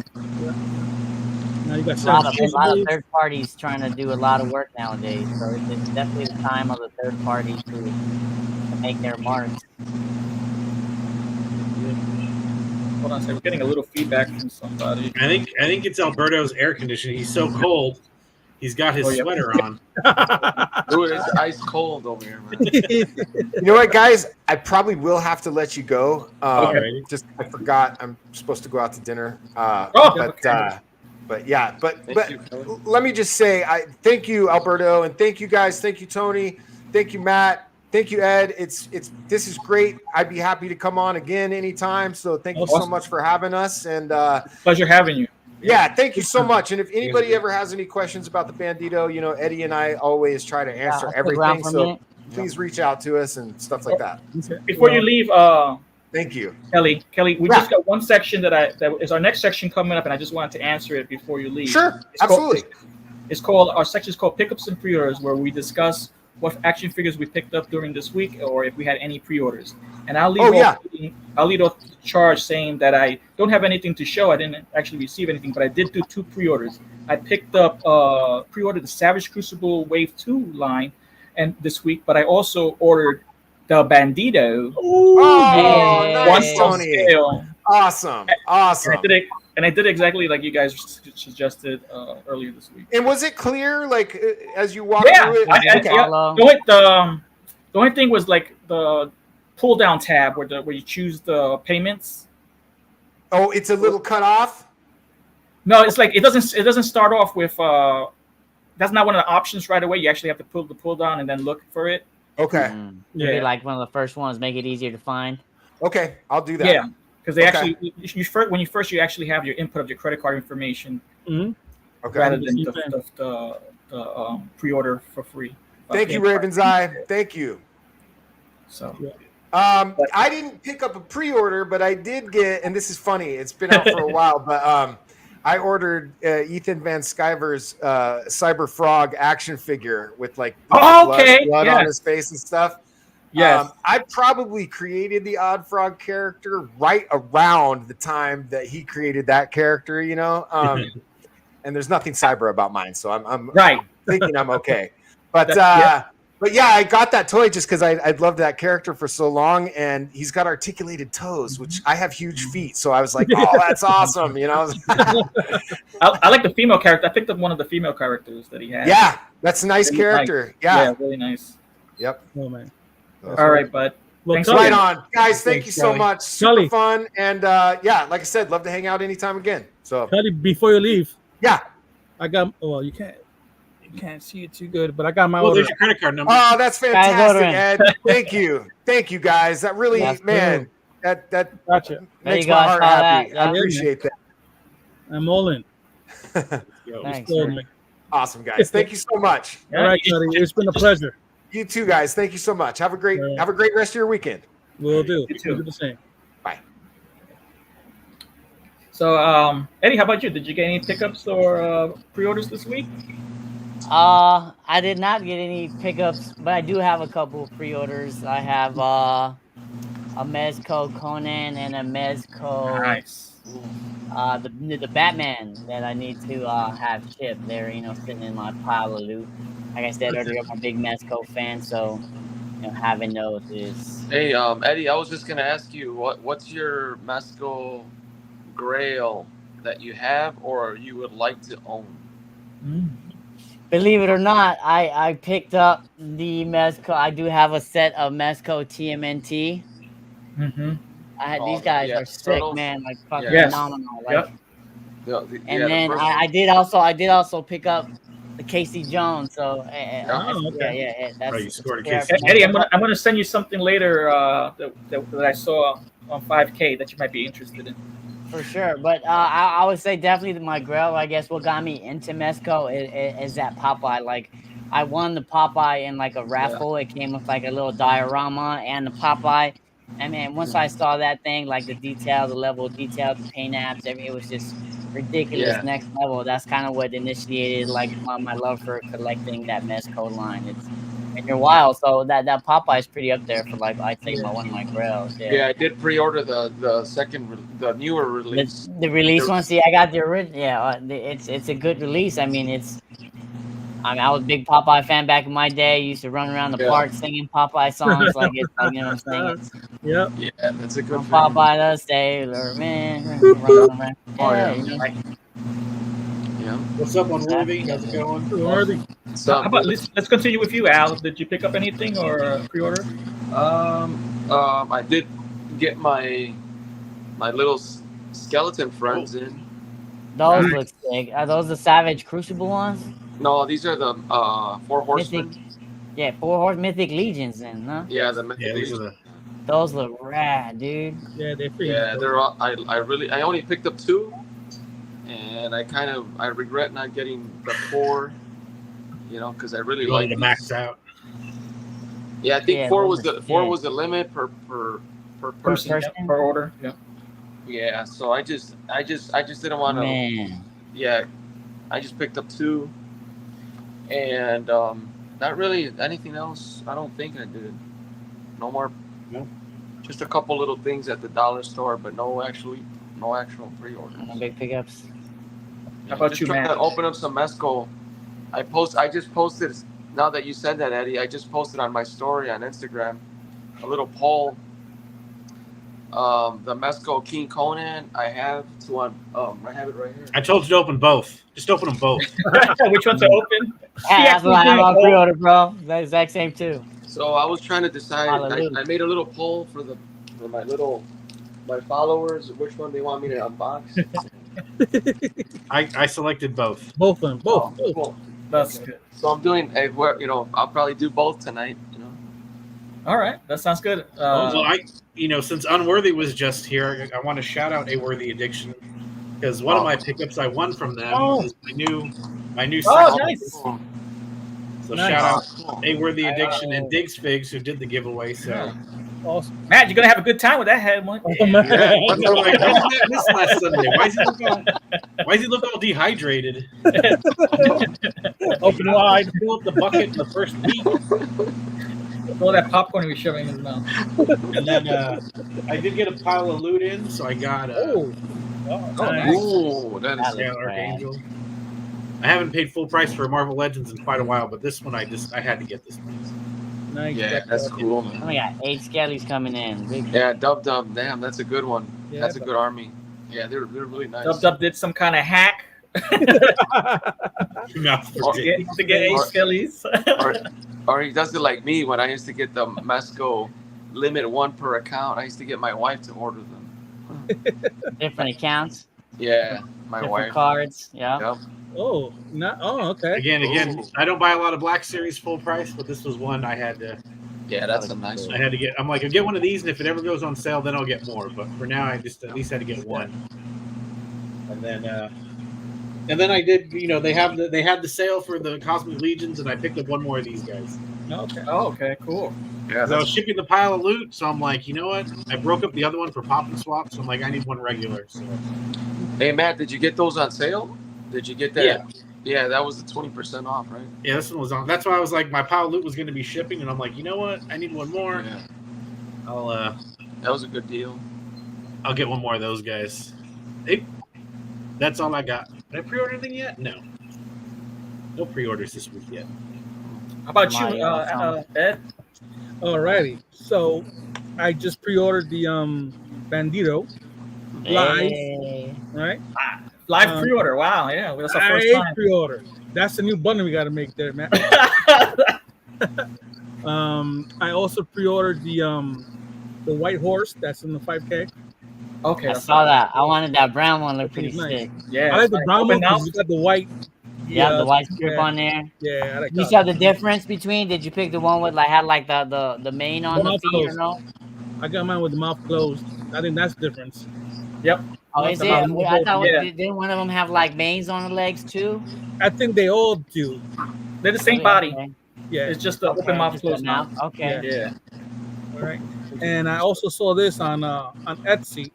Now you got A lot of Sensibilities. third parties trying to do a lot of work nowadays, so it's definitely the time of the third parties to make their marks. Hold on a second, we're getting a little feedback from somebody. I think it's Alberto's air conditioning. He's so cold. He's got his sweater on. Dude, it's ice cold over here, man. You know what, guys? I probably will have to let you go. Okay. Just I forgot I'm supposed to go out to dinner. Okay. But yeah, but Thank you, Kelly. let me just say, I thank you, Alberto, and thank you guys. Thank you, Tony. Thank you, Matt. Thank you, Ed. This is great. I'd be happy to come on again anytime. So thank you so Awesome. much for having us. And Pleasure having you. yeah, thank you so much. And if anybody ever has any questions about the Bandito, Eddie and I always try to answer I'll stick around everything. for a So minute. please reach out to us and stuff like that. Before you leave, Thank you. Kelly, we Yeah. just got one section that is our next section coming up, and I just wanted to answer it before you leave. Sure, It's absolutely. Our section is called Pickups and Pre-orders, where we discuss what action figures we picked up during this week, or if we had any pre-orders. And I'll lead off the charge saying that I don't have anything to show. I didn't actually receive anything, but I did do 2 pre-orders. I picked up pre-ordered the Savage Crucible Wave 2 line, and this week, but I also ordered the Bandito. Oh, Yay. nice, One scale. Tony. Awesome. And I did exactly like you guys suggested earlier this week. And was it clear, like, as you walked Yeah, through it? yeah. The only thing was like the pull down tab where you choose the payments. Oh, it's a little cut off? No, it's like it doesn't start off with that's not one of the options right away. You actually have to pull the pull down and then look for it. Okay. Maybe like one of the first ones, make it easier to find. Okay, I'll do that. Yeah, because they Okay. actually you actually have your input of your credit card information Okay. rather than the pre-order for free. Thank you, Raven's Eye. Thank you. So I didn't pick up a pre-order, but I did get, and this is funny, it's been out for a while, but I ordered Ethan Van Sciver's Cyber Frog action figure with like blood on his face and stuff. Yes. I probably created the Odd Frog character right around the time that he created that character, and there's nothing cyber about mine, so I'm right. thinking I'm okay. But Yeah. but yeah, I got that toy just because I'd loved that character for so long, and he's got articulated toes, which I have huge feet, so I was like, oh, that's awesome, I like the female character. I picked up one of the female characters that he had. Yeah, that's a nice Really character. nice. Yeah. Really nice. Yep. Oh man. All right, bud. Well, Thanks Kelly, Right on, guys. Thank Thanks, you so Kelly. much. Super Kelly. fun, and yeah, like I said, love to hang out anytime again. So Kelly, before you leave, yeah, I got. Well, you can't. Can't see it too good, but I got my Well, order. there's your credit card number. Oh, that's fantastic, ordering. Ed. Thank you, guys. That really, That's man, that Gotcha. There makes you go, my I heart saw happy. that. I Yeah. appreciate that. I'm all in. Yo, Thanks, Sold man. me. Awesome, guys. Thank you so much. Yeah, All right, you- buddy. It's been a pleasure. You too, guys. Thank you so much. Have a great rest of your weekend. We'll do. You too. We'll do the same. So, Eddie, how about you? Did you get any pickups or pre-orders this week? I did not get any pickups, but I do have a couple pre-orders. I have a Mezco Conan and a Mezco Nice. the Batman that I need to have shipped. They're sitting in my pile of loot. Like I said earlier, I'm a big Mezco fan, so having those is Hey, Eddie, I was just gonna ask you what's your Mezco Grail that you have or you would like to own? Believe it or not, I picked up the Mezco. I do have a set of Mezco TMNT. Mm-hmm. These guys yeah, are sick, turtles. man. Like fucking Yes. phenomenal. Yep. And then I did also pick up the Casey Jones. So okay. that's you scored a yeah, Casey Eddie, I'm gonna send you something later that I saw on 5K that you might be interested in. for sure. But I would say definitely my Grail. I guess what got me into Mezco is that Popeye. Like I won the Popeye in like a raffle. It came with like a little diorama and the Popeye. And man, once I saw that thing, like the detail, the level of detail, the paint apps, everything, it was just ridiculous, Yeah. next level. That's kind of what initiated like my love for collecting that Mezco line. And you're wild, so that Popeye is pretty up there for like I think one of my Grails. Yeah, I did pre-order the newer release. The release one. See, I got the original. Yeah, it's a good release. I mean, I was a big Popeye fan back in my day. Used to run around the park singing Popeye songs like it's like what I'm saying. Yep. Yeah, that's a good From thing. Popeye the Sailor Man. Running around. yeah. Yeah. What's up, Unworthy? How's it going? Worthy. So, How about let's continue with you, Al? Did you pick up anything or pre-order? I did get my little skeleton friends in. Those look sick. Are those the Savage Crucible ones? No, these are the 4 horsemen. Yeah, 4 horse Mythic Legions then, huh? Yeah, the mythic Yeah, these are legions. the. Those look rad, dude. Yeah, they're pretty. Yeah, they're all. I only picked up 2, and I regret not getting the 4. Because I really You like wanted to max out. Yeah, I think Yeah, 4 was those are the 4 sick. was the limit per person. person. Yep, per order. Yeah. Yeah, so I just didn't want to. Man. Yeah, I just picked up 2, and not really anything else. I don't think I did. No more. No. Just a couple little things at the dollar store, but no actual pre-orders. No big pickups. How about Just you, trying Matt? to open up some Mezco. I just posted. Now that you said that, Eddie, I just posted on my story on Instagram a little poll. The Mezco King Conan I have I have it right here. I told you to open both. Just open them both. Which one to open? Yeah, that's what I have on pre-order, bro. The exact same too. So I was trying to decide. Hallelujah. I made a little poll for my followers, which one they want me to unbox. I selected both. Both of them. Both. Oh, cool. That's good. So I'm doing I'll probably do both tonight. All right, that sounds good. Well, since Unworthy was just here, I want to shout out A Worthy Addiction because one of my pickups I won from them is my new. Oh, second nice. So Nice. shout out A Worthy Addiction and Diggs Figs who did the giveaway. So Awesome. Matt, you're gonna have a good time with that head one. Oh, man. yeah, I'm like, how did that miss last Sunday? Why does he look all dehydrated? Open wide. Fill up the bucket in the first week. All that popcorn we shoving in his mouth. And then I did get a pile of loot in, so I got Oh. nice. Ooh, that is. That looks Archangel. I haven't paid full price for Marvel Legends in quite a while, but this one I had to get this one. Nice. Yeah, that's cool, I man. only got 8 skellies coming in. Big Yeah, Dub. Damn, that's a good one. Yeah, That's a good army. Yeah, they're really nice. Dub Dub did some kind of hack to get 8 skellies. Or he does it like me when I used to get the Mezco limit 1 per account. I used to get my wife to order them. different accounts, Yeah, my different wife. cards. Yeah. Yep. Oh, not. Oh, okay. Again, Ooh. I don't buy a lot of Black Series full price, but this was one I had to. Yeah, that's a nice I one. had to get. I'm like, I'll get one of these, and if it ever goes on sale, then I'll get more. But for now, I just at least had to get one. And then I did. You know, they had the sale for the Cosmic Legions, and I picked up one more of these guys. Okay. Oh, okay, cool. Yeah, 'Cause I was shipping the pile of loot, so I'm like, you know what? I broke up the other one for pop and swap, so I'm like, I need one regular. So Hey Matt, did you get those on sale? Did you get that? Yeah. Yeah, that was the 20% off, right? yeah, this one was on. That's why I was like, my pile of loot was going to be shipping, and I'm like, you know what? I need one more. Yeah, I'll that was a good deal. I'll get one more of those guys. That's all I got. Did I pre-order anything yet? No. No pre-orders this week yet. How about My, you, Ed? Alrighty. So, I just pre-ordered the Bandito. Live. Hey. Right. Live pre-order. Wow, yeah, that's our first I time. pre-order. That's the new button we got to make there, man. I also pre-ordered the white horse that's in the 5K. Okay, I that's saw that. I wanted that brown one. Looked pretty It's nice. sick. Yeah, I like the brown one open because out. you got the white. Yeah, the white yeah. strip on there. Yeah, I like You that. saw the difference between? Did you pick the one with had the mane on the Mouth feet or closed. no? I got mine with the mouth closed. I think that's the difference. Oh, is the it? mouth I thought yeah. didn't one of them have like manes on the legs too? I think they all do. They're the same body. Okay. Yeah. It's just the open mouth, Just the closed mouth. Okay. Yeah. All right. And I also saw this on Etsy.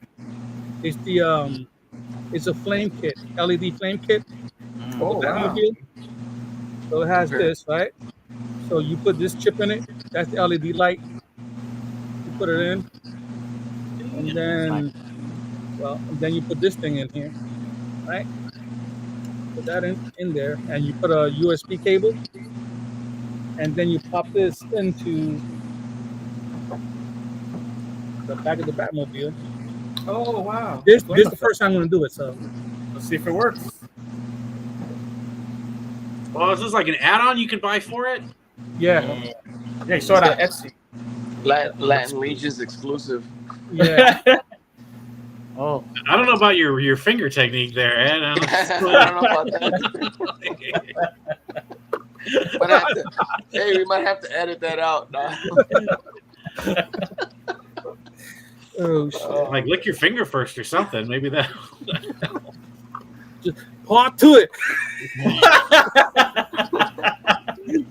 It's the it's a flame kit, LED flame kit. Mm. Oh, wow. Batmobile. So it has Okay. this, right? So you put this chip in it. That's the LED light. You put it in, and then you put this thing in here, right? Put that in there, and you put a USB cable, and then you pop this into the back of the Batmobile. Oh, wow. This is the first time I'm gonna do it, so Let's see if it works. Oh, is this like an add-on you can buy for it? yeah, Yeah, you saw it on Etsy. Latin Legions exclusive. yeah. Oh, I don't know about your finger technique there, Ed. I don't know about that. We might have to edit that out. No. Oh shit! Like lick your finger first or something. Maybe that. Part to it.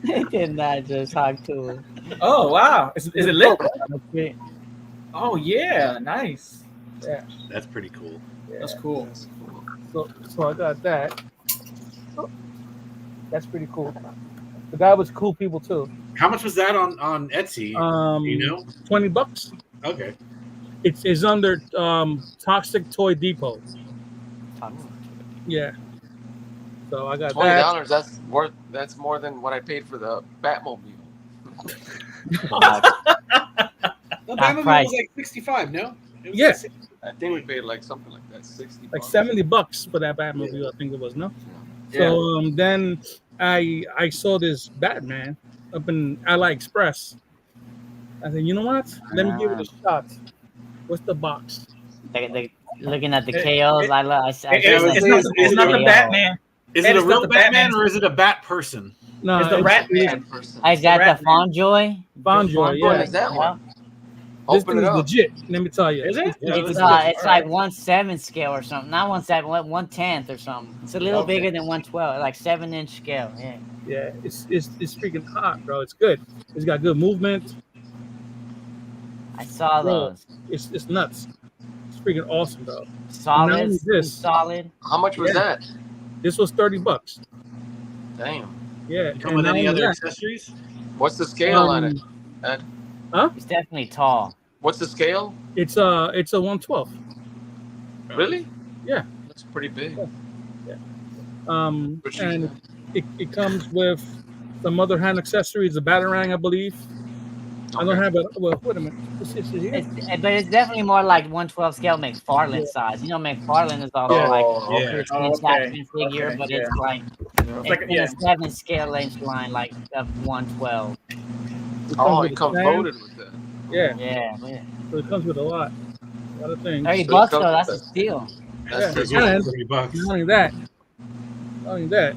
they did not just hog to it. Oh, wow. Is it lit? Okay. Oh, yeah. Nice. That's pretty cool. That's cool. So I got that. That's pretty cool. The guy was cool people too. How much was that on Etsy? You know? $20. Okay. It's under Toxic Toy Depot. Yeah. So I got that. $20. That's more than what I paid for the Batmobile. The Half Batmobile price. was like 65. No. It was Yeah. like I think we paid like something like that, $60. Like $70 for that Batmobile, I think it was, no? Yeah. So then I saw this Batman up in AliExpress. I said, you know what? Let me give it a shot. What's the box? They looking at the KOs. I love. It's not the KO. Batman. Is Ed, it a it's real not the Batman Batman. or is it a Bat person? No, It's the Ratman. Is that Rat the Fonjoy? Fonjoy, What yeah. is that one? This Open thing it is up. legit. Let me tell you. Is it? Yeah, It's legit. it's like 1/7 scale or something. Not 1/7, 1/10 or something. It's a little Okay. bigger than 1/12, like 7-inch scale. Yeah. Yeah, it's freaking hot, bro. It's good. It's got good movement. I saw Bro. those. It's nuts. It's freaking awesome, bro. Solid. Not only this. Solid. How much was that? This was $30. Damn. Yeah. Come with not any only other that, accessories? What's the scale on it? It's definitely tall. What's the scale? It's a 112. Really? Yeah. That's pretty big. And What it comes with some other hand accessories, a batarang, I believe. I don't have it. Well, wait a minute. It's here. But it's definitely more like 1/12 scale McFarlane size. You know, McFarlane is also Yeah. like Yeah. 13-inch Okay. action figure, Okay, but yeah. it's like It's like, in yeah. a 7 scale inch line, like of 1/12. Oh, with it a comes fan. loaded with that. Yeah. Yeah. So it comes with a lot of things. $30 So it comes though, that's a with steal. That's Yeah. pretty Yeah. good. $30. Not only that, Only that.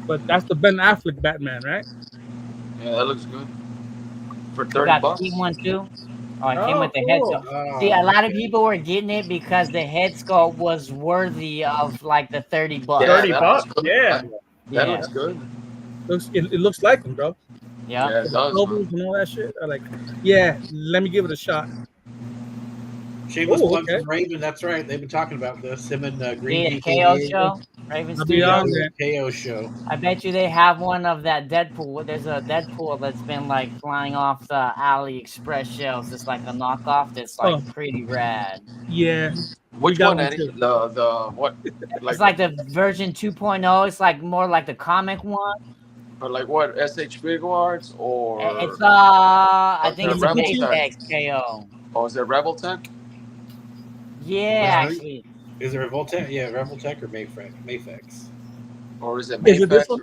But that's the Ben Affleck Batman, right? Yeah, that looks good. For We 30 got the bucks. cheap one too. Oh, it came Oh, with the head cool. sculpt. See, a lot of people were getting it because the head sculpt was worthy of like the 30 bucks. Yeah, 30 that bucks. looks good. Yeah. That Yeah. looks good. It looks like him, bro. Yeah. Yeah, it does, Globals man. and all that shit. I like, yeah, let me give it a shot. Shameless Oh, plug okay. from Raven. That's right. They've been talking about this. Him and The Green KO show, Raven I'll be on Studios. there. KO show. I bet you they have one of that Deadpool. There's a Deadpool that's been like flying off the AliExpress shelves. It's like a knockoff that's like Oh. pretty rad. Yeah, Which got one, one Eddie? too. The what? It's like the version 2.0. It's like more like the comic one. or like what? SH Figuarts or It's I think the it's Rebel Mayflex Tech. KO. or is it Rebel Tech? Yeah, Was it? actually. Is it Revoltech? Yeah, Revoltech or Mayflex? Or is it Is it this Mayflex? one?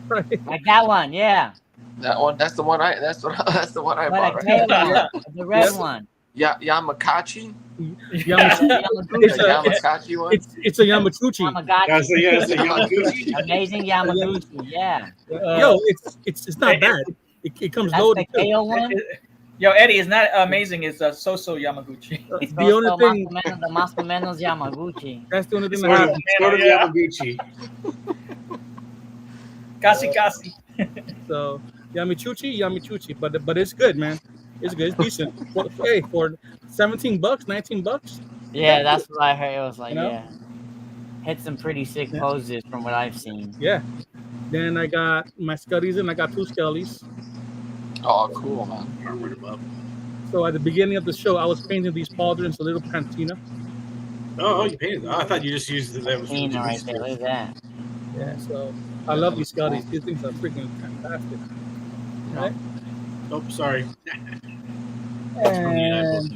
Or right. Like that one, yeah. that one? That's the one I. That's the one I But bought. a Right? KO one, the red Yes. one. Yeah, Yamakachi. Yamaguchi. Yamaguchi. The Yamakachi one. It's a Yamaguchi. Yamagaki. Yes, Yamaguchi. Amazing Yamaguchi, yeah. Yo, it's not bad. It comes That's the loaded too. KO one. Yo, Eddie, is not amazing. It's Soso Yamaguchi. The only thing The Masamenos Yamaguchi. that's the only thing Sort I of, have. sort of Yeah. Yamaguchi. Kasi. So Yamichuchi, but it's good, man. It's good. It's decent. For $17, $19. Yeah, that's what I heard. It was like, You know? yeah. Hit some pretty sick Yeah. poses from what I've seen. Yeah. Then I got my Scullies and I got 2 Scullies. Oh, cool, man. Armored him up. So at the beginning of the show, I was painting these pauldrons a little patina. Oh, you painted. Oh, I thought you just used that. Was Cena right there. Look at that. Yeah. So I love these Scullies. These things are freaking fantastic. Right? Oh, sorry. And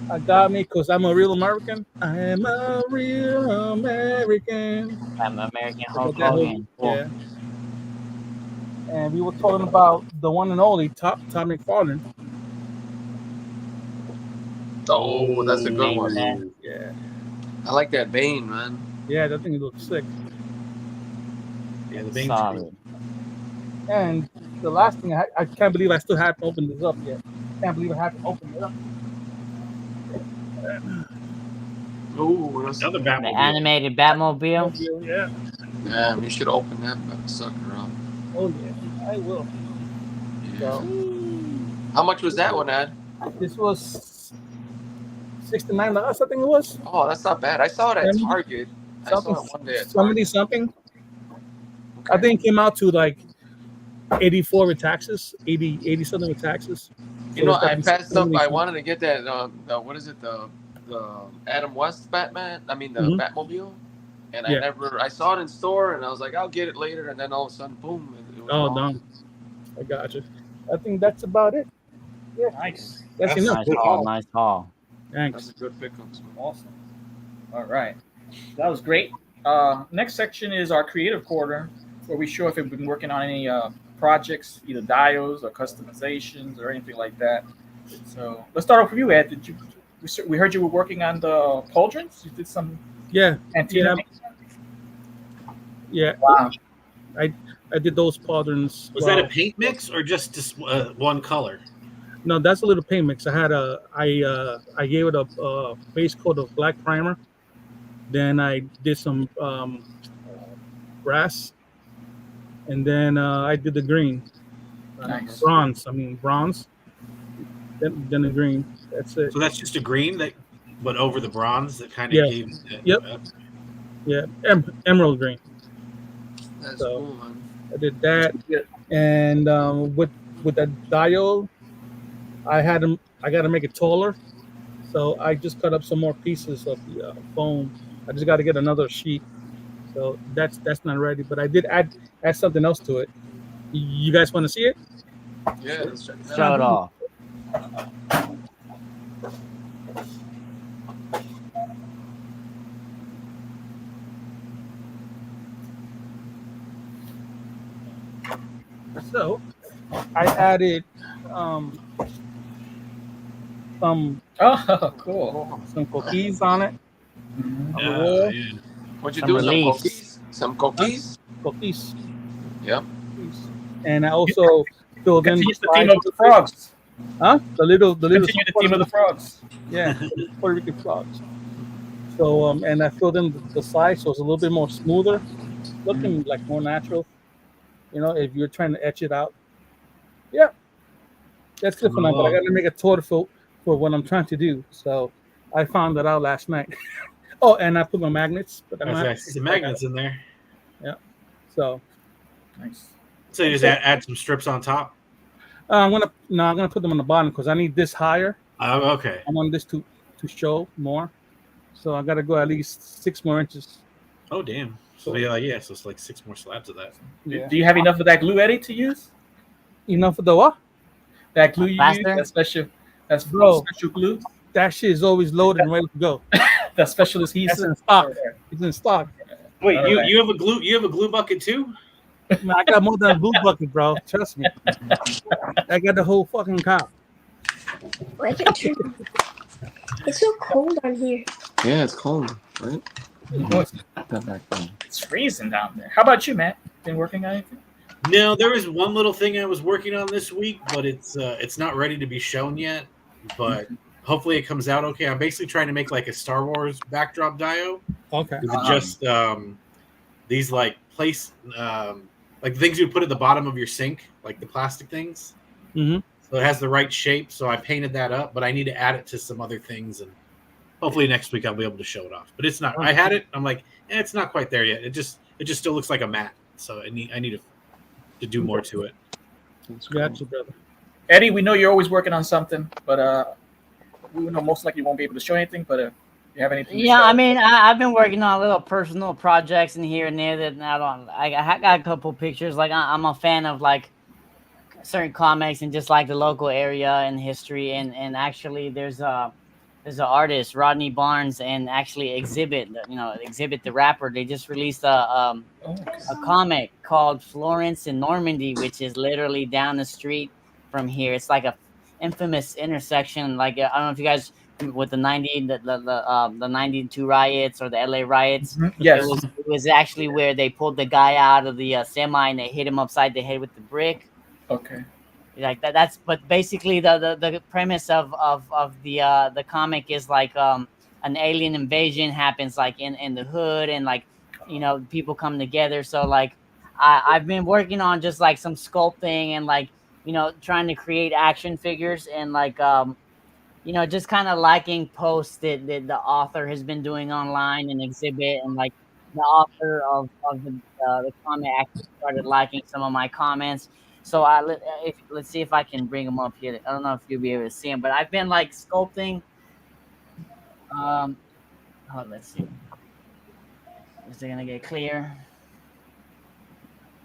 I got me because I'm a real American. I'm a real American. I'm American Hulk That whole- Hogan. Yeah. And we were talking about the one and only Todd McFarlane. Oh, that's a good one. Man. Yeah. I like that Bane, man. Yeah, that thing looks sick. Yeah, the Bane Solid. And the last thing, I can't believe I still haven't opened this up yet. Can't believe I haven't opened it up. Ooh, that's Another The Batmobile. animated Batmobile. Yeah. damn. You should open that sucker up. Oh yeah, I will. Yeah. How much was that one, Ed? This was $69, I think it was. Oh, that's not bad. I saw it at Target. I saw Something, it one day at somebody Target. something. I think it came out to like 84 with taxes, 80 something with taxes. You know, it's I like passed up. 70 I wanted to get that. The what is it? The Adam West Batman. I mean the Mhm. Batmobile. And Yeah. I saw it in store, and I was like, I'll get it later. And then all of a sudden, boom! It was Oh, gone. no. I got you. I think that's about it. Yeah, Nice. that's That's enough. Nice haul, nice haul. That's Thanks. a good pickup. Awesome. All right. That was great. Next section is our creative quarter, where we show if we've been working on any projects, either dials or customizations or anything like that. So let's start off with you, Ed. We heard you were working on the pauldrons? You did some Yeah, antenna. yeah. Wow. I did those patterns. Was that a paint mix or just one color? No, that's a little paint mix. I gave it a base coat of black primer. Then I did some brass, and then I did the green. Nice. Bronze. Then the green. That's it. So that's just a green but over the bronze that kind of Yeah. gave. Yep. Yeah, emerald green. That's So- cool, man. I did that, and with the dial, I got to make it taller, so I just cut up some more pieces of the foam. I just got to get another sheet, so that's not ready. But I did add something else to it. You guys want to see it? Yeah, let's check it out. Show it off. So I added some Oh, cool. cookies on it. Mhm. On the wall. Yeah. What'd you Some do with the reliefs. cookies? Some cookies. cookies. Yep. And I also filled in Continue the theme of the frogs. huh? The little Continue the theme of the frogs. yeah, the Puerto Rican frogs. So and I filled in the side so it's a little bit more smoother, looking like more natural. You know, if you're trying to etch it out. Yeah. That's good for now, but I gotta make a tour for what I'm trying to do. So I found that out last night. Oh, and I put my magnets, but I see the magnets in there. So Nice. So you just add some strips on top. I'm gonna put them on the bottom because I need this higher. Oh, okay. I want this to show more. So I gotta go at least 6 more inches. Oh, damn. So so it's like 6 more slabs of that. Yeah. Do you have enough of that glue, Eddie, to use? Enough for the what? That glue you use, Plaster? that's Bro. special glue, That shit is always loaded and ready to go. that special That's adhesive. in stock. It's in stock. Wait, Alright. you have a glue bucket too? Man, I got more than a blue bucket, bro. Trust me. I got the whole fucking cow. Why can't you? It's so cold on here. Yeah, it's cold, right? It's freezing down there. How about you, Matt? Been working on anything? No, there was one little thing I was working on this week, but it's not ready to be shown yet. But hopefully it comes out okay. I'm basically trying to make like a Star Wars backdrop dio. Okay. With just these like like things you put at the bottom of your sink, like the plastic things. Mm-hmm. So it has the right shape. So I painted that up, but I need to add it to some other things, and hopefully next week I'll be able to show it off. But it's not. I had it. I'm like, it's not quite there yet. It just still looks like a mat. So I need to do more to it. Gotcha, brother. Eddie, we know you're always working on something, but we know most likely you won't be able to show anything. But you have anything? To Yeah, show? I mean, I've been working on little personal projects in here and there that I got a couple pictures. Like I'm a fan of like certain comics and just like the local area and history. And actually, there's an artist, Rodney Barnes, and actually Exhibit the rapper. They just released a comic called Florence and Normandy, which is literally down the street from here. It's like a infamous intersection. Like I don't know if you guys with the 92 riots or the LA riots. Yes. It was actually where they pulled the guy out of the semi and they hit him upside the head with the brick. Okay. Like that's but basically the premise of the comic is like an alien invasion happens like in the hood, and like people come together. So like I've been working on just like some sculpting and like trying to create action figures and like just kind of liking posts that the author has been doing online and Exhibit, and like the author of the comic actually started liking some of my comments. So let's see if I can bring them up here. I don't know if you'll be able to see them, but I've been like sculpting. Let's see. Is it gonna get clear?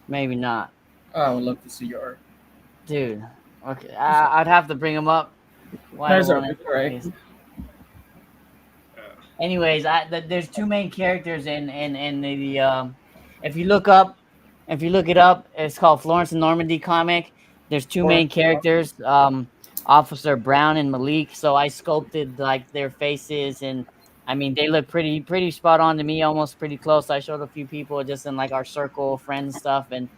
Maybe not. I would love to see your art. Dude. Okay, I'd have to bring them up. Why That's won't all it- right. Anyways, there's two main characters in the if you look it up, it's called Florence and Normandy comic. There's two main characters, Officer Brown and Malik. So I sculpted like their faces, and I mean they look pretty spot on to me, almost pretty close. I showed a few people just in like our circle of friends stuff, and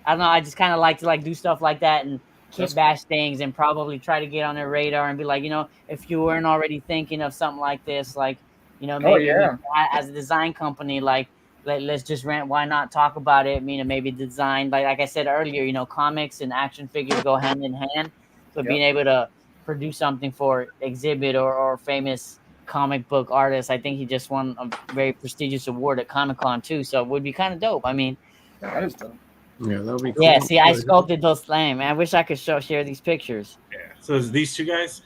I don't know, I just kind of like to like do stuff like that and kit bash things and probably try to get on their radar and be like, if you weren't already thinking of something like this, like maybe as a design company, like let's just why not talk about it? Maybe design, like I said earlier, comics and action figures go hand in hand. So being able to produce something for Exhibit or famous comic book artist, I think he just won a very prestigious award at Comic-Con too. So it would be kind of dope. I mean, That is dope. Yeah, that would be cool. yeah. See, I sculpted those. Man, I wish I could share these pictures. Yeah. So is these two guys?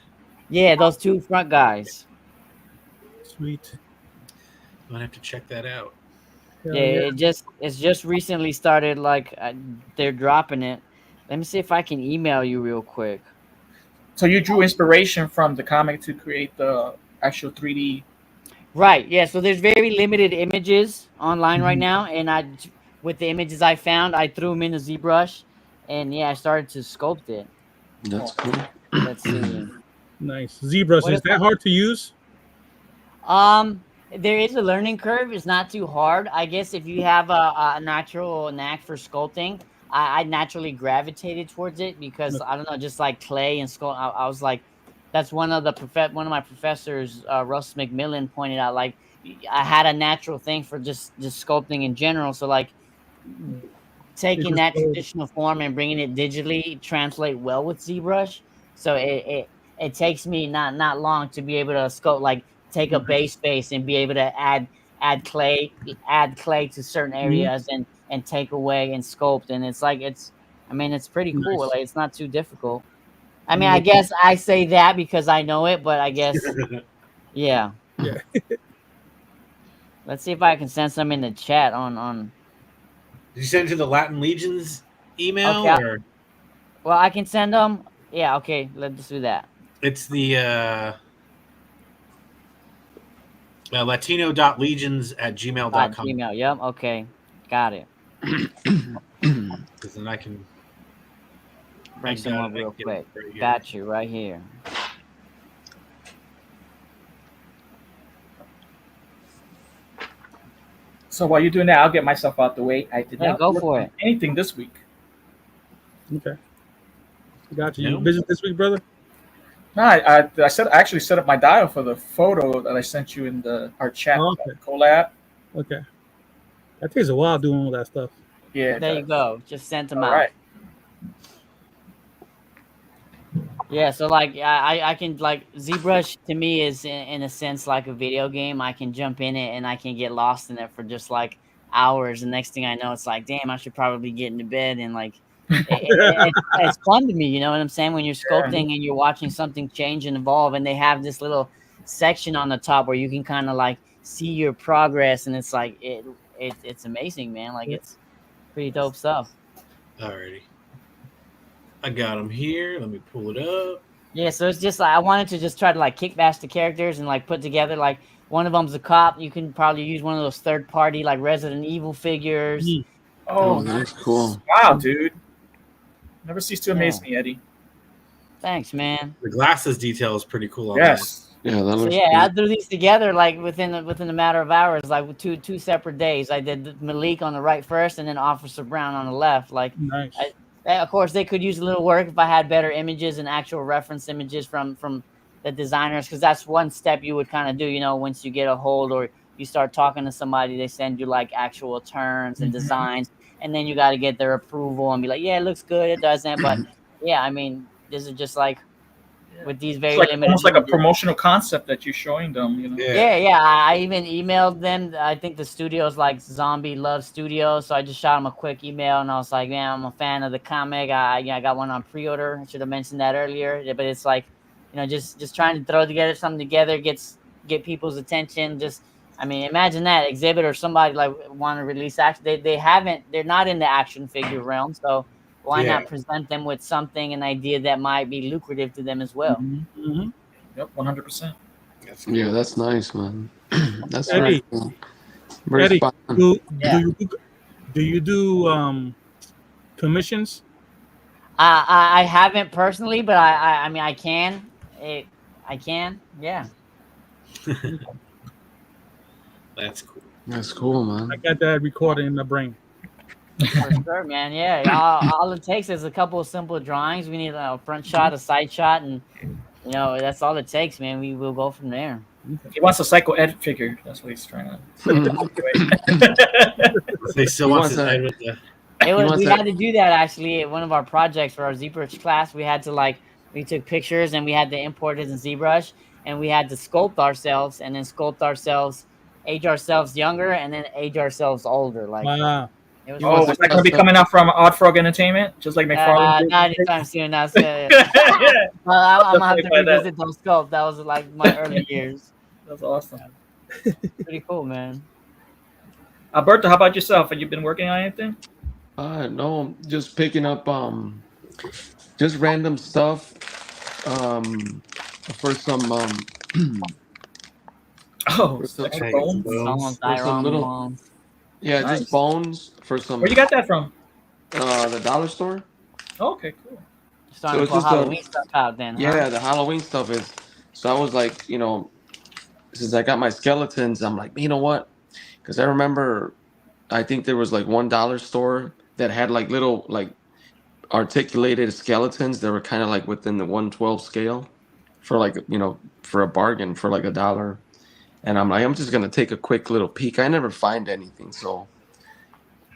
Yeah, those two front guys. Sweet. I'm gonna have to check that out. Yeah, it's just recently started. Like they're dropping it. Let me see if I can email you real quick. So you drew inspiration from the comic to create the actual 3D. Right. Yeah. So there's very limited images online right now, and with the images I found, I threw them in a ZBrush, and I started to sculpt it. That's cool. Let's see. Nice. ZBrush. Is that hard to use? there is a learning curve. It's not too hard. I guess if you have a natural knack for sculpting, I naturally gravitated towards it because I don't know, just like clay and sculpt. I was like, that's one of my professors, Russ McMillan, pointed out. Like, I had a natural thing for just sculpting in general. So like, taking that traditional form and bringing it digitally translate well with ZBrush. So it takes me not long to be able to sculpt, like take a base and be able to add clay to certain areas and take away and sculpt. And it's like, it's pretty cool. Nice. Like, it's not too difficult. I mean, I guess I say that because I know it, but I guess yeah. Yeah. Let's see if I can send some in the chat on. Did you send it to the Latin Legions email? Okay. Or? Well, I can send them. Yeah, okay, let's do that. It's the latino.legions@gmail.com. Gmail, yep, okay. Got it. Because then I can Bring some up real quick. Right here. Got you right here. So while you're doing that, I'll get myself out the way. I did Yeah, not go work for on it. anything this week. Okay. Got you. No. You busy this week, brother? No, I actually set up my dial for the photo that I sent you in our chat Okay. collab. Okay. That takes a while doing all that stuff. Yeah. There you go. Just sent them All out. right. Yeah, so like I can, like, ZBrush to me is in a sense like a video game. I can jump in it and I can get lost in it for just like hours. And next thing I know, it's like, damn, I should probably get into bed. And like, it's fun to me, you know what I'm saying? When you're sculpting and you're watching something change and evolve, and they have this little section on the top where you can kind of like see your progress, and it's like it's amazing, man. Like, it's pretty dope stuff. Alrighty. I got them here. Let me pull it up. Yeah, so it's just like I wanted to just try to like kick bash the characters and like put together, like, one of them's a cop. You can probably use one of those third party like Resident Evil figures. Oh, that's cool. Wow, dude. Never cease to amaze me, Eddie. Thanks, man. The glasses detail is pretty cool on Yes. Yeah, that So looks yeah, cool. I threw these together like within a matter of hours, like with two separate days. I did Malik on the right first, and then Officer Brown on the left. Like, Nice. of course, they could use a little work if I had better images and actual reference images from the designers, because that's one step you would kind of do. You know, once you get a hold or you start talking to somebody, they send you like actual terms and designs, and then you got to get their approval and be like, yeah, it looks good, it doesn't. But yeah, I mean, this is just like with these very It's like limited. almost like a images. promotional concept that you're showing them, you know. Yeah. I even emailed them. I think the studio's like Zombie Love Studio, so I just shot them a quick email, and I was like, man, I'm a fan of the comic. I got one on pre-order. I should have mentioned that earlier. But it's like, you know, just trying to throw something together, get people's attention. Just, I mean, imagine that exhibit or somebody like want to release action. They're not in the action figure realm, so why not present them with something, an idea that might be lucrative to them as well? Mm-hmm. Yep, 100%. Yeah, that's nice, man. That's Eddie. very cool. Very Eddie, spot on. do you do commissions? I haven't personally, but I mean, I can. I can. Yeah. That's cool. That's cool, man. I got that recorded in the brain. For sure, man. Yeah. All it takes is a couple of simple drawings. We need a front shot, a side shot, and you know, that's all it takes, man. We will go from there. He wants a psycho edit figure. That's what he's trying to. They still want to side with the. We had to do that actually at one of our projects for our ZBrush class. We had to we took pictures and we had to import it in ZBrush, and we had to sculpt ourselves and then sculpt ourselves, age ourselves younger, and then age ourselves older. Like, Wow. it was Oh, is that going to be coming out from Odd Frog Entertainment? Just like McFarlane? not anytime soon. That's it. Well, I'm gonna have to revisit those sculpts. That was like my early years. That's awesome. Pretty cool, man. Alberto, how about yourself? Have you been working on anything? No, just picking up just random stuff. For some Oh, some extra bones. bones? Someone's For some little- bones. yeah, Nice. just bones for some Where you got that from? the dollar store. Oh, okay, cool. Starting So to pull it's just Halloween stuff out then. Yeah, Huh? the Halloween stuff is. So I was like, you know, since I got my skeletons, I'm like, you know what? Because I remember, I think there was like $1 store that had like little like articulated skeletons that were kind of like within the 112 scale for like for a bargain for like $1. And I'm like, I'm just gonna take a quick little peek. I never find anything, so.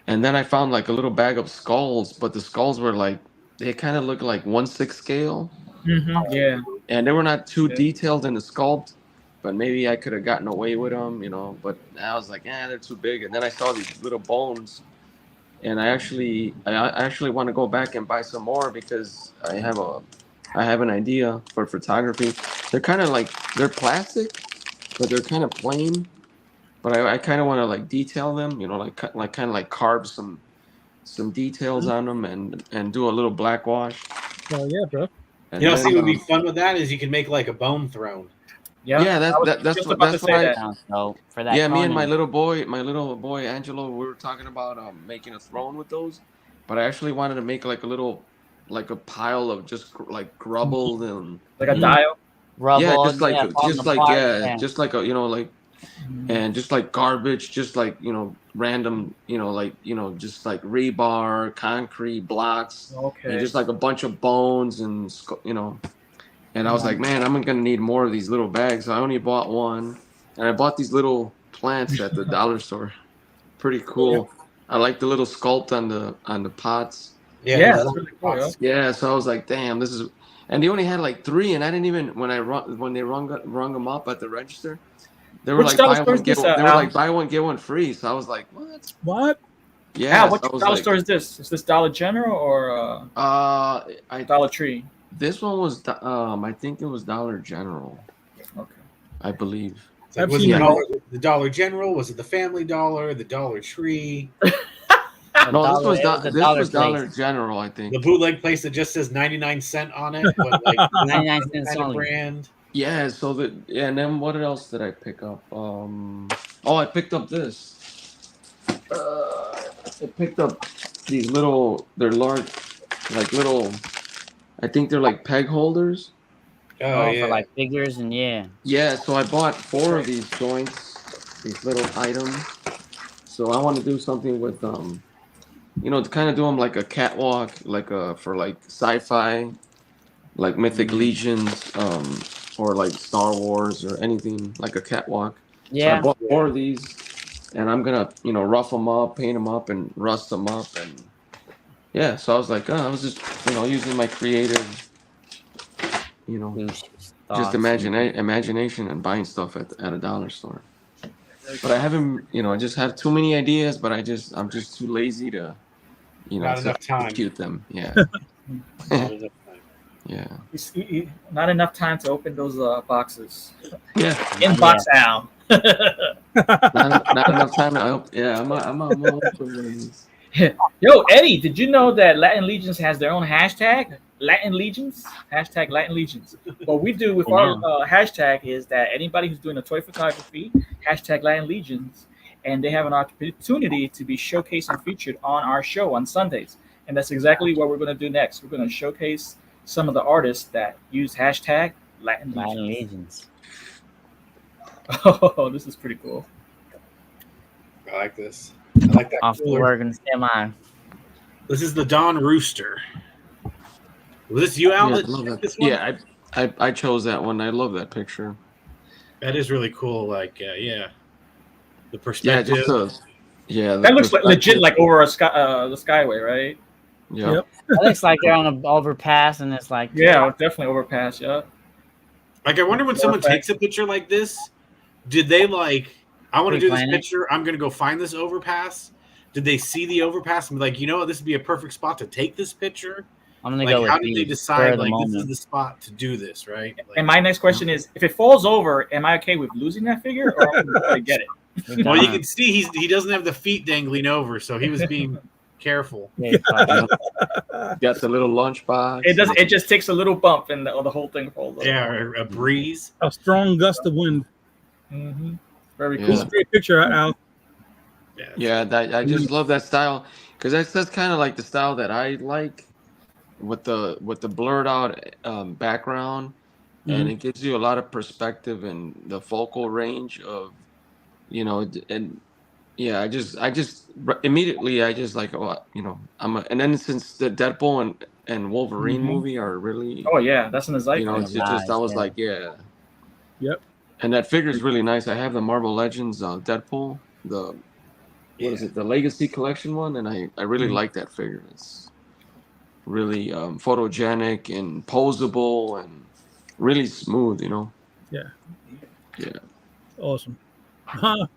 And then I found like a little bag of skulls, but the skulls were like they kind of looked like 1/6 scale, Yeah. and they were not too Yeah. detailed in the sculpt. But maybe I could have gotten away with them, But I was like, they're too big. And then I saw these little bones, and I actually want to go back and buy some more because I have an idea for photography. They're kind of like they're plastic, but they're kind of plain. But I kind of want to like detail them, kind of like carve some details on them and do a little black wash. Oh yeah, bro. And You know, then, see, what would be fun with that is you can make like a bone throne. Yeah. yeah, I was that's just what about to that's say why. that. So for that, Yeah, me and Conan, my little boy Angelo, we were talking about making a throne with those, but I actually wanted to make like a pile of just like rubble and Like a dial. rubble, yeah, just like falling apart, just like like and just like garbage, just like random, just like rebar, concrete blocks, Okay. and just like a bunch of bones and And I was like, man, I'm gonna need more of these little bags. So I only bought one, and I bought these little plants at the dollar store. Pretty cool. I like the little sculpt on the pots. Yeah, that's really cool. Yeah. Yeah, so I was like, damn, this is. And they only had like 3, and I didn't even when they rung them up at the register, they were Which like dollar buy store one is get this, one. They were Al? like buy one get one free. So I was like, what? What? Yeah. Al, what so I was dollar like, store is this? Is this Dollar General or I Dollar Tree? this one was I think it was Dollar General, Okay. I believe. It's like, I've was seen it that. the Dollar General? Was it the Family Dollar? The Dollar Tree? No, this was the this dollar was Dollar place. General, I think. The bootleg place that just says 99 cent on it, but like 99 cents kind of only. brand. Yeah, and then what else did I pick up? I picked up this. I picked up these they're large, like little, I think they're like peg holders. Oh, yeah. For like figures and Yeah, so I bought 4 of these joints, these little items. So I want to do something with to kind of do them like a catwalk, for like sci-fi, like Mythic Legions, or like Star Wars or anything like a catwalk. So I bought 4 of these, and I'm gonna rough them up, paint them up, and rust them up, and yeah. So I was like, I was just using my creative, just imagination and buying stuff at a dollar store. But I haven't, I just have too many ideas, but I'm just too lazy to, Not to enough time. execute them. Yeah. Not enough time. Yeah. Not enough time to open those boxes. Yeah. Inbox Al. Not enough time. I'm open. Yo, Eddie, did you know that Latin Legions has their own hashtag? Latin Legions? Hashtag Latin Legions. What we do with our hashtag is that anybody who's doing a toy photography, hashtag Latin Legions, and they have an opportunity to be showcased and featured on our show on Sundays. And that's exactly what we're going to do next. We're going to showcase some of the artists that use hashtag Latin Legions. Oh, this is pretty cool. I like this. I like that. Off the cooler. work and stand by. This is the Don Rooster. Was this you, Al? Yeah, I that love picked that. this one? Yeah, I chose that one. I love that picture. That is really cool. Like, the Yeah, perspective. That looks like legit, like over the skyway, right? Yeah. Yep. It looks like they're on an overpass, and it's like Yeah, definitely overpass. Yeah. Like, I wonder when someone takes a picture like this, did they like, I want to do this Pre-plan it? picture. I'm going to go find this overpass. Did they see the overpass and be like, this would be a perfect spot to take this picture? I'm gonna Like, go with how did they these, spur decide, of the like, this is moment. the spot to do this, right? Like, And my next question is, if it falls over, am I okay with losing that figure, or am I gonna get it? well, you can see he doesn't have the feet dangling over, so he was being careful. Got the little lunchbox. It does. It just takes a little bump, and the whole thing falls over. Yeah, a breeze. A strong gust of wind. Mm-hmm. Very Yeah. cool. This is a great picture, Al. Yeah, I just love that style because that's kind of like the style that I like, with the blurred out background, and it gives you a lot of perspective and the focal range of, and yeah, I just immediately I just like, oh, and then since the Deadpool and Wolverine movie are really, Oh yeah, that's in the zeitgeist. it's just I was Yeah. like, yeah. Yep. And that figure is really nice. I have the Marvel Legends Deadpool, what is it, the Legacy Collection one, and I really like that figure. It's really photogenic and posable and really smooth, Yeah. Yeah. Awesome. Was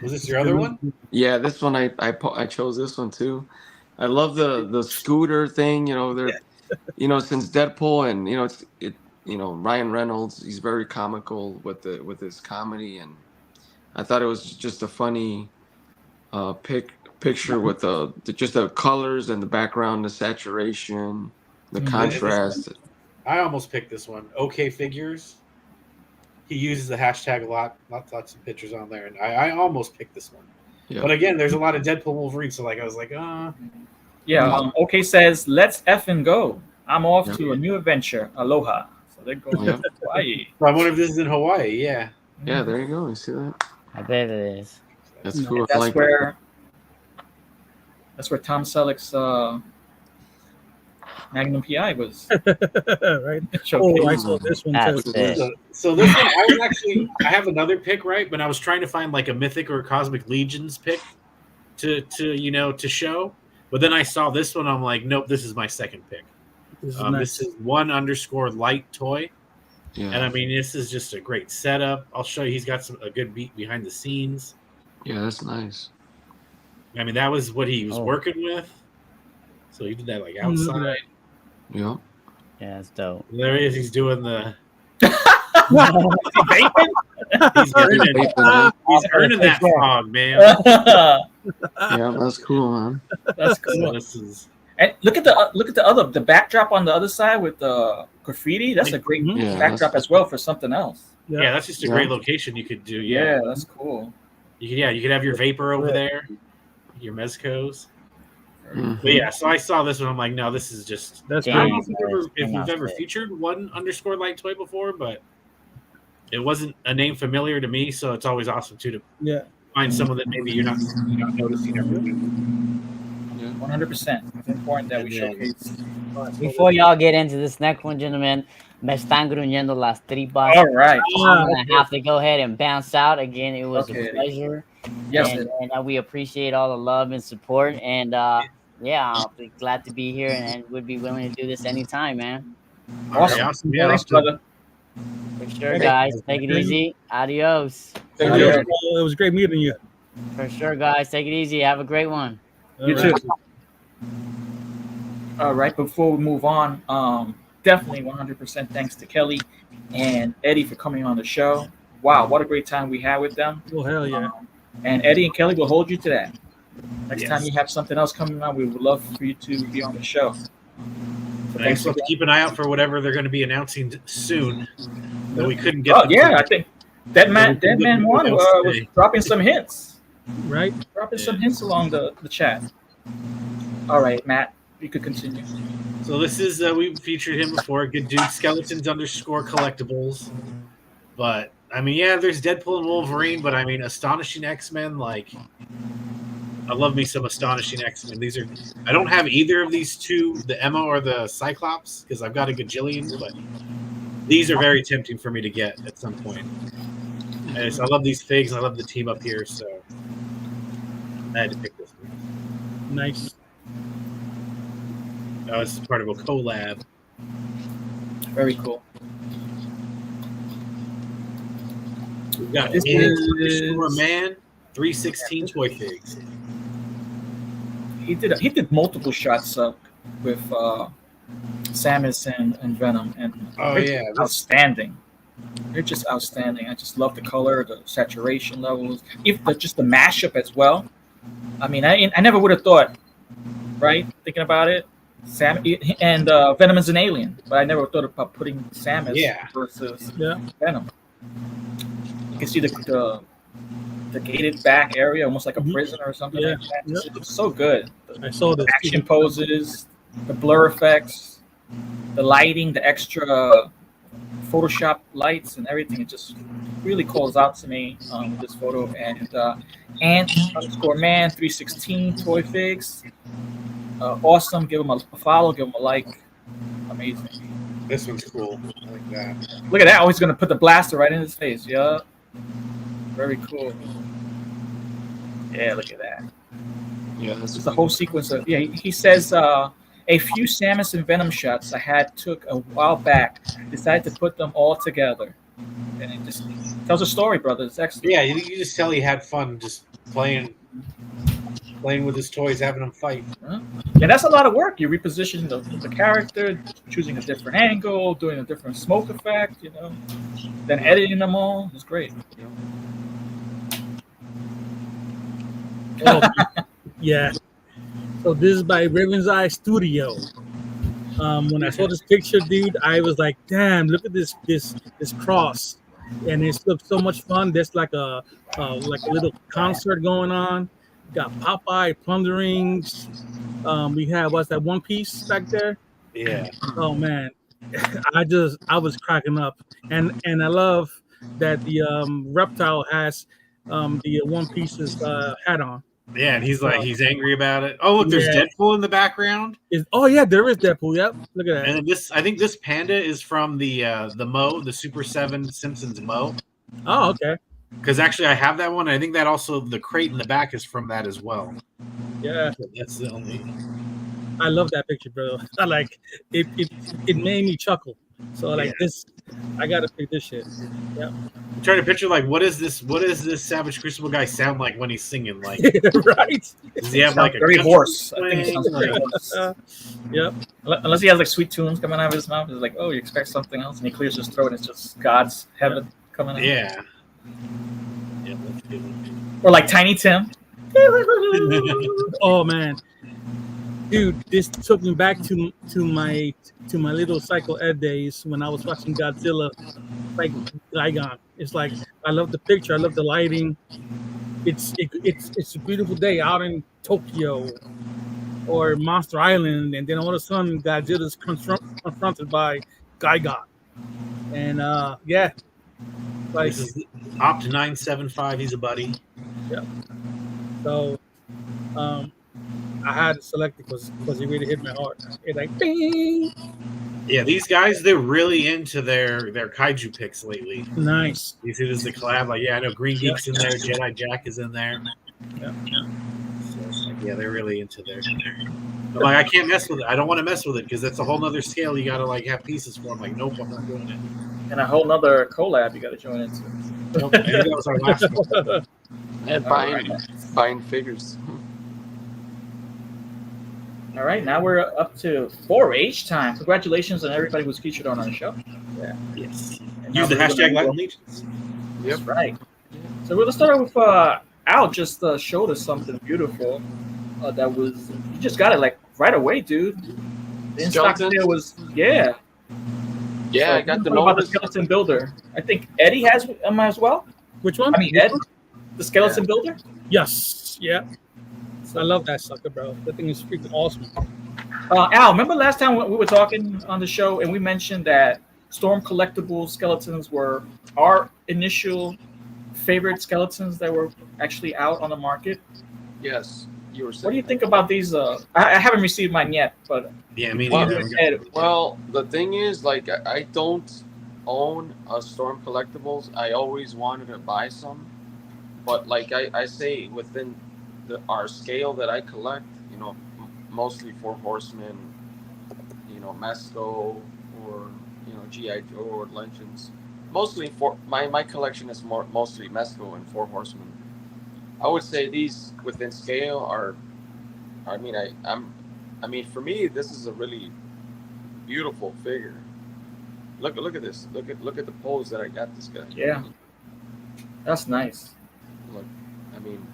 this your other one? Yeah, this one I chose this one too. I love the scooter thing. They're, since Deadpool and Ryan Reynolds, he's very comical with his comedy, and I thought it was just a funny picture with just the colors and the background, the saturation, the contrast. I almost picked this one. OK Figures. He uses the hashtag a lot. Lots of pictures on there, and I almost picked this one. Yeah. But again, there's a lot of Deadpool Wolverine, so I was like, Yeah. OK says, "Let's effing go. I'm off to a new adventure. Aloha." So they're going to Hawaii. I wonder if this is in Hawaii. Yeah. Yeah, there you go. You see that? I bet it is. That's cool. That's where Tom Selleck's Magnum PI was. Right. Oh, I saw this one That's too. it. So this one, I have another pick, right? But I was trying to find like a Mythic or Cosmic Legions pick to show. But then I saw this one. I'm like, nope, this is my second pick. This is nice. This is _light toy. Yeah. And I mean, this is just a great setup. I'll show you. He's got a good beat behind the scenes. Yeah, that's nice. I mean, that was what he was working with. So he did that like outside. Yeah. Yeah, it's dope. And there he is. He's doing the. He's He's earning that frog, man. Yeah, that's cool, man. That's So cool. this is. And look at the backdrop on the other side with the graffiti. That's a great Yeah, backdrop as well for something else. Yeah, that's just a great location you could do. Yeah, Yeah, that's cool. you could have your Vapor over there, your Mezcos. Mhm. But yeah, so I saw this one. I'm like, no, this is just. That's I don't great. know if we've ever featured _light toy before, but it wasn't a name familiar to me, so it's always awesome too to Yeah. find someone that maybe you're not noticing everything. 100%. It's important that we showcase. Before y'all get into this next one, gentlemen, me están gruñendo las tripas. All right. I'm gonna have to go ahead and bounce out again. It was Okay. a pleasure. Yes. and we appreciate all the love and support. And yeah, I'll be glad to be here and would be willing to do this anytime, man. Awesome. Awesome. Yeah, Thanks, brother. For sure, guys. Take it easy. Adios. Thank Adios, you. bro. It was great meeting you. For sure, guys. Take it easy. Have a great one. You All too. right. All right. Before we move on, definitely 100% thanks to Kelly and Eddie for coming on the show. Wow, what a great time we had with them. Oh, hell yeah. And Eddie and Kelly will hold you to that. Next Yes. time you have something else coming on, we would love for you to be on the show. So Thanks. again. Keep an eye out for whatever they're going to be announcing soon. That we couldn't get. Oh yeah, I think Dead Man One was dropping some hints. Right? Dropping some hints along the chat. All right, Matt, you could continue. So this is we featured him before. Good dude, Skeletons _collectibles. But I mean, yeah, there's Deadpool and Wolverine, but I mean, Astonishing X-Men. Like, I love me some Astonishing X-Men. These are. I don't have either of these two, the Emma or the Cyclops, because I've got a gajillion. But these are very tempting for me to get at some point. And so I love these figs. And I love the team up here, so I had to pick this one. Nice. This is part of a collab. Very cool. We've got This _man 316 toy figs. He did multiple shots up with Samus and Venom, and Oh, they're yeah, just outstanding. They're just outstanding. I just love the color, the saturation levels, just the mashup as well. I mean, I never would have thought, right? Thinking about it, Sam and Venom is an alien, but I never thought about putting Samus versus Venom. You can see the gated back area, almost like a prison or something like that. It's so good. I saw this. Action poses, the blur effects. the lighting, the extra Photoshop lights and everything. It just really calls out to me with this photo. And Ant_man316 toy figs, awesome. Give him a follow, give him a like. Amazing. This one's cool. I like that. Look at that. Oh, he's gonna put the blaster right in his face. Yeah, very cool. Yeah, look at that. Yeah, that's It's the whole sequence of he says a few Samus and Venom shots I had took a while back. Decided to put them all together, and it just tells a story, brother. It's excellent. Yeah, you just tell he had fun just playing with his toys, having them fight. Yeah, that's a lot of work. You reposition the character, choosing a different angle, doing a different smoke effect, then editing them all. It's great. Oh, yeah. So this is by Raven's Eye Studio. When I saw this picture, dude, I was like, "Damn! Look at this cross," and it looks so much fun. There's like a little concert going on. Got Popeye plunderings. We have what's that One Piece back there? Yeah. Oh man, I was cracking up, and I love that the reptile has the One Piece's hat on. Yeah, and he's angry about it. Oh, look, there's Deadpool in the background. Oh yeah, there is Deadpool. Yep, look at that. And I think this panda is from the Mo, the Super 7 Simpsons Mo. Oh, okay. Because actually, I have that one. And I think that also the crate in the back is from that as well. Yeah, that's the only. I love that picture, bro. I like it. It made me chuckle. So like this, I gotta pick this shit. Yeah. I'm trying to picture what is this Savage Crucible guy sound like when he's singing? Like right? Does he have like a very hoarse? I think it twang? sounds very hoarse. Yep. Unless he has like sweet tunes coming out of his mouth, it's like, oh, you expect something else, and he clears his throat, and it's just God's heaven coming out. Yeah. Or like Tiny Tim. Oh man, dude, this took me back to my little Psycho Ed days when I was watching Godzilla like Gigan. It's like I love the picture, I love the lighting. It's a beautiful day out in Tokyo or Monster Island, and then all of a sudden Godzilla's confronted by Gigan, and yeah, like This is Opt 975. He's a buddy. yeah. So, I had to select it because it really hit my heart. It's like, bing! Yeah, these guys, they're really into their kaiju picks lately. Nice. You see, this is the collab. Like, yeah, I know Green Geek's in there, Jedi Jack is in there. Yeah. So it's like, yeah, they're really into their. But like, I can't mess with it. I don't want to mess with it because that's a whole nother scale. You got to like have pieces for. I'm like, nope, I'm not doing it. And a whole nother collab you got to join into. Nope, maybe that was our last one. And buying figures. All right, now we're up to 4-H time. Congratulations on everybody who's featured on our show. Yeah. Yes. And Use the now we're hashtag gonna Latin go- Legions. That's right. So we're gonna start with Al. Just showed us something beautiful. That was you just got it like right away, dude. The in-stock Skeletons? sale was yeah. Yeah, So I got the what about the notice. skeleton builder. I think Eddie has them as well. Which one? I mean Ed, the skeleton builder. Yes. Yeah. I love that sucker, bro. That thing is freaking awesome. Al, remember last time we were talking on the show and we mentioned that Storm Collectibles skeletons were our initial favorite skeletons that were actually out on the market. Yes, you were saying. What do you think about these? I haven't received mine yet, but Yeah, me Well, neither. Ed, Well, the thing is, like, I don't own a Storm Collectibles. I always wanted to buy some, but like I say, within our scale that I collect, mostly Four Horsemen, Mesco, or GI Joe or Legends. Mostly for my collection is mostly Mesco and Four Horsemen. I would say these within scale are. I mean, for me, this is a really beautiful figure. Look at this. Look at the pose that I got this guy. yeah, that's nice. Look, I mean,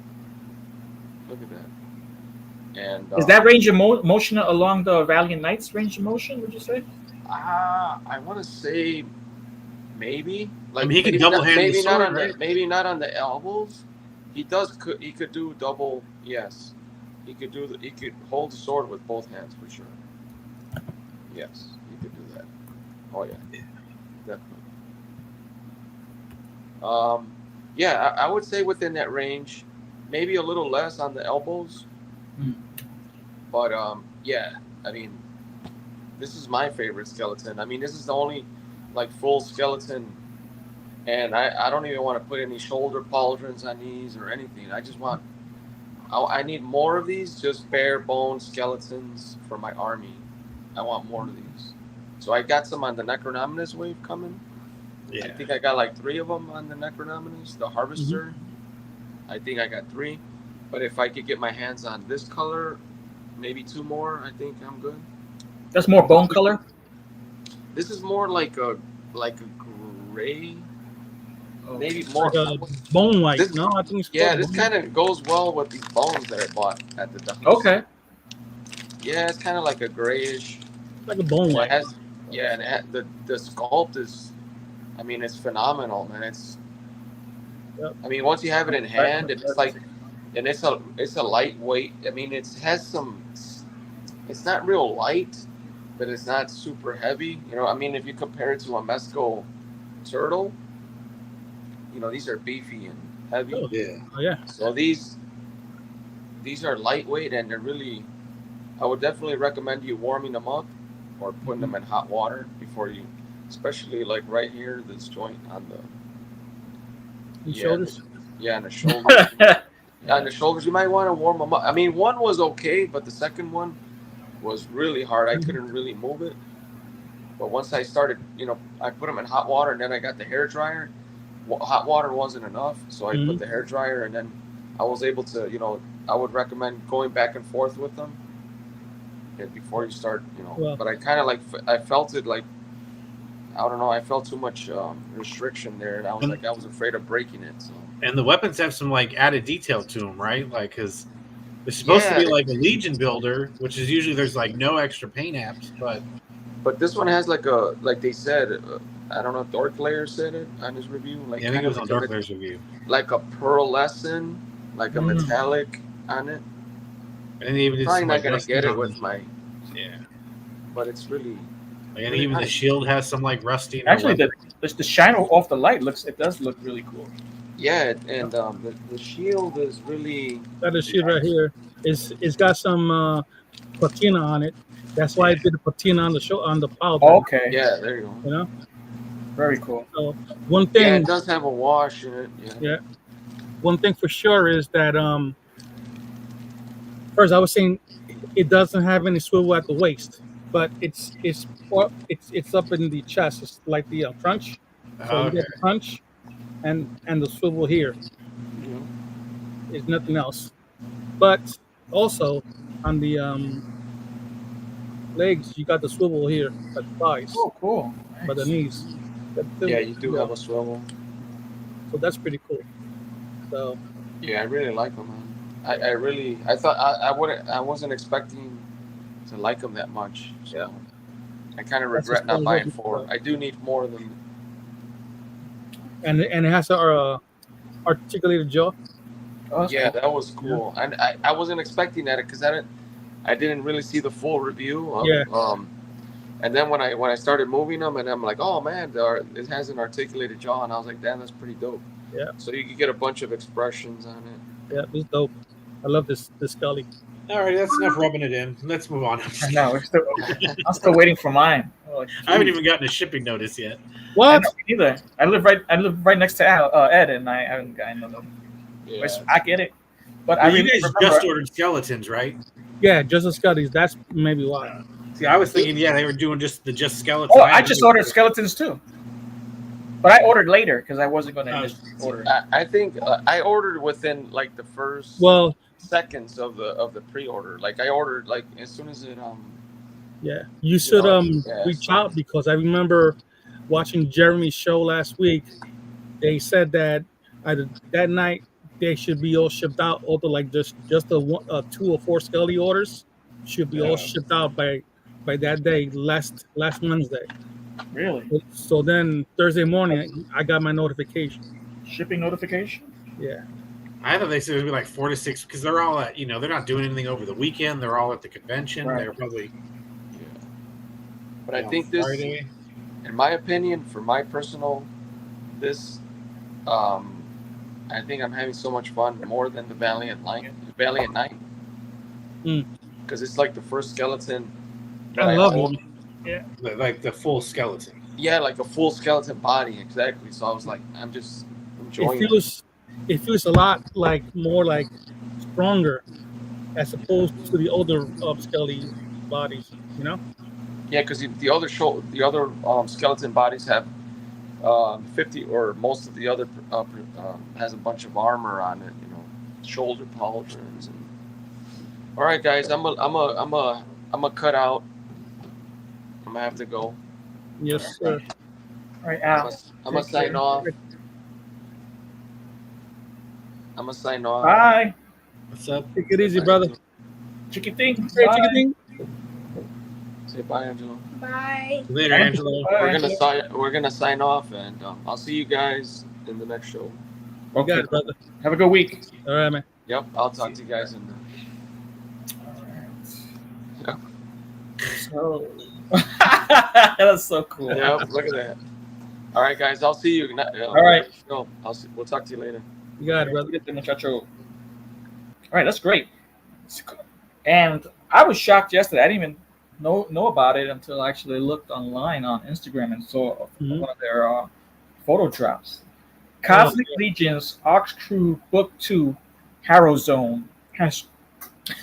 look at that. And Is that range of motion along the Valiant Knights range of motion? Would you say? I want to say maybe. Like I mean, he could maybe double not- hand the maybe not sword, on right? maybe not on the elbows. He could do double. Yes, he could hold the sword with both hands for sure. Yes, he could do Oh yeah, definitely. Yeah, I would say within that range, maybe a little less on the elbows, Hmm. but yeah. I mean, this is my favorite skeleton. I mean, this is the only like full skeleton, and I don't even want to put any shoulder pauldrons on these or anything. I just want I need more of these, just bare bone skeletons for my army. I want more of these. So I got some on the Necronominus wave coming. I Yeah. think I got like 3 of them on the Necronominus, the Harvester. I think I got 3. But if I could get my hands on this color, maybe 2 more, I think I'm good. That's more bone color. This is more like a gray, maybe more. Like bone white. This- No, I think it's Yeah, called this bone kind of goes well with these bones that I bought at the dump. Okay. Yeah, it's kind of like a grayish. like a bone It white. has, yeah, and the sculpt is, I mean, it's phenomenal, man. It's, Yep. I mean, once you have it in hand, it's like, and it's a lightweight. I mean, it has some. It's not real light, but it's not super heavy. You know, I mean, if you compare it to a Mesco turtle, you know, these are beefy and heavy. Oh. Yeah. Oh yeah. So these are lightweight and they're really. I would definitely recommend you warming them up or putting them in hot water before you, especially like right here, this joint on the The shoulders. on the shoulders. On the shoulders, you might want to warm them up. I mean, one was okay, but the second one was really hard. I couldn't really move it. But once I started, you know, I put them in hot water, and then I got the hair dryer. Hot water wasn't enough, so I put the hair dryer, and then I was able to, you know, I would recommend going back and forth with them. And before you start, you know, Well- but I kind of like, I felt it like, I don't know, I felt too much restriction there, and I was like, I was afraid of breaking it. So. And the weapons have some like added detail to them, right? Like, because it's supposed to be Yeah. like a Legion builder, which is usually there's like no extra paint apps, but this one has like a, like they said, I don't know if Dork Layer said it on his review. Like yeah, I think it was on like Dark a- Layer's review. like a pearlescent, like a Mm. metallic on it. And then even did Probably some, not like, gonna rusting get it on- with my, Yeah. but it's really. Like, and even the shield has some like rusty. Actually, the shine off the light does look really cool. Yeah, and the shield is really. Got the shit right here. It's got some patina on it. That's why I did the patina on the powder. Okay. Yeah, there you go. You know. Very cool. So one Yeah, thing, it does have a wash in it. Yeah. one thing for sure is that first I was saying it doesn't have any swivel at the waist, but it's up in the chest. It's like the crunch. So you Okay. get the crunch, and the swivel here. Yeah. Is nothing else. But also on the legs, you got the swivel here at the thighs, Oh, cool. by the Nice. knees. Yeah, you do have a swivel. So that's pretty cool. So Yeah, I really like them, man. I thought I wasn't expecting to like them that much. So Yeah. I kind of That's regret just not what buying I'm 4. looking for. I do need more of them. and it has a articulated jaw. Oh, that's Yeah, cool. that was cool. And I wasn't expecting that because I didn't really see the full review. Of, Yeah. And then when I started moving them, and I'm like, oh man, it has an articulated jaw, and I was like, damn, that's pretty dope. Yeah. So you can get a bunch of expressions on it. Yeah, it's dope. I love this Scully. All right, that's enough rubbing it in. Let's move on. I know. I'm still waiting for mine. Oh, I haven't even gotten a shipping notice yet. I What? know, me neither. I live right next to Ed, and I haven't gotten them. Yeah. Which I get it, but Well, I you guys remember, just ordered skeletons, right? Yeah, just the Scullies. That's maybe why. See, I was thinking, yeah, they were doing just skeletons. Oh, I just ordered skeletons too, but I ordered later because I wasn't going to Oh. order. I think I ordered within like the first Well, seconds of the pre-order. Like I ordered like as soon as it yeah, you should Yeah, reach so- out because I remember watching Jeremy's show last week. They said that either that night they should be all shipped out, or like just the 2 or 4 Scully orders should be all shipped out by that day, last Wednesday. Really? So then Thursday morning I got my notification. Shipping notification? Yeah, I thought they said it would be like 4 to 6 because they're all at, they're not doing anything over the weekend. They're all at the convention. Right. They're probably. But I on think this Friday. in my opinion, for my personal, this, I think I'm having so much fun more than the Valiant Knight, Mm. because it's like the first skeleton. that I love own. it. Like the full skeleton. Yeah, like a full skeleton body, exactly. So I was like, I'm just enjoying it. It feels a lot like more like stronger as opposed to the older skelly bodies. You know. Yeah, because the other skeleton bodies have 50 or most of the other has a bunch of armor on it, you know, shoulder pauldrons. And... All right, guys, I'm a cut out. I'm gonna have to go. Yes, sir. All right, Al. I'm gonna sign off. I'm gonna sign off. Bye. What's up? Take it easy, brother. Chicky thing. Hey, Bye. chicken thing. Say bye, Angelo. Bye. Later, Angelo. Bye. We're gonna sign off, and I'll see you guys in the next show. You Okay. got it, brother. Have a good week. All right, man. Yep, I'll talk to you guys in the. So that's so cool. Yep, look at that. All right, guys, I'll see you. All right. No, we'll talk to you later. You got it, brother. All right, that's great. And I was shocked yesterday. I didn't even know about it until I actually looked online on Instagram and saw Mhm. one of their photo drops. Cosmic Legion's Ox Crew Book 2 Harrow Zone has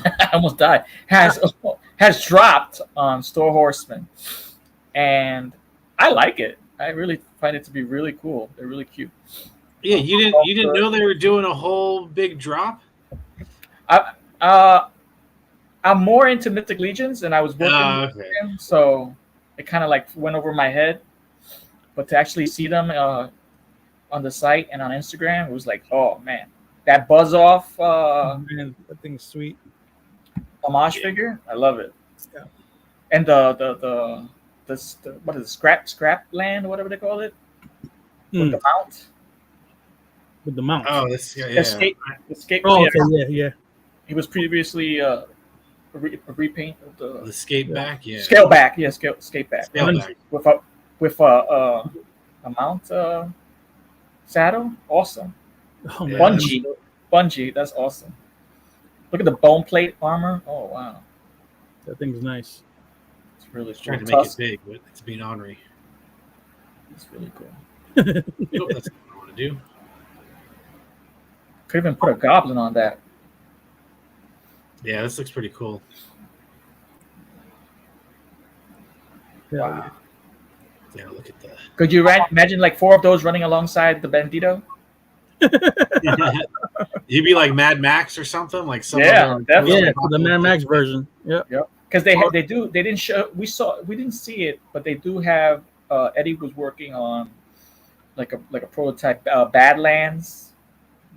I almost died. Has dropped on Store Horseman. And I like it. I really find it to be really cool. They're really cute. Yeah, you didn't know they were doing a whole big drop? I'm more into Mythic Legions, and I was working with them, so it kind of like went over my head. But to actually see them on the site and on Instagram, it was like, oh man, that Buzz Off Man, that thing's sweet. homage figure, I love it. Yeah. And the what is it, scrap land, whatever they call it, with the mount, With the mount. Oh, this guy, escape. Oh, Yeah. okay, yeah. He was previously a repaint of the skate back, yeah. scale back, yeah, skate back. Scale back. With a mount saddle, awesome. Oh, man. Bungee, that's awesome. Look at the bone plate armor. Oh wow, That thing's nice. it's really It's cool. trying to make it big, but it's being ornery. It's really cool. Oh, that's what I want to do. Could even put a goblin on that. Yeah, this looks pretty cool. Yeah. Yeah, look at that. Could you imagine like 4 of those running alongside the Bandito? You'd be like Mad Max or something, like some Yeah, other- definitely. Yeah, for the Mad Max version. Yep. Because they didn't show. We didn't see it, but they do have. Eddie was working on like a prototype Badlands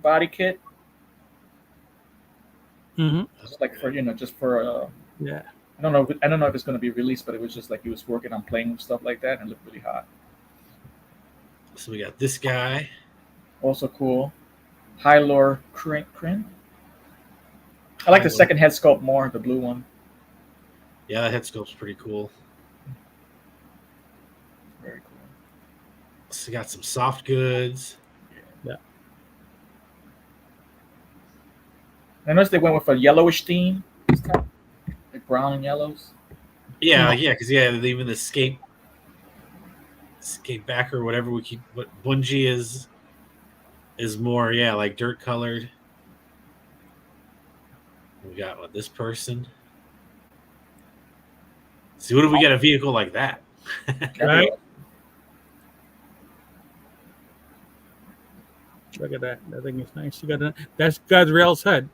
body kit, Mm-hmm. just like for just for. Yeah. I don't know if it's going to be released, but it was just like he was working on playing with stuff like that, and it looked really hot. So we got this guy. Also cool, Hylor Kryn. I like the second head sculpt more, the blue one. Yeah, that head sculpt's pretty cool. Very cool. So we got some soft goods. I noticed they went with a yellowish theme this time, like brown and yellows. Yeah, because even the skate back or whatever what Bungie is more like dirt colored. We got this person. See, what if we get a vehicle like that? Right. Look at that. That thing is nice. You got that. That's Gadriel's head.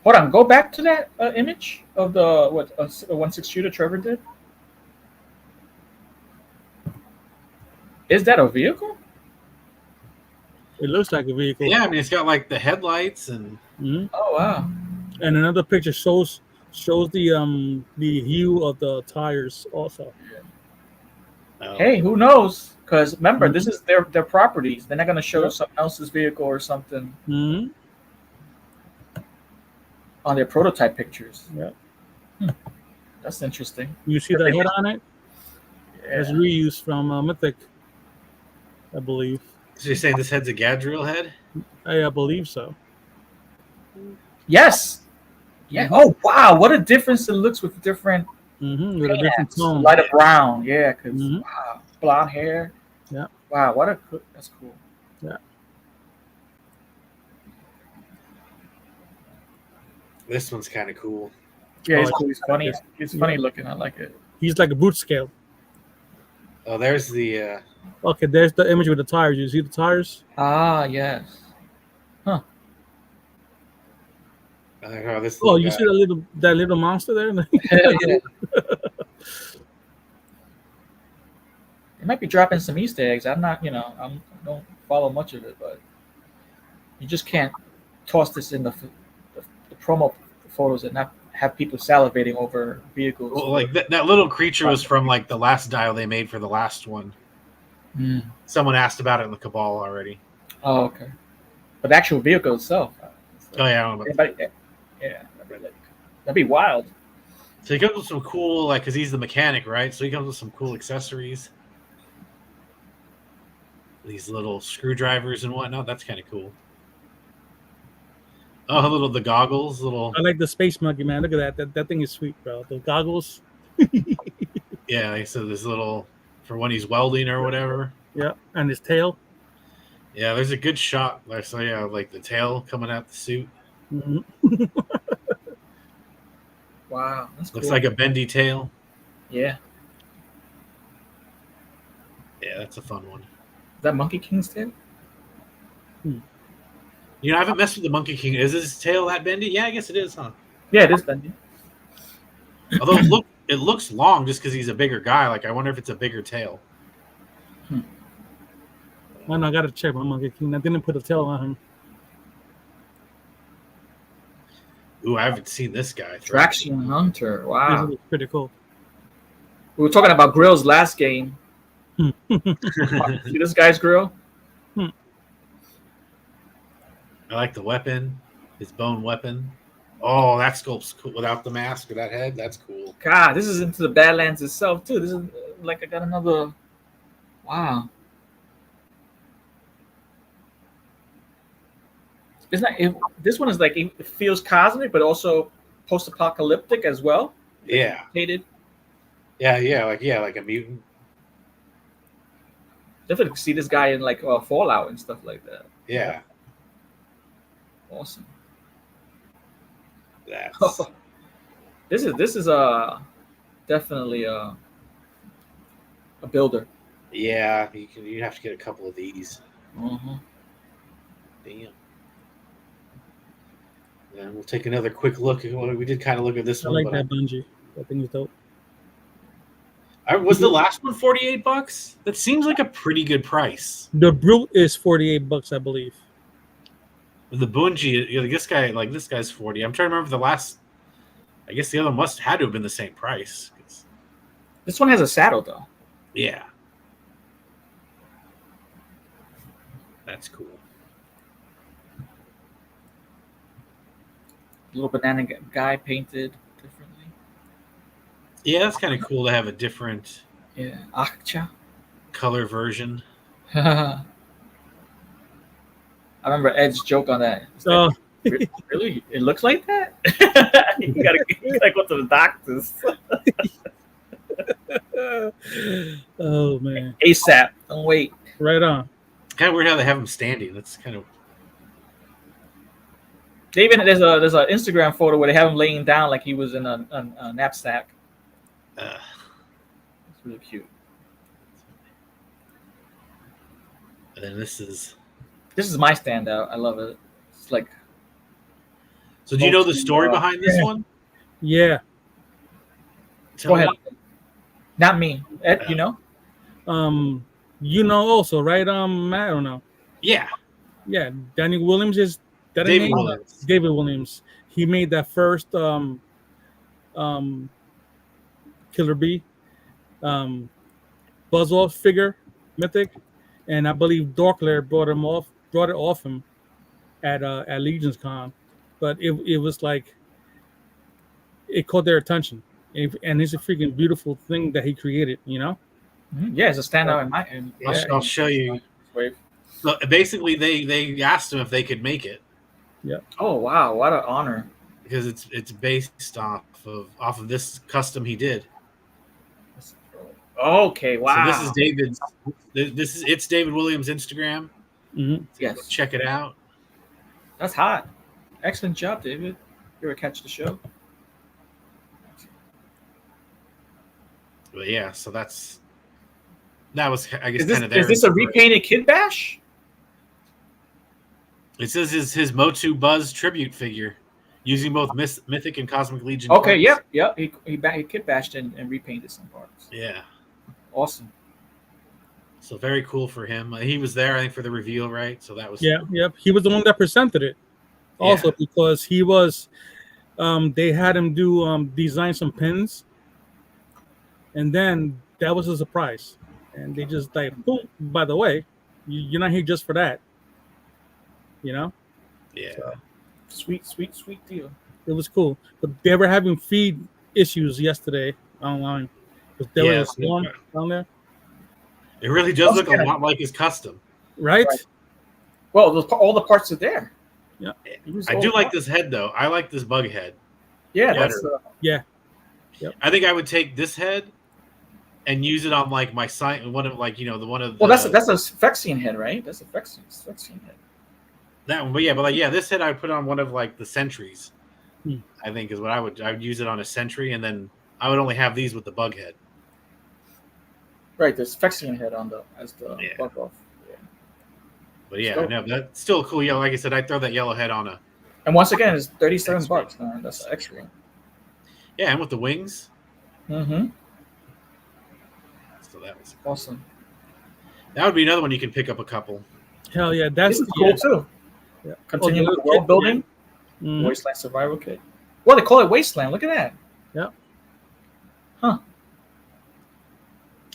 Hold on, go back to that image of the 1/6 shooter Trevor did. Is that a vehicle? It looks like a vehicle. Yeah, I mean it's got like the headlights and Mhm. Oh wow! And another picture shows the hue of the tires also. Hey, who knows? Because remember, this is their properties. They're not going to show someone else's vehicle or something Mm-hmm. on their prototype pictures. Yeah. That's interesting. You see the head on it? That's reused from Mythic, I believe. So you're saying this head's a Gadriel head? I believe so. Yes. Yeah. Oh wow, what a difference it looks with different With a different tone. lighter brown. Yeah, because Mhm. wow, blonde hair. Yeah. Wow, that's cool. This one's kind of cool. Yeah, he's Oh, cool. He's funny. yes. He's funny looking. I like it. He's like a boot scale. Oh, there's the. Okay, there's the image with the tires. You see the tires? Ah, yes. Oh, this. Oh, little you guy. see that little monster there? Yeah. It might be dropping some Easter eggs. I'm not, I don't follow much of it, but you just can't toss this in the promo photos and not have people salivating over vehicles. Well, like that little creature was from like the last dial they made for the last one. Mm. Someone asked about it in the Cabal already. Oh, okay. But the actual vehicle itself. Oh yeah, I don't know. Anybody, yeah, that'd be wild. So he comes with some cool, like, because he's the mechanic, right? So he comes with some cool accessories. These little screwdrivers and whatnot. That's kind of cool. Oh, the goggles, little. I like the space monkey, man. Look at that. That thing is sweet, bro. The goggles. Yeah, like, so this little for when he's welding or whatever. Yeah, and his tail. Yeah, there's a good shot. Like, so yeah, like the tail coming out the suit. Mhm. Wow, that's Looks cool. like a bendy tail. Yeah. Yeah, that's a fun one. Is that Monkey King's tail? You know, I haven't messed with the Monkey King. Is his tail that bendy? Yeah, I guess it is, huh? Yeah, it is bendy. Although it looks long just because he's a bigger guy. Like, I wonder if it's a bigger tail. Well, no, I gotta check my Monkey King. I didn't put a tail on him. Ooh, I haven't seen this guy. Traction Hunter. This Wow. is pretty cool. We were talking about grills last game. See this guy's grill? I like the weapon, his bone weapon. Oh, that sculpt's cool without the mask or that head. That's cool. God, this is into the Badlands itself too. This is like I got another. Wow. Isn't that, this one is like it feels cosmic, but also post-apocalyptic as well. Yeah, Hated. yeah, like a mutant. Definitely see this guy in like Fallout and stuff like that. Yeah, Awesome. that's This is definitely a builder. yeah. You have to get a couple of these. Mhm. Damn. And we'll take another quick look. We did kind of look at this I one. like that bungee. That thing is dope. Was the last one $48? That seems like a pretty good price. The brute is $48, I believe. The Bungie, this guy's 40. I'm trying to remember the last. I guess the other one had to have been the same price. This one has a saddle though. Yeah, that's cool. Little banana guy painted differently. Yeah, that's kind of cool to have a different Yeah. Akcha. color version. I remember Ed's joke on that. It's like, really? It looks like that? you gotta go to the doctors. Oh man. ASAP. Don't wait. Right on. Kind of weird how they have him standing. That's kind of There's a Instagram photo where they have him laying down like he was in a knapsack. It's really cute. and then this is. This is my standout. I love it. It's like So do you know the story behind this one? Yeah. Tell go me. ahead. Not me. Ed, you know? You know also, right? Matt, I don't know. Yeah, Yeah, Danny Williams is that a David name? Williams. David Williams. He made that first Killer Bee Buzzwolf figure, Mythic, and I believe Dorkler brought it off him at Legion's Con, but it was like it caught their attention, and it's a freaking beautiful thing that he created, you know. Yeah, it's a standout in my. I'll show you. Wave. So basically, they asked him if they could make it Oh wow, what an honor! because it's based off of this custom he did. Okay, wow. So this is David's. It's David Williams' Instagram. Mhm. Yes, Check it out. that's hot. Excellent job, David. You ever catch the show? But yeah, so that was, I guess, Is this kind of there. is this a repainted Kid Bash? It says his Motu Buzz tribute figure, using both Mythic and Cosmic Legion. Okay, parts. yep. He Kid Bashed and repainted some parts. Yeah. Awesome. So very cool for him. He was there, I think, for the reveal, right? So that was Yeah, yep. He was the one that presented it. Also, because he was, they had him do design some pins, and then that was a surprise, and they just like, oh, by the way, you're not here just for that, you know. Yeah. Sweet deal. It was cool, but they were having feed issues yesterday online. Because there was a storm down there, It really does look a lot like his custom. right? Well, all the parts are there. Yeah. I do like this head though. I like this bug head. Yeah, better. that's I think I would take this head and use it on like my sign. One of the well, that's a Phyrexian head, right? That's a Phyrexian head. that one. But this head I would put on one of like the sentries. Hmm. I think is what I would use it on a sentry, and then I would only have these with the bug head. Right, there's Phyrexian head as the buff off. Yeah. But yeah, Still- no, that's still cool. Yeah, like I said, I'd throw that yellow head on a And once again, it's $37. Man. That's excellent. and with the wings. Mm-hmm. So that was Awesome. that would be another one you can pick up a couple. Hell yeah, that's This is cool too. Yeah. Continue Oh, with the the world kit, building. Mhm. Wasteland Survival Kit. Well, they call it Wasteland. Look at that.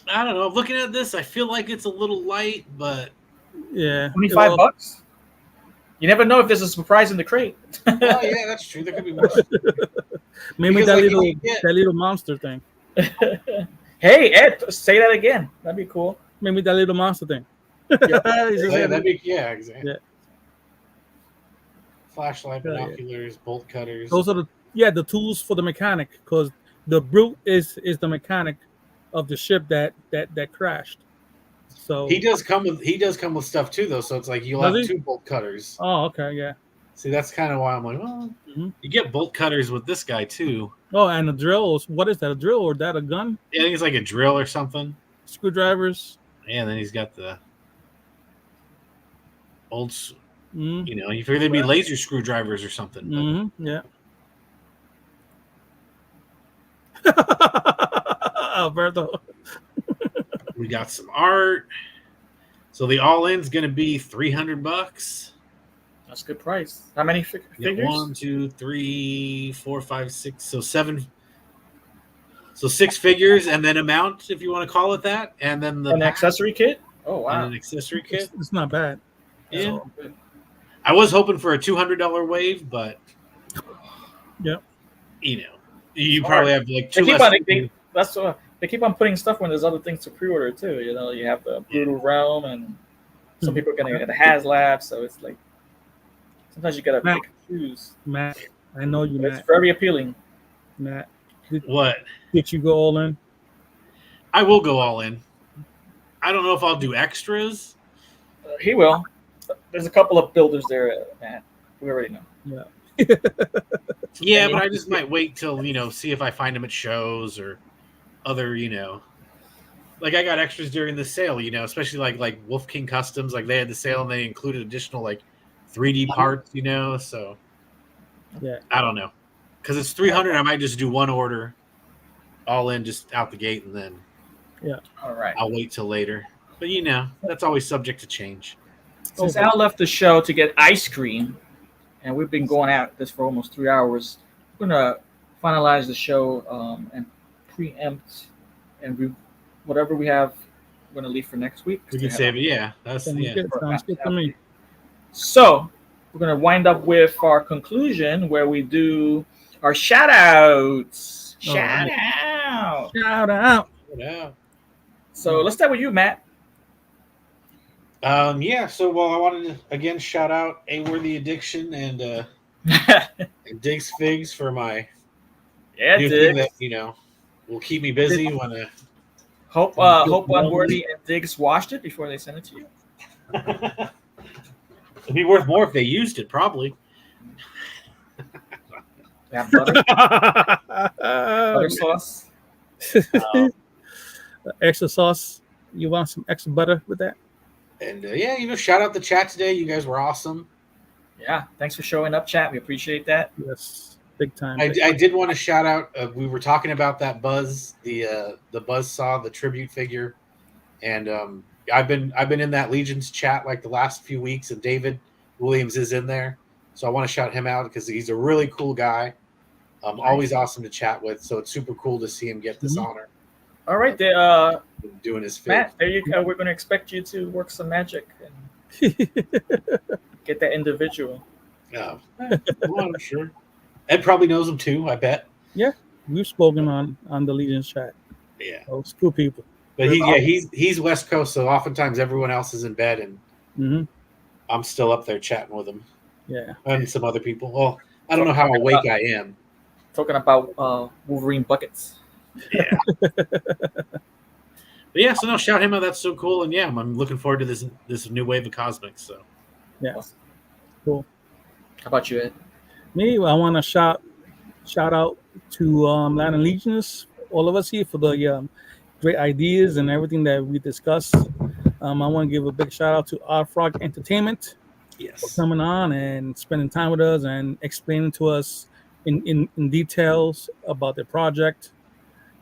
I don't know. Looking at this, I feel like it's a little light, but Yeah, $25. well, You never know if there's a surprise in the crate. oh yeah, that's true. There could be more. maybe Because, that like, little you get- that little monster thing. Hey, Ed, say that again. That'd be cool. Maybe that little monster thing. Yeah. He just Yeah, said that'd it. be exactly. Yeah. Flashlight, Yeah, yeah. binoculars, bolt cutters. Those are the tools for the mechanic, because the brute is the mechanic of the ship that crashed. So He does come with stuff too, though. So it's like you'll Does have he? 2 bolt cutters. Oh, okay, yeah. See, that's kind of why I'm like, well, Mhm. you get bolt cutters with this guy too. Oh, and a drill. What is that? A drill or that a gun? Yeah, I think it's like a drill or something. Screwdrivers. Yeah, and then he's got the old, Mm-hmm. you figure they'd be laser screwdrivers or something. but- Mm-hmm. Yeah. Alberto. We got some art. So the all-in's going to be $300. That's a good price. How many You get figures? 1, 2, 3, 4, 5, 6. So 7. So 6 figures, and then a mount, if you want to call it that, and then the An accessory kit? Oh, and wow. an accessory kit. It's not bad. Yeah, So good. I was hoping for a $200 wave, but Yeah. You probably have like 2 They keep less. on, that's they keep on putting stuff when there's other things to pre-order too. You have the Brutal Realm, and some people are gonna get the HasLab. So it's like sometimes you gotta Matt. pick and choose. Matt, I know you, But it's Matt. very appealing. Matt, What? did you go all in? I will go all in. I don't know if I'll do extras. He will. There's a couple of builders there, Matt. We already know. Yeah, but I just might wait till see if I find them at shows or other like I got extras during the sale. Especially like Wolf King Customs. Like they had the sale and they included additional like 3D parts. So Yeah. I don't know because it's 300. I might just do one order, all in, just out the gate, and then All right. I'll wait till later. But that's always subject to change. Since Al left the show to get ice cream, and we've been going at this for almost 3 hours, we're gonna finalize the show and preempt and whatever we have. We're gonna leave for next week. We can save it. Yeah, that's Sounds yeah. good. Sounds good to me. So we're gonna wind up with our conclusion, where we do our shout outs. All Shout right. out. Shout out. Yeah. So let's start with you, Matt. Yeah. So, well, I wanted to again shout out A Worthy Addiction and Diggs Figs for my new thing that will keep me busy when Hope Unworthy and Diggs washed it before they sent it to you. It'd be worth more if they used it, probably. They have butter, butter sauce. Extra sauce. You want some extra butter with that? And yeah, shout out the chat today. You guys were awesome. Yeah, thanks for showing up, chat. We appreciate that. Yes, big time. I did want to shout out. We were talking about that Buzz, the Buzzsaw, the tribute figure, and I've been in that Legions chat like the last few weeks, and David Williams is in there, so I want to shout him out because he's a really cool guy. Always awesome to chat with. So it's super cool to see him get this honor. All right, doing his Matt, fit. there you go. We're going to expect you to work some magic and get that individual. Yeah, well, I'm sure. Ed probably knows him too. I bet. Yeah, we've spoken on the Legion's chat. Yeah, those cool people. But he's West Coast, so oftentimes everyone else is in bed, and I'm still up there chatting with him. Yeah, and some other people. Well, I don't know how awake I am. Talking about Wolverine buckets. Yeah. But yeah, so no, shout him out. That's so cool, and yeah, I'm looking forward to this new wave of Cosmics. So yeah, cool. How about you, Ed? Me, I want to shout out to Latin Legions, all of us here for the great ideas and everything that we discussed. I want to give a big shout out to Odd Frog Entertainment. Yes, for coming on and spending time with us and explaining to us in details about the project,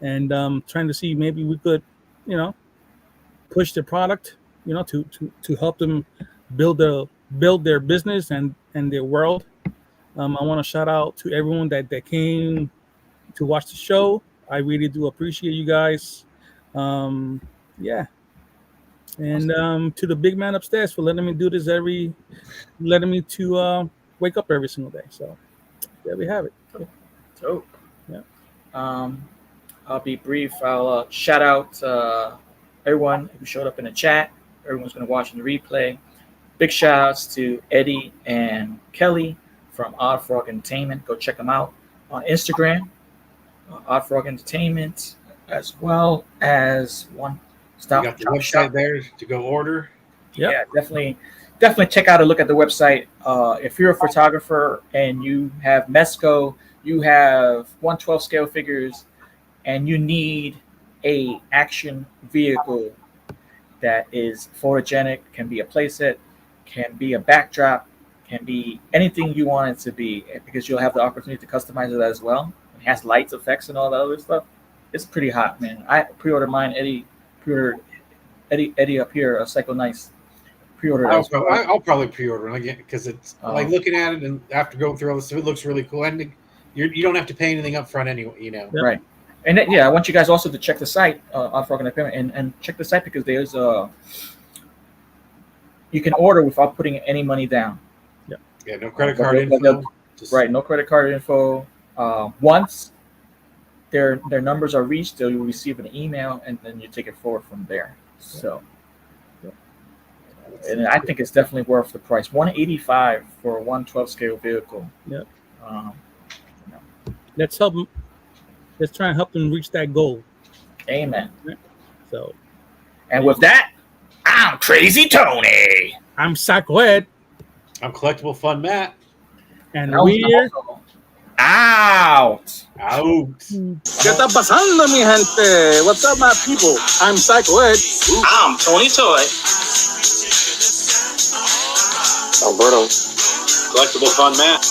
and trying to see maybe we could, push the product, to help them build their business and their world. I want to shout out to everyone that came to watch the show. I really do appreciate you guys. Yeah. And to the big man upstairs for letting me do this letting me to wake up every single day. So there we have it. Dope. Yeah. I'll be brief. I'll shout out everyone who showed up in the chat. Everyone's going to watch in the replay. Big shout outs to Eddie and Kelly from Odd Frog Entertainment. Go check them out on Instagram, Odd Frog Entertainment, as well as One Stop. You got the website there to go order. Yep. Yeah, definitely check out a look at the website. If you're a photographer and you have Mesco, you have 1/12 scale figures, and you need a action vehicle that is photogenic, can be a playset, can be a backdrop, can be anything you want it to be, because you'll have the opportunity to customize it as well. It has lights, effects, and all that other stuff. It's pretty hot, man. I pre-ordered mine. Eddie up here, Psycho Nice. I'll probably pre-order it again because it's like looking at it, and after going through all this, it looks really cool, and you don't have to pay anything up front anyway, Right. And then, I want you guys also to check the site, Odd Frog Entertainment, and check the site because there's you can order without putting any money down. Yeah, no credit card info. Right, no credit card info. Once their numbers are reached, they'll receive an email, and then you take it forward from there. So, and I think it's definitely worth the price. $185 for a 1/12 scale vehicle. Yep. Let's help them. Let's try and help them reach that goal. Amen. So, and with that, I'm Crazy Tony. I'm Psycho Ed. I'm Collectible Fun Matt. And we're out. ¿Qué está pasando, mi gente? What's up, my people? I'm Psycho Ed. I'm Tony Toy. Alberto. Collectible Fun Matt.